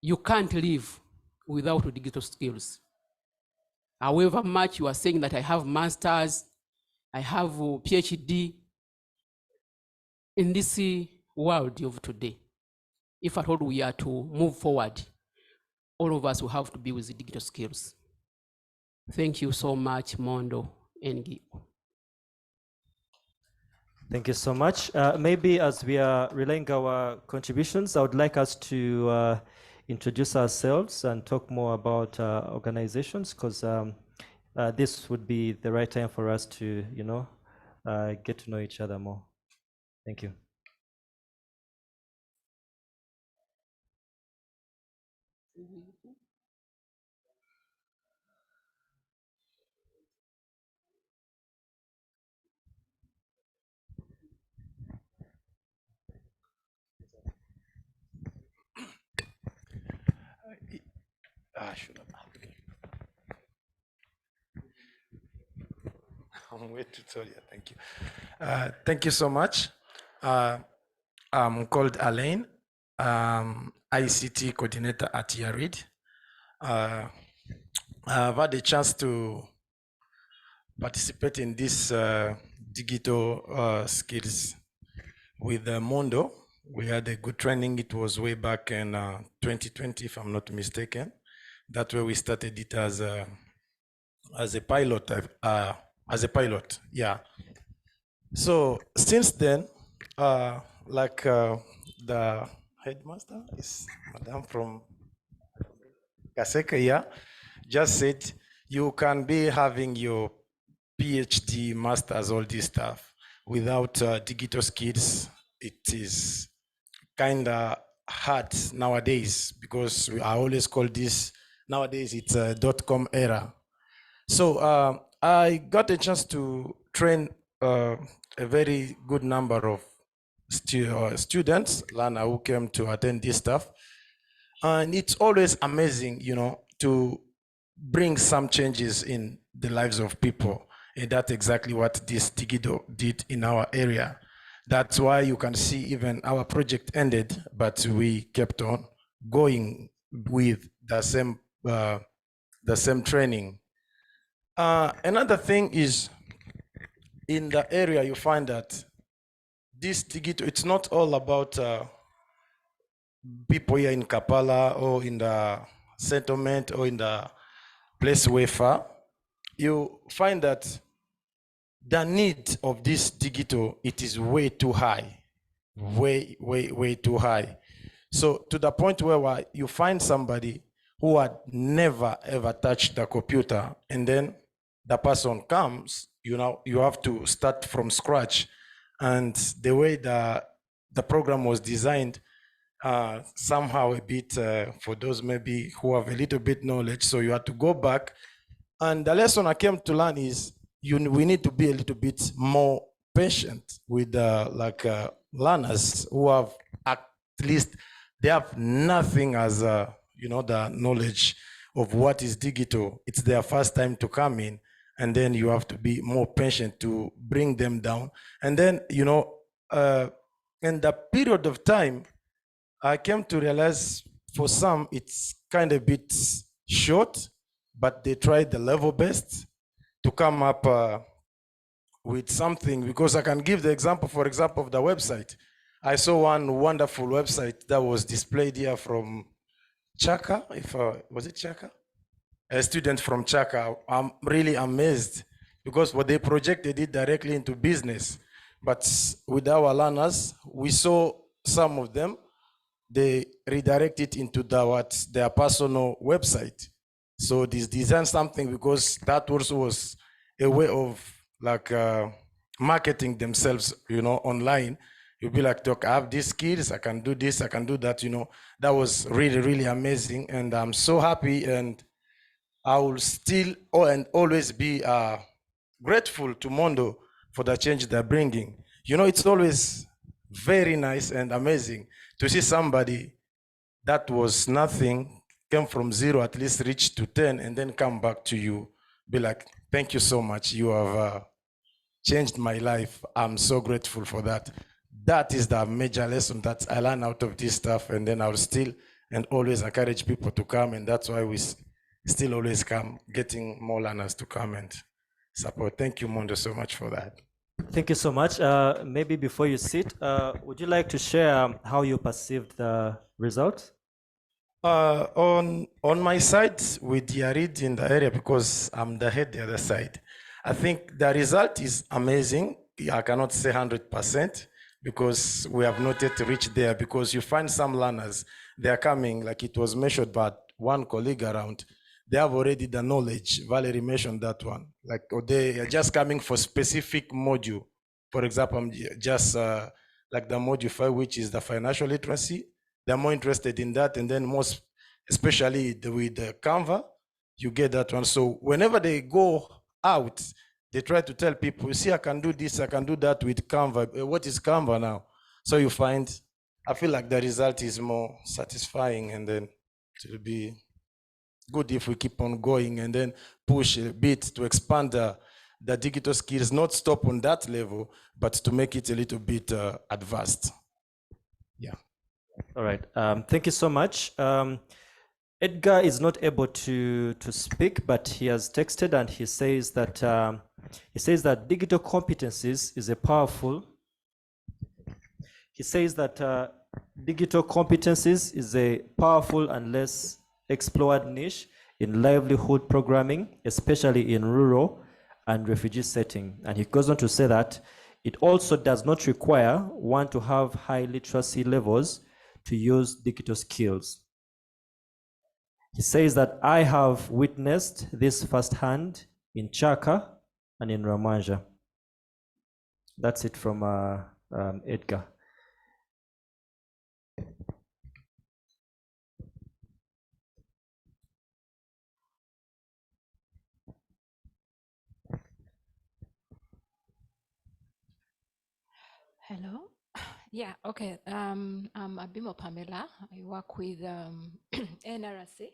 You can't live without digital skills. However much you are saying that I have masters, I have a PhD, in this world of today, if at all we are to move forward, all of us will have to be with the digital skills. Thank you so much, Mondo and Guy. Thank you so much. Maybe as we are relaying our contributions, I would like us to introduce ourselves and talk more about organizations, because this would be the right time for us to, get to know each other more. Thank you. I'm way tutorial. Thank you. Thank you so much. I'm called Alain, ICT coordinator at YARID. I've had a chance to participate in this digital skills with Mondo. We had a good training. It was way back in 2020, if I'm not mistaken. That's where we started it as a pilot. Yeah. So since then, like the headmaster is Madam from Kaseka, yeah, just said you can be having your PhD, masters, all this stuff without digital skills. It is kind of hard nowadays, because I always call this nowadays it's a .com era. So I got a chance to train a very good number of students, Lana, who came to attend this stuff. And it's always amazing, to bring some changes in the lives of people. And that's exactly what this Digido did in our area. That's why you can see even our project ended, but we kept on going with the same training. Another thing is, in the area you find that this Digido, it's not all about people here in Kapala or in the settlement or in the place way far. You find that the need of this digital, it is way too high, way too high. So to the point where you find somebody who had never ever touched the computer, and then the person comes, you have to start from scratch. And the way the program was designed, somehow a bit for those maybe who have a little bit knowledge, so you have to go back. And the lesson I came to learn is we need to be a little bit more patient with learners who have at least, they have nothing as the knowledge of what is digital. It's their first time to come in, and then you have to be more patient to bring them down. And then, in the period of time, I came to realize For some, it's kind of a bit short, but they tried the level best to come up with something, because I can give the example, for example, of the website. I saw one wonderful website that was displayed here from Chaka, was it Chaka? A student from Chaka. I'm really amazed because what they projected it directly into business. But with our learners, we saw some of them, they redirect it into their personal website. So this design something, because that also was a way of like marketing themselves, online. You'll be like, look, I have these skills, I can do this, I can do that, That was really, really amazing. And I'm so happy, and I will still and always be grateful to Mondo for the change they're bringing. It's always very nice and amazing to see somebody that was nothing, came from 0, at least reach to 10, and then come back to you, be like, thank you so much. You have changed my life. I'm so grateful for that. That is the major lesson that I learned out of this stuff. And then I'll still and always encourage people to come. And that's why we still always come, getting more learners to come and support. Thank you, Mondo, so much for that. Thank you so much. Maybe before you sit, would you like to share how you perceived the results? On my side with YARID in the area, because I'm the head the other side, I think the result is amazing. I cannot say 100% because we have not yet reached there, because you find some learners, they are coming, like it was mentioned by one colleague around, they have already the knowledge. Valerie mentioned that one. Like, or they are just coming for specific module. For example, I'm just like the module 5, which is the financial literacy. They're more interested in that. And then most, especially with the Canva, you get that one. So whenever they go out, they try to tell people, you see, I can do this, I can do that with Canva. What is Canva now? So you find, I feel like the result is more satisfying, and then it will be good if we keep on going and then push a bit to expand the digital skills, not stop on that level, but to make it a little bit advanced. Yeah. All right. Thank you so much. Edgar is not able to speak, but he has texted, and he says that digital competencies is a powerful. He says that digital competencies is a powerful and less explored niche in livelihood programming, especially in rural and refugee setting. And he goes on to say that it also does not require one to have high literacy levels to use digital skills. He says that I have witnessed this firsthand in Chaka and in Ramanja. That's it from Edgar. Hello. Yeah, okay. I'm Abimo Pamela. I work with NRC.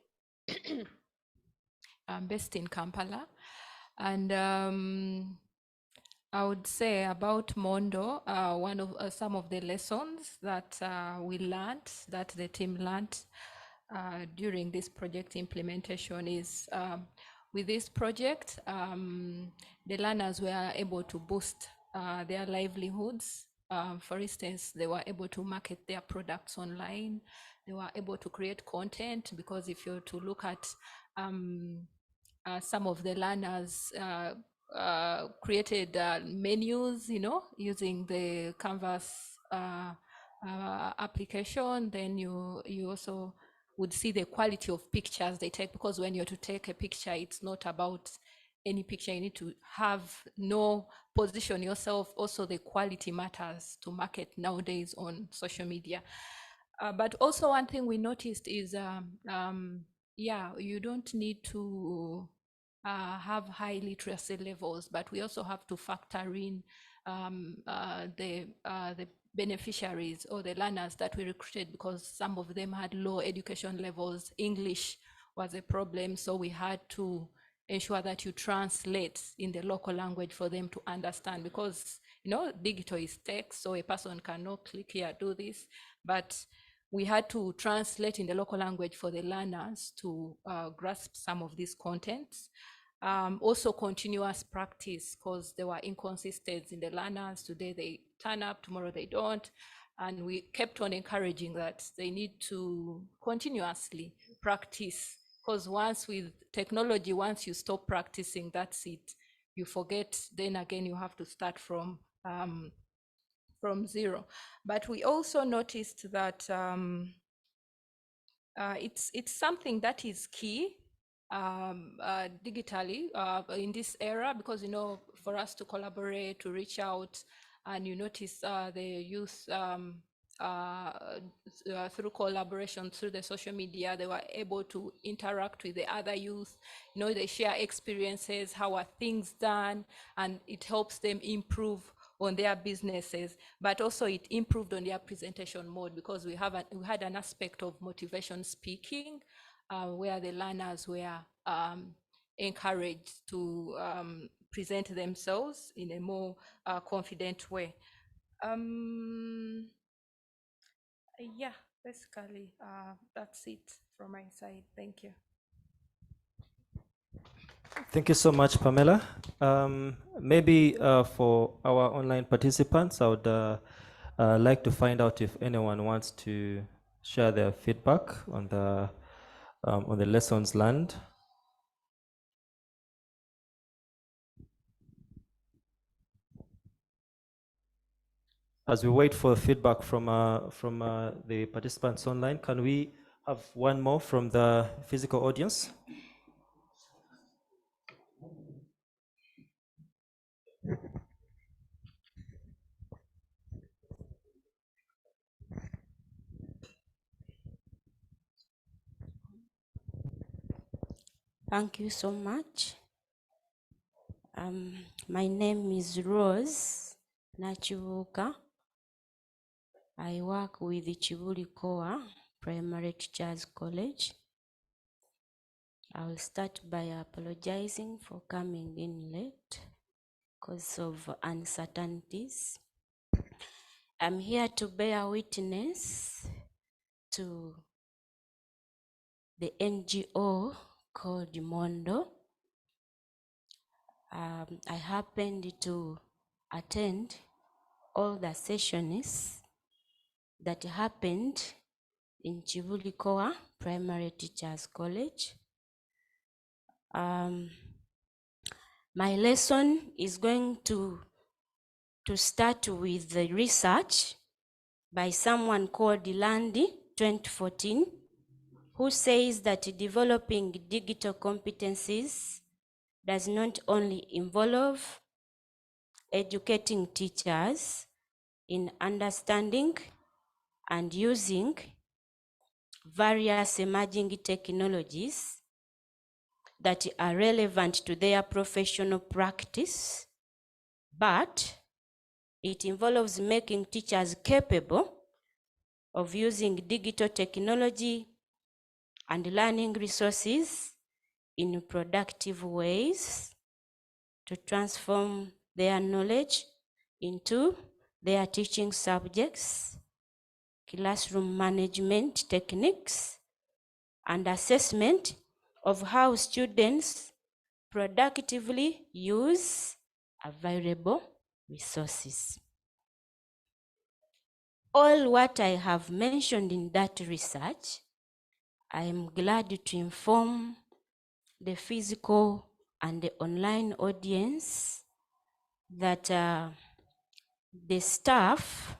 I'm based in Kampala. And I would say about Mondo, one of some of the lessons that we learned, that the team learned during this project implementation is with this project, the learners were able to boost their livelihoods. For instance, they were able to market their products online. They were able to create content, because if you're to look at some of the learners created menus, using the Canvas application. Then you also would see the quality of pictures they take, because when you're to take a picture, it's not about any picture. You need to position yourself. Also, the quality matters to market nowadays on social media. But also one thing we noticed is, you don't need to have high literacy levels, but we also have to factor in the beneficiaries or the learners that we recruited, because some of them had low education levels. English was a problem, so we had to ensure that you translate in the local language for them to understand, because digital is text, so a person cannot click here, do this, but we had to translate in the local language for the learners to grasp some of these contents. Also continuous practice, because there were inconsistencies in the learners. Today they turn up, tomorrow they don't. And we kept on encouraging that they need to continuously practice, because once with technology, once you stop practicing, that's it. You forget, then again, you have to start from zero. But we also noticed that it's something that is key digitally in this era, because, you know, for us to collaborate, to reach out, and you notice the youth through collaboration through the social media, they were able to interact with the other youth. You know, they share experiences, how are things done, and it helps them improve on their businesses, but also it improved on their presentation mode, because we had an aspect of motivation speaking where the learners were encouraged to present themselves in a more confident way. Yeah, basically that's it from my side. Thank you. Thank you so much, Pamela. Maybe for our online participants, I would like to find out if anyone wants to share their feedback on the lessons learned. As we wait for feedback from the participants online, can we have one more from the physical audience? Thank you so much. My name is Rose Nachivuka. I work with the Chivuli Koa Primary Teachers College. I'll start by apologizing for coming in late because of uncertainties. I'm here to bear witness to the NGO called Mondo. I happened to attend all the sessions that happened in Chivuli Koa Primary Teachers College. My lesson is going to start with the research by someone called Landi 2014, who says that developing digital competencies does not only involve educating teachers in understanding and using various emerging technologies that are relevant to their professional practice, but it involves making teachers capable of using digital technology and learning resources in productive ways to transform their knowledge into their teaching subjects, classroom management techniques, and assessment of how students productively use available resources. All what I have mentioned in that research, I am glad to inform the physical and the online audience that the staff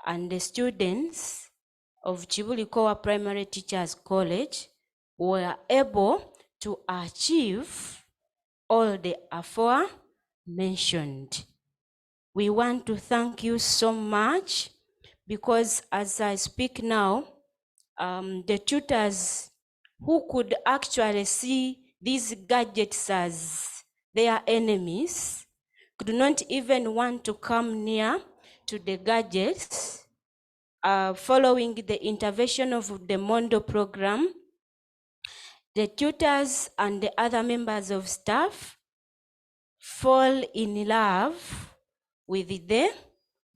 and the students of Chivuli Koa Primary Teachers College were able to achieve all the aforementioned. We want to thank you so much, because as I speak now, the tutors who could actually see these gadgets as their enemies could not even want to come near to the gadgets. Following the intervention of the Mondo program, the tutors and the other members of staff fall in love with the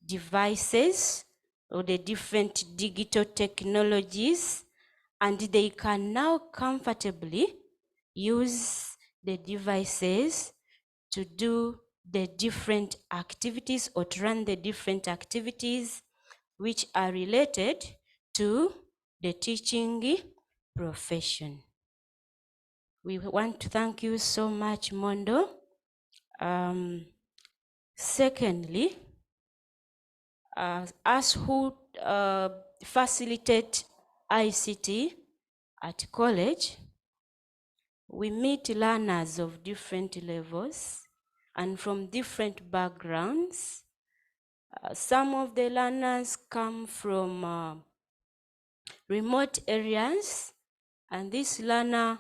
devices or the different digital technologies, and they can now comfortably use the devices to do the different activities or to run the different activities which are related to the teaching profession. We want to thank you so much, Mondo. Secondly, us who facilitate ICT at college, we meet learners of different levels and from different backgrounds. Some of the learners come from remote areas, and this learner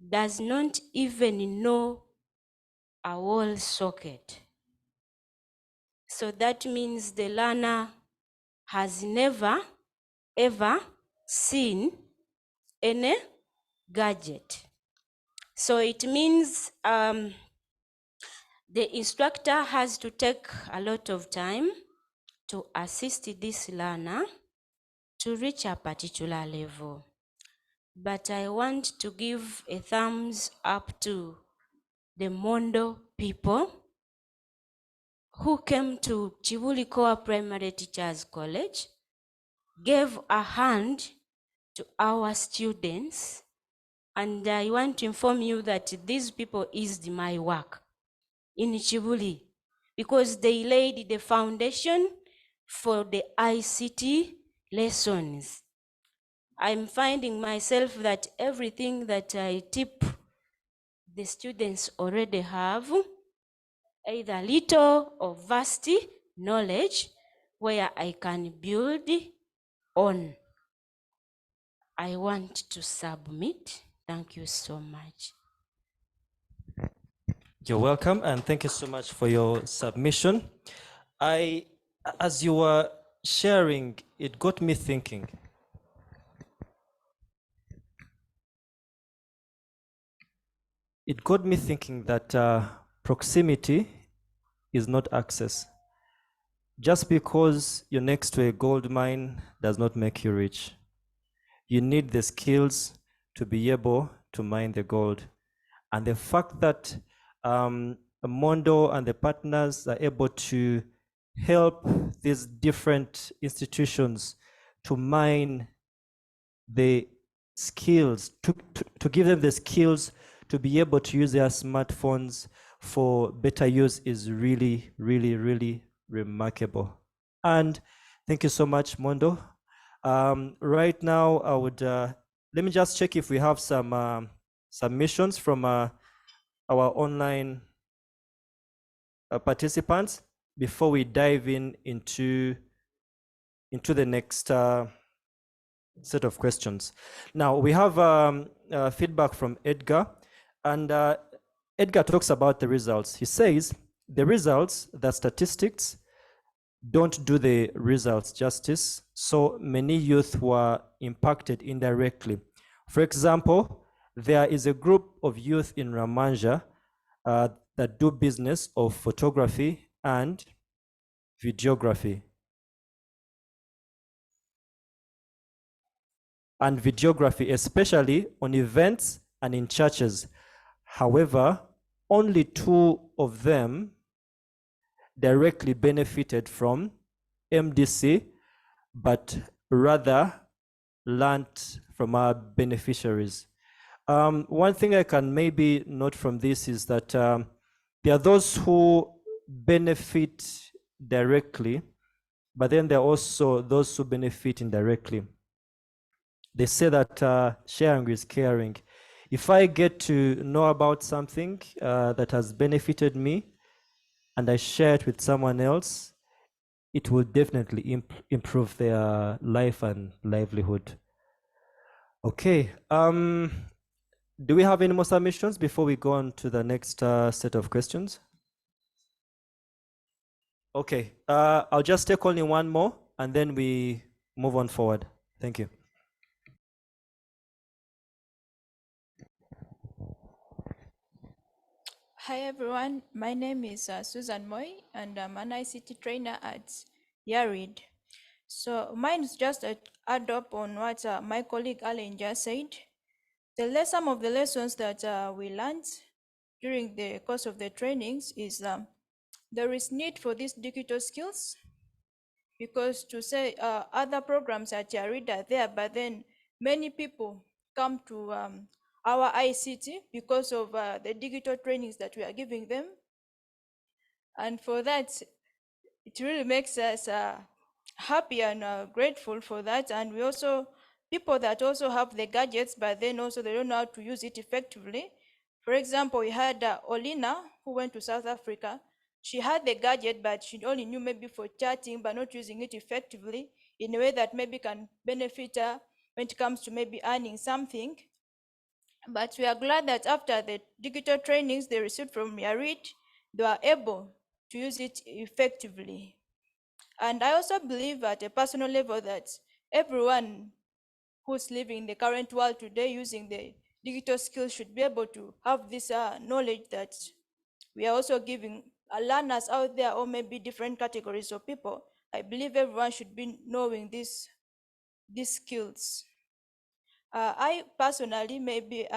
does not even know a wall socket. So that means the learner has never ever seen any gadget. So it means the instructor has to take a lot of time to assist this learner to reach a particular level. But I want to give a thumbs up to the Mondo people who came to Chibulikoa Primary Teachers College, gave a hand to our students, and I want to inform you that these people is my work in Chibuli, because they laid the foundation for the ICT lessons. I'm finding myself that everything that I tip the students already have, either little or vast knowledge where I can build on. I want to submit. Thank you so much. You're welcome, and thank you so much for your submission. As you were sharing, it got me thinking. It got me thinking that proximity is not access. Just because you're next to a gold mine does not make you rich. You need the skills to be able to mine the gold. And the fact that Mondo and the partners are able to help these different institutions to mine the skills, to give them the skills to be able to use their smartphones for better use is really, really, really remarkable. And thank you so much, Mondo. Right now, I would, let me just check if we have some submissions from our online participants before we dive into the next set of questions. Now, we have feedback from Edgar, and Edgar talks about the results. He says, the results, the statistics, don't do the results justice, so many youth were impacted indirectly. For example, there is a group of youth in Ramanja that do business of photography and videography. And videography, especially on events and in churches. However, only 2 of them directly benefited from MDC, but rather learned from our beneficiaries. One thing I can maybe note from this is that there are those who benefit directly, but then there are also those who benefit indirectly. They say that sharing is caring. If I get to know about something that has benefited me and I share it with someone else, it will definitely improve their life and livelihood. Okay. Do we have any more submissions before we go on to the next set of questions? Okay. I'll just take only one more and then we move on forward. Thank you. Hi everyone, my name is Susan Moy and I'm an ICT trainer at YARID. So mine is just a add up on what my colleague Alan just said. Some of the lessons that we learned during the course of the trainings is there is need for these digital skills, because to say other programs at YARID are there, but then many people come to our ICT because of the digital trainings that we are giving them. And for that, it really makes us happy and grateful for that. And we also, people that also have the gadgets, but then also they don't know how to use it effectively. For example, we had Olina, who went to South Africa. She had the gadget, but she only knew maybe for chatting, but not using it effectively in a way that maybe can benefit her when it comes to maybe earning something. But we are glad that after the digital trainings they received from YARID, they were able to use it effectively. And I also believe at a personal level that everyone who's living in the current world today using the digital skills should be able to have this knowledge that we are also giving learners out there, or maybe different categories of people. I believe everyone should be knowing these skills. I personally, maybe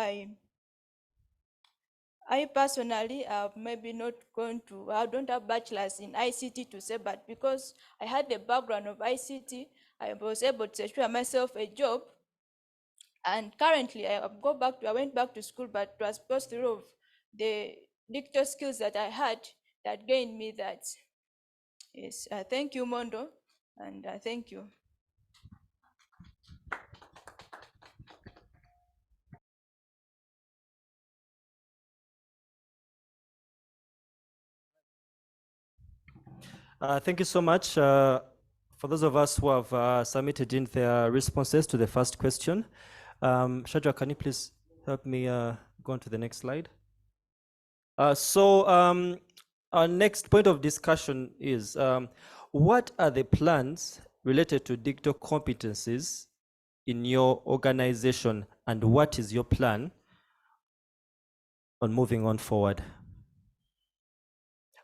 not going to, I don't have bachelor's in ICT to say, but because I had the background of ICT, I was able to secure myself a job. And currently I went back to school, but it was because through the digital skills that I had that gained me that. Yes, thank you, Mondo, and thank you. Thank you so much. For those of us who have submitted in their responses to the first question, Shadra, can you please help me go on to the next slide? Our next point of discussion is what are the plans related to digital competencies in your organization, and what is your plan on moving on forward?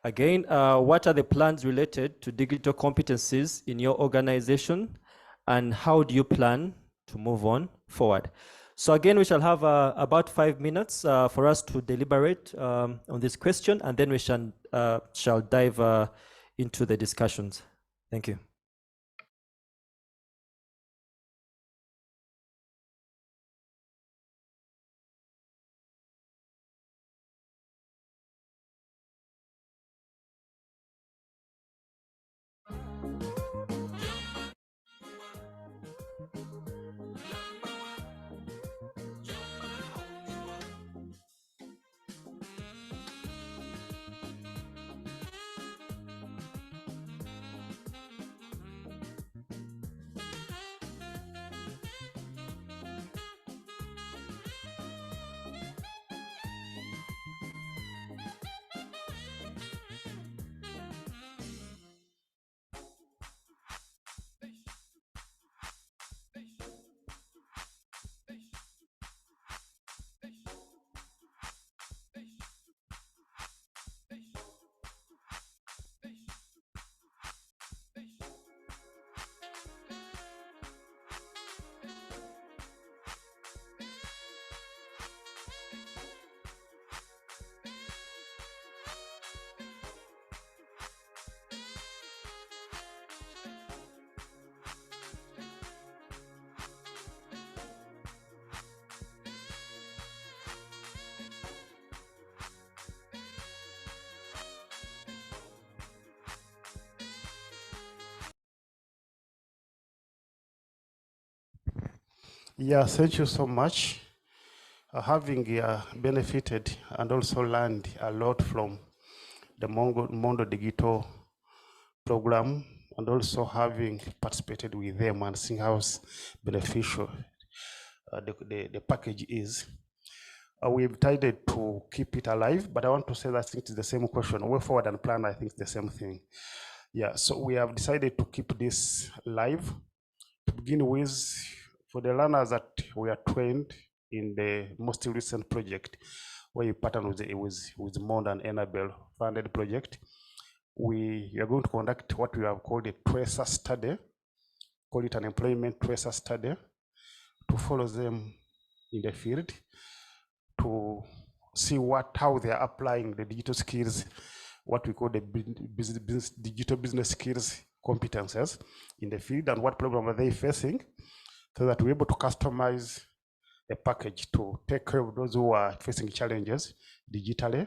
Again, what are the plans related to digital competencies in your organization, and how do you plan to move on forward? So again, we shall have about 5 minutes for us to deliberate on this question, and then we shall dive into the discussions. Thank you. Yeah, thank you so much. Having benefited and also learned a lot from the Mondo Digital program, and also having participated with them and seeing how beneficial the package is. We've decided to keep it alive, but I want to say that I think it's the same question. Way forward and plan, I think it's the same thing. Yeah, so we have decided to keep this live. To begin with, for the learners that we are trained in the most recent project, where you partner with Mondo and Enabel funded project, we are going to conduct what we have called a tracer study call it an employment tracer study, to follow them in the field, to see how they are applying the digital skills, what we call the digital business skills competences in the field, and what problem are they facing, so that we're able to customize a package to take care of those who are facing challenges digitally.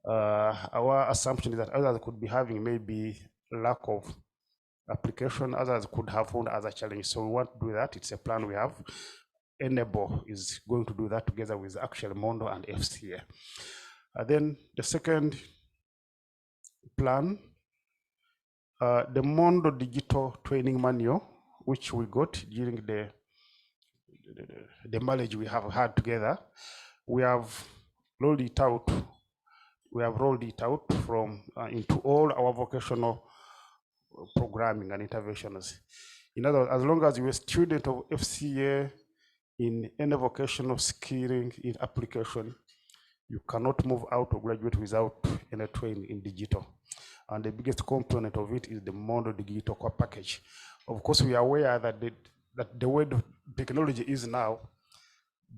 Our assumption is that others could be having maybe lack of application, others could have found other challenges. So we want to do that. It's a plan we have. Enabel is going to do that together with actual Mondo and FCA. Then the second plan, the Mondo Digital Training Manual, which we got during the marriage we have had together, we have rolled it out. We have rolled it out from into all our vocational programming and interventions. In other words, as long as you're a student of FCA in any vocational skilling in application, you cannot move out or graduate without any training in digital. And the biggest component of it is the Mondo Digital Core Package. Of course, we are aware that the way the technology is now,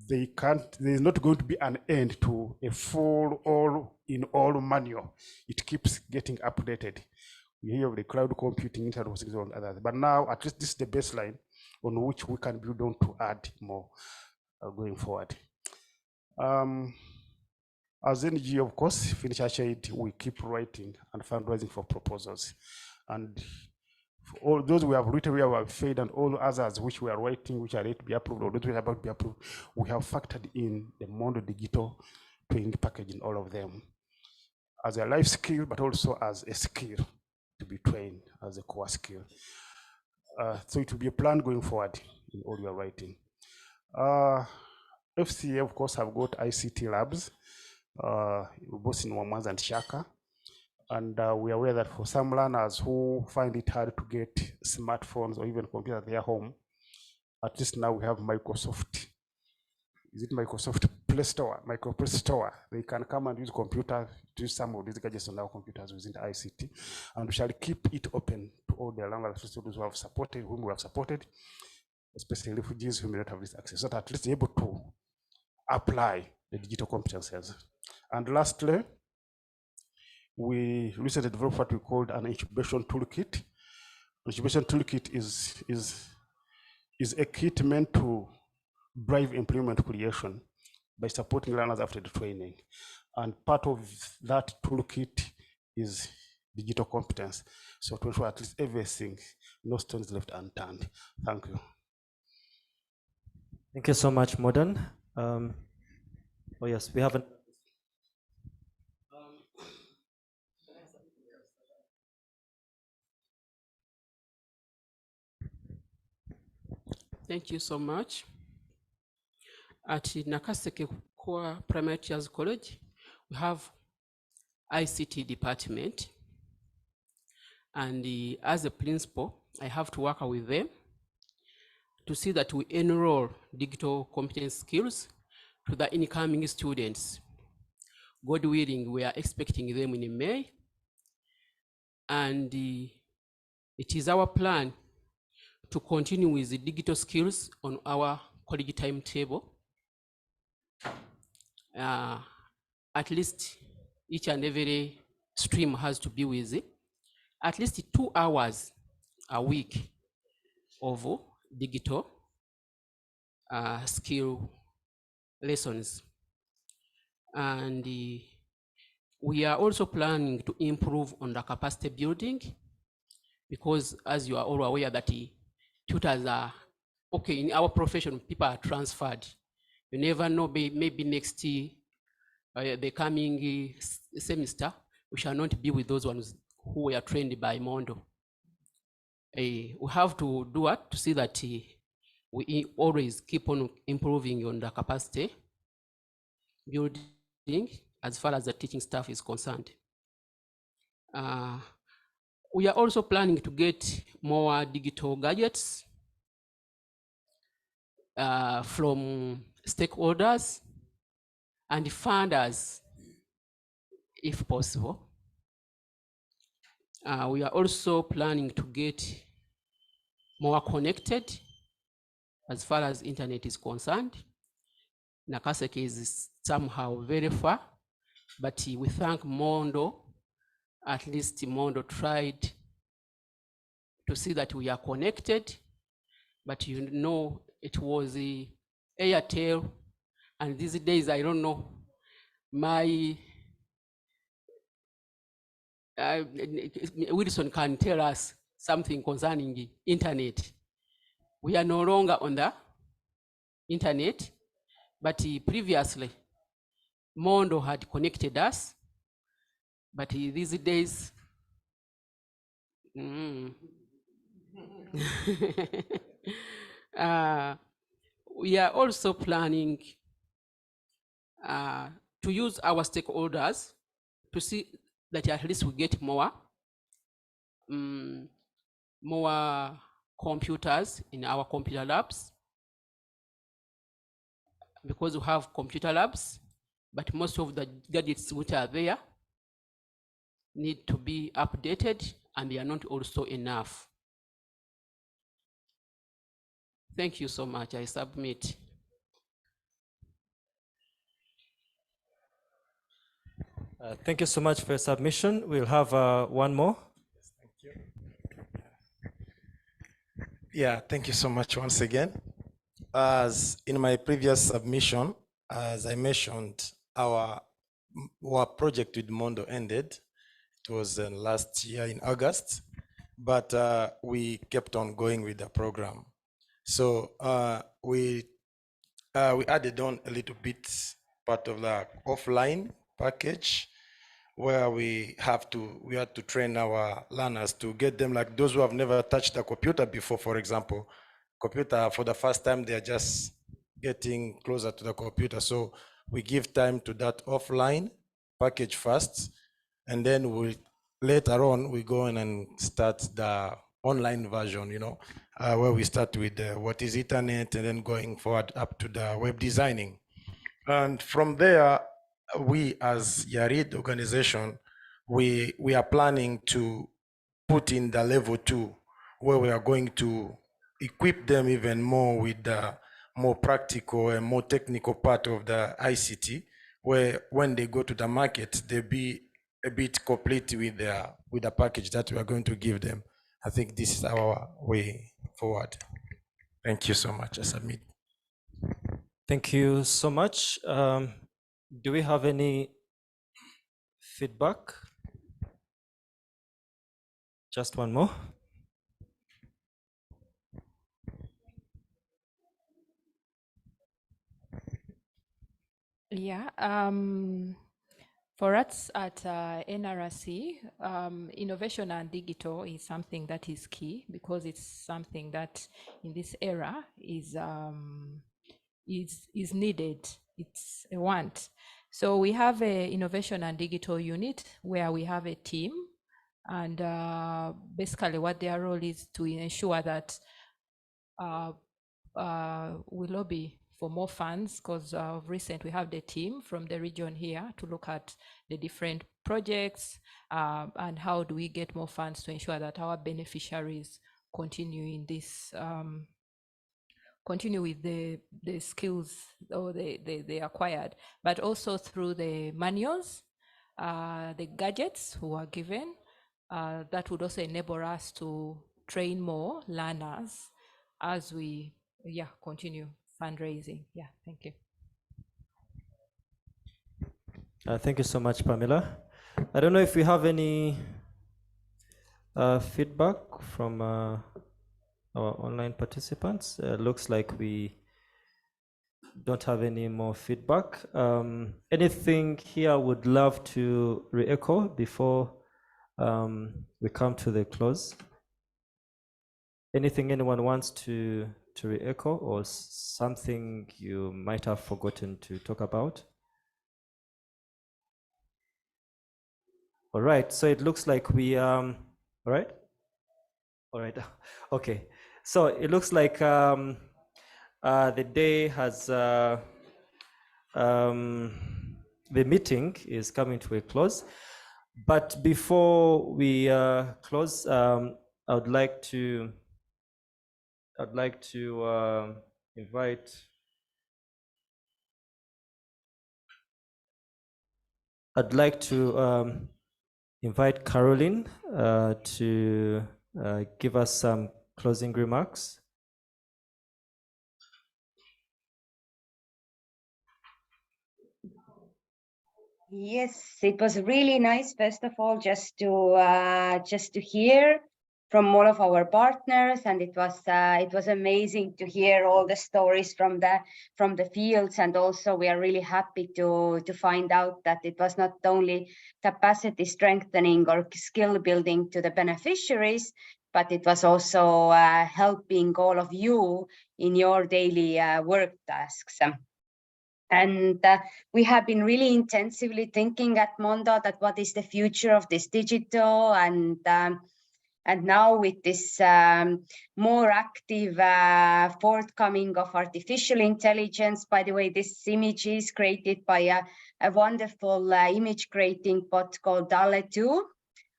there's not going to be an end to a full all-in-all manual. It keeps getting updated. We hear of the cloud computing, internet of things and others. But now, at least this is the baseline on which we can build on to add more going forward. As NG, of course, FinCharge, we keep writing and fundraising for proposals. And for all those we have written, we have failed, and all others which we are writing, which are yet to be approved, or those we are about to be approved, we have factored in the Mondo Digital Training Package in all of them as a life skill, but also as a skill to be trained as a core skill. So it will be a plan going forward in all you are writing. FCA, of course, have got ICT labs, both in Wamaz and Shaka. And we are aware that for some learners who find it hard to get smartphones or even computers at their home, at least now we have Microsoft. Is it Microsoft Play Store? Micro Play Store. They can come and use computers, use some of these gadgets on our computers using the ICT. And we shall keep it open to all the learners who have supported, whom we have supported, especially refugees who may not have this access, so that at least they're able to apply the digital competences. And lastly, we recently developed what we called an incubation toolkit. Incubation toolkit is a kit meant to drive employment creation by supporting learners after the training. And part of that toolkit is digital competence. So to ensure at least everything, no stones left unturned. Thank you. Thank you so much, Modern. Oh yes, we haven't. Thank you so much. At Nakaseke Core Primary Teachers College, we have ICT department. And as a principal, I have to work with them to see that we enroll digital competence skills to the incoming students. God willing, we are expecting them in May. And it is our plan to continue with the digital skills on our college timetable. At least each and every stream has to be with it. At least 2 hours a week of digital skill lessons. And we are also planning to improve on the capacity building, because as you are all aware that tutors are, okay, in our profession, people are transferred. You never know, maybe next the coming semester, we shall not be with those ones who were trained by Mondo. We have to do what? To see that we always keep on improving on the capacity building as far as the teaching staff is concerned. We are also planning to get more digital gadgets from stakeholders and funders, if possible. We are also planning to get more connected as far as internet is concerned. Nakaseke is somehow very far, but we thank Mondo. At least Mondo tried to see that we are connected, but you know it was Airtel, and these days I don't know, my Wilson can tell us something concerning the internet. We are no longer on the internet, but previously Mondo had connected us, but these days we are also planning to use our stakeholders to see that at least we get more computers in our computer labs, because we have computer labs, but most of the gadgets which are there need to be updated, and they are not also enough. Thank you so much. I submit. Thank you so much for your submission. We'll have one more. Thank you. Yeah, thank you so much once again. As in my previous submission, as I mentioned, our project with Mondo ended. It was last year in August, but we kept on going with the program. So we added on a little bit part of the offline package, where we had to train our learners to get them, like those who have never touched a computer before, for example, computer for the first time, they're just getting closer to the computer. So we give time to that offline package first, and then later on we go in and start the online version, you know, where we start with what is internet, and then going forward up to the web designing. And from there, we as YARID organization, we are planning to put in the level 2, where we are going to equip them even more with the more practical and more technical part of the ICT, where when they go to the market, they'll be a bit complete with the package that we are going to give them. I think this is our way forward. Thank you so much. I submit. Thank you so much. Do we have any feedback? Just one more. Yeah, for us at NRC, innovation and digital is something that is key, because it's something that in this era is needed. It's a want. So we have a innovation and digital unit where we have a team, and basically what their role is to ensure that we lobby for more funds, because of recent we have the team from the region here to look at the different projects and how do we get more funds to ensure that our beneficiaries continue in this continue with the skills or they acquired, but also through the manuals, the gadgets who are given, that would also enable us to train more learners as we continue fundraising. Yeah, thank you. Thank you so much, Pamela. I don't know if we have any feedback from our online participants. Looks like we don't have any more feedback. Anything here would love to re-echo before we come to the close? Anything anyone wants to re-echo, or something you might have forgotten to talk about? All right, so it looks like we all right, okay, so it looks like the day has the meeting is coming to a close, but before we close, I would like to I'd like to invite Caroline to give us some closing remarks. Yes, it was really nice, first of all, just to hear from all of our partners, and it was amazing to hear all the stories from the fields, and also we are really happy to find out that it was not only capacity strengthening or skill building to the beneficiaries, but it was also helping all of you in your daily work tasks. And we have been really intensively thinking at Mondo that what is the future of this digital, and now with this more active forthcoming of artificial intelligence. By the way, this image is created by a wonderful image creating bot called DALE2.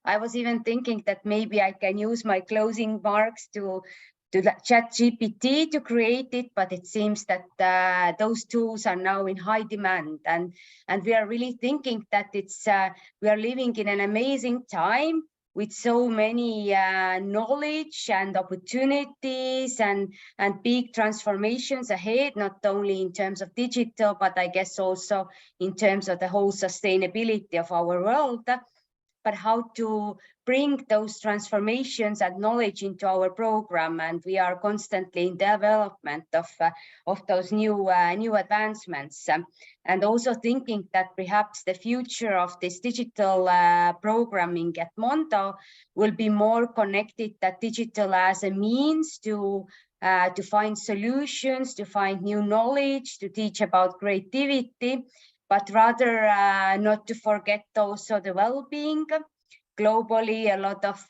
I was even thinking that maybe I can use my closing marks to ChatGPT to create it, but it seems that those tools are now in high demand, and we are really thinking that we are living in an amazing time with so many knowledge and opportunities and big transformations ahead, not only in terms of digital, but I guess also in terms of the whole sustainability of our world. But how to bring those transformations and knowledge into our program, and we are constantly in development of those new advancements, and also thinking that perhaps the future of this digital programming at Mondo will be more connected, that digital as a means to find solutions, to find new knowledge, to teach about creativity, but rather not to forget also the well-being. Globally, a lot of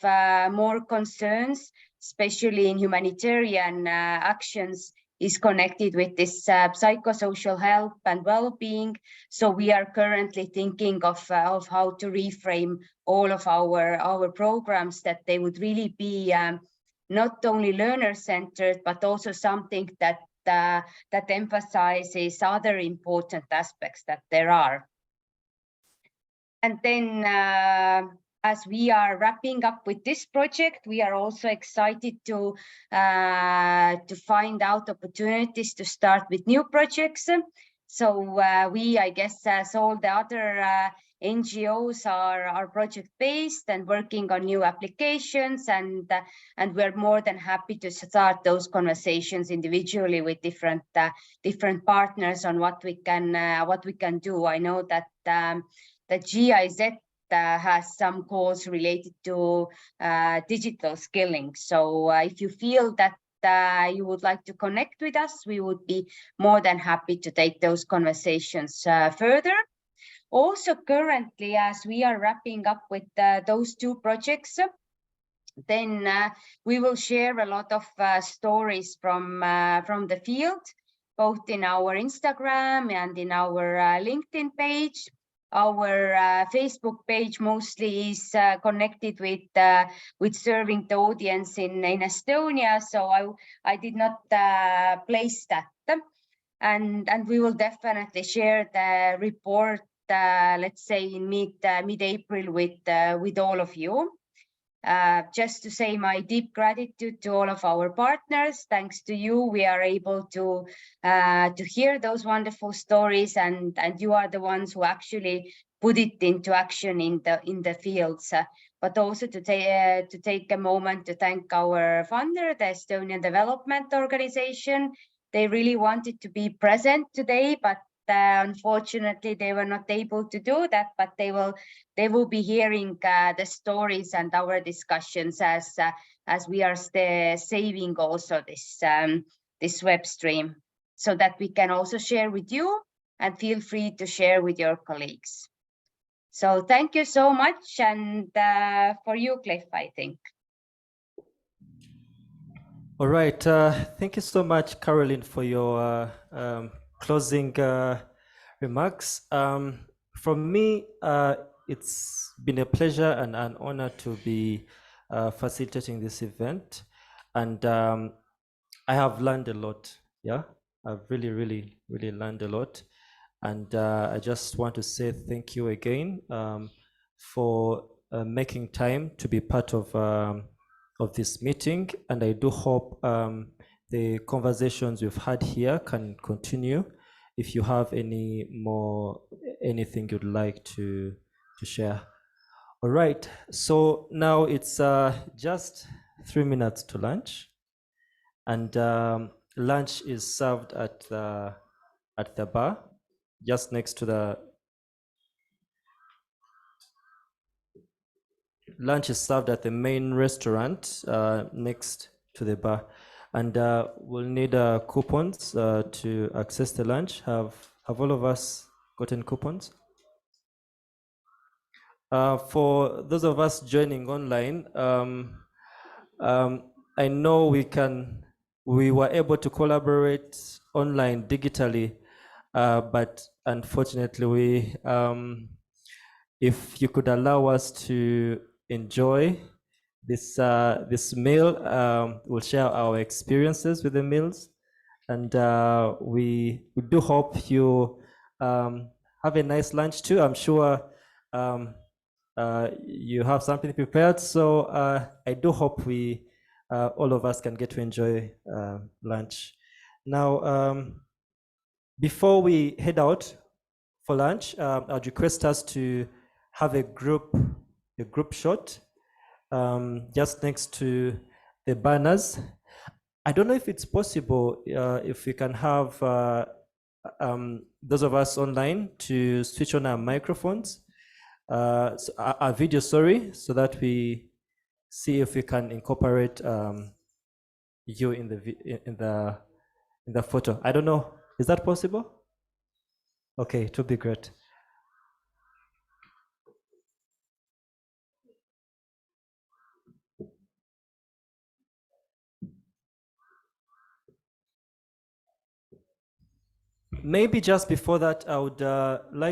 more concerns, especially in humanitarian actions, is connected with this psychosocial health and well-being. So we are currently thinking of how to reframe all of our programs, that they would really be not only learner-centered, but also something that emphasizes other important aspects that there are. And then as we are wrapping up with this project, we are also excited to find out opportunities to start with new projects. So I guess, as all the other NGOs are project-based and working on new applications, and we're more than happy to start those conversations individually with different partners on what we can do. I know that the GIZ has some calls related to digital skilling. So if you feel that you would like to connect with us, we would be more than happy to take those conversations further. Also, currently, as we are wrapping up with those two projects, then we will share a lot of stories from the field, both in our Instagram and in our LinkedIn page. Our Facebook page mostly is connected with serving the audience in Estonia, so I did not place that. And we will definitely share the report, let's say in mid-April with all of you. Just to say my deep gratitude to all of our partners. Thanks to you, we are able to hear those wonderful stories, and you are the ones who actually put it into action in the fields. But also to take a moment to thank our funder, the Estonian Development Organization. They really wanted to be present today, but unfortunately they were not able to do that, but they will be hearing the stories and our discussions as we are saving also this web stream, so that we can also share with you, and feel free to share with your colleagues. So thank you so much, and for you, Cliff, I think. All right, thank you so much, Caroline, for your closing remarks. From me, it's been a pleasure and an honor to be facilitating this event, and I have learned a lot. Yeah, I've really learned a lot. And I just want to say thank you again for making time to be part of this meeting. And I do hope the conversations we've had here can continue. If you have anything you'd like to share. All right, so now it's just 3 minutes to lunch, and lunch is served at the bar, just next to the lunch is served at the main restaurant next to the bar, and we'll need coupons to access the lunch. Have all of us gotten coupons? For those of us joining online, I know we were able to collaborate online digitally, but unfortunately if you could allow us to enjoy this meal, we'll share our experiences with the meals, and we do hope you have a nice lunch too. I'm sure you have something prepared, so I do hope we all of us can get to enjoy lunch. Now, before we head out for lunch, I'd request us to have a group shot just next to the banners. I don't know if it's possible if we can have those of us online to switch on our microphones, our video, sorry, so that we see if we can incorporate you in the photo. I don't know, is that possible? Okay, it would be great. Maybe just before that, I would like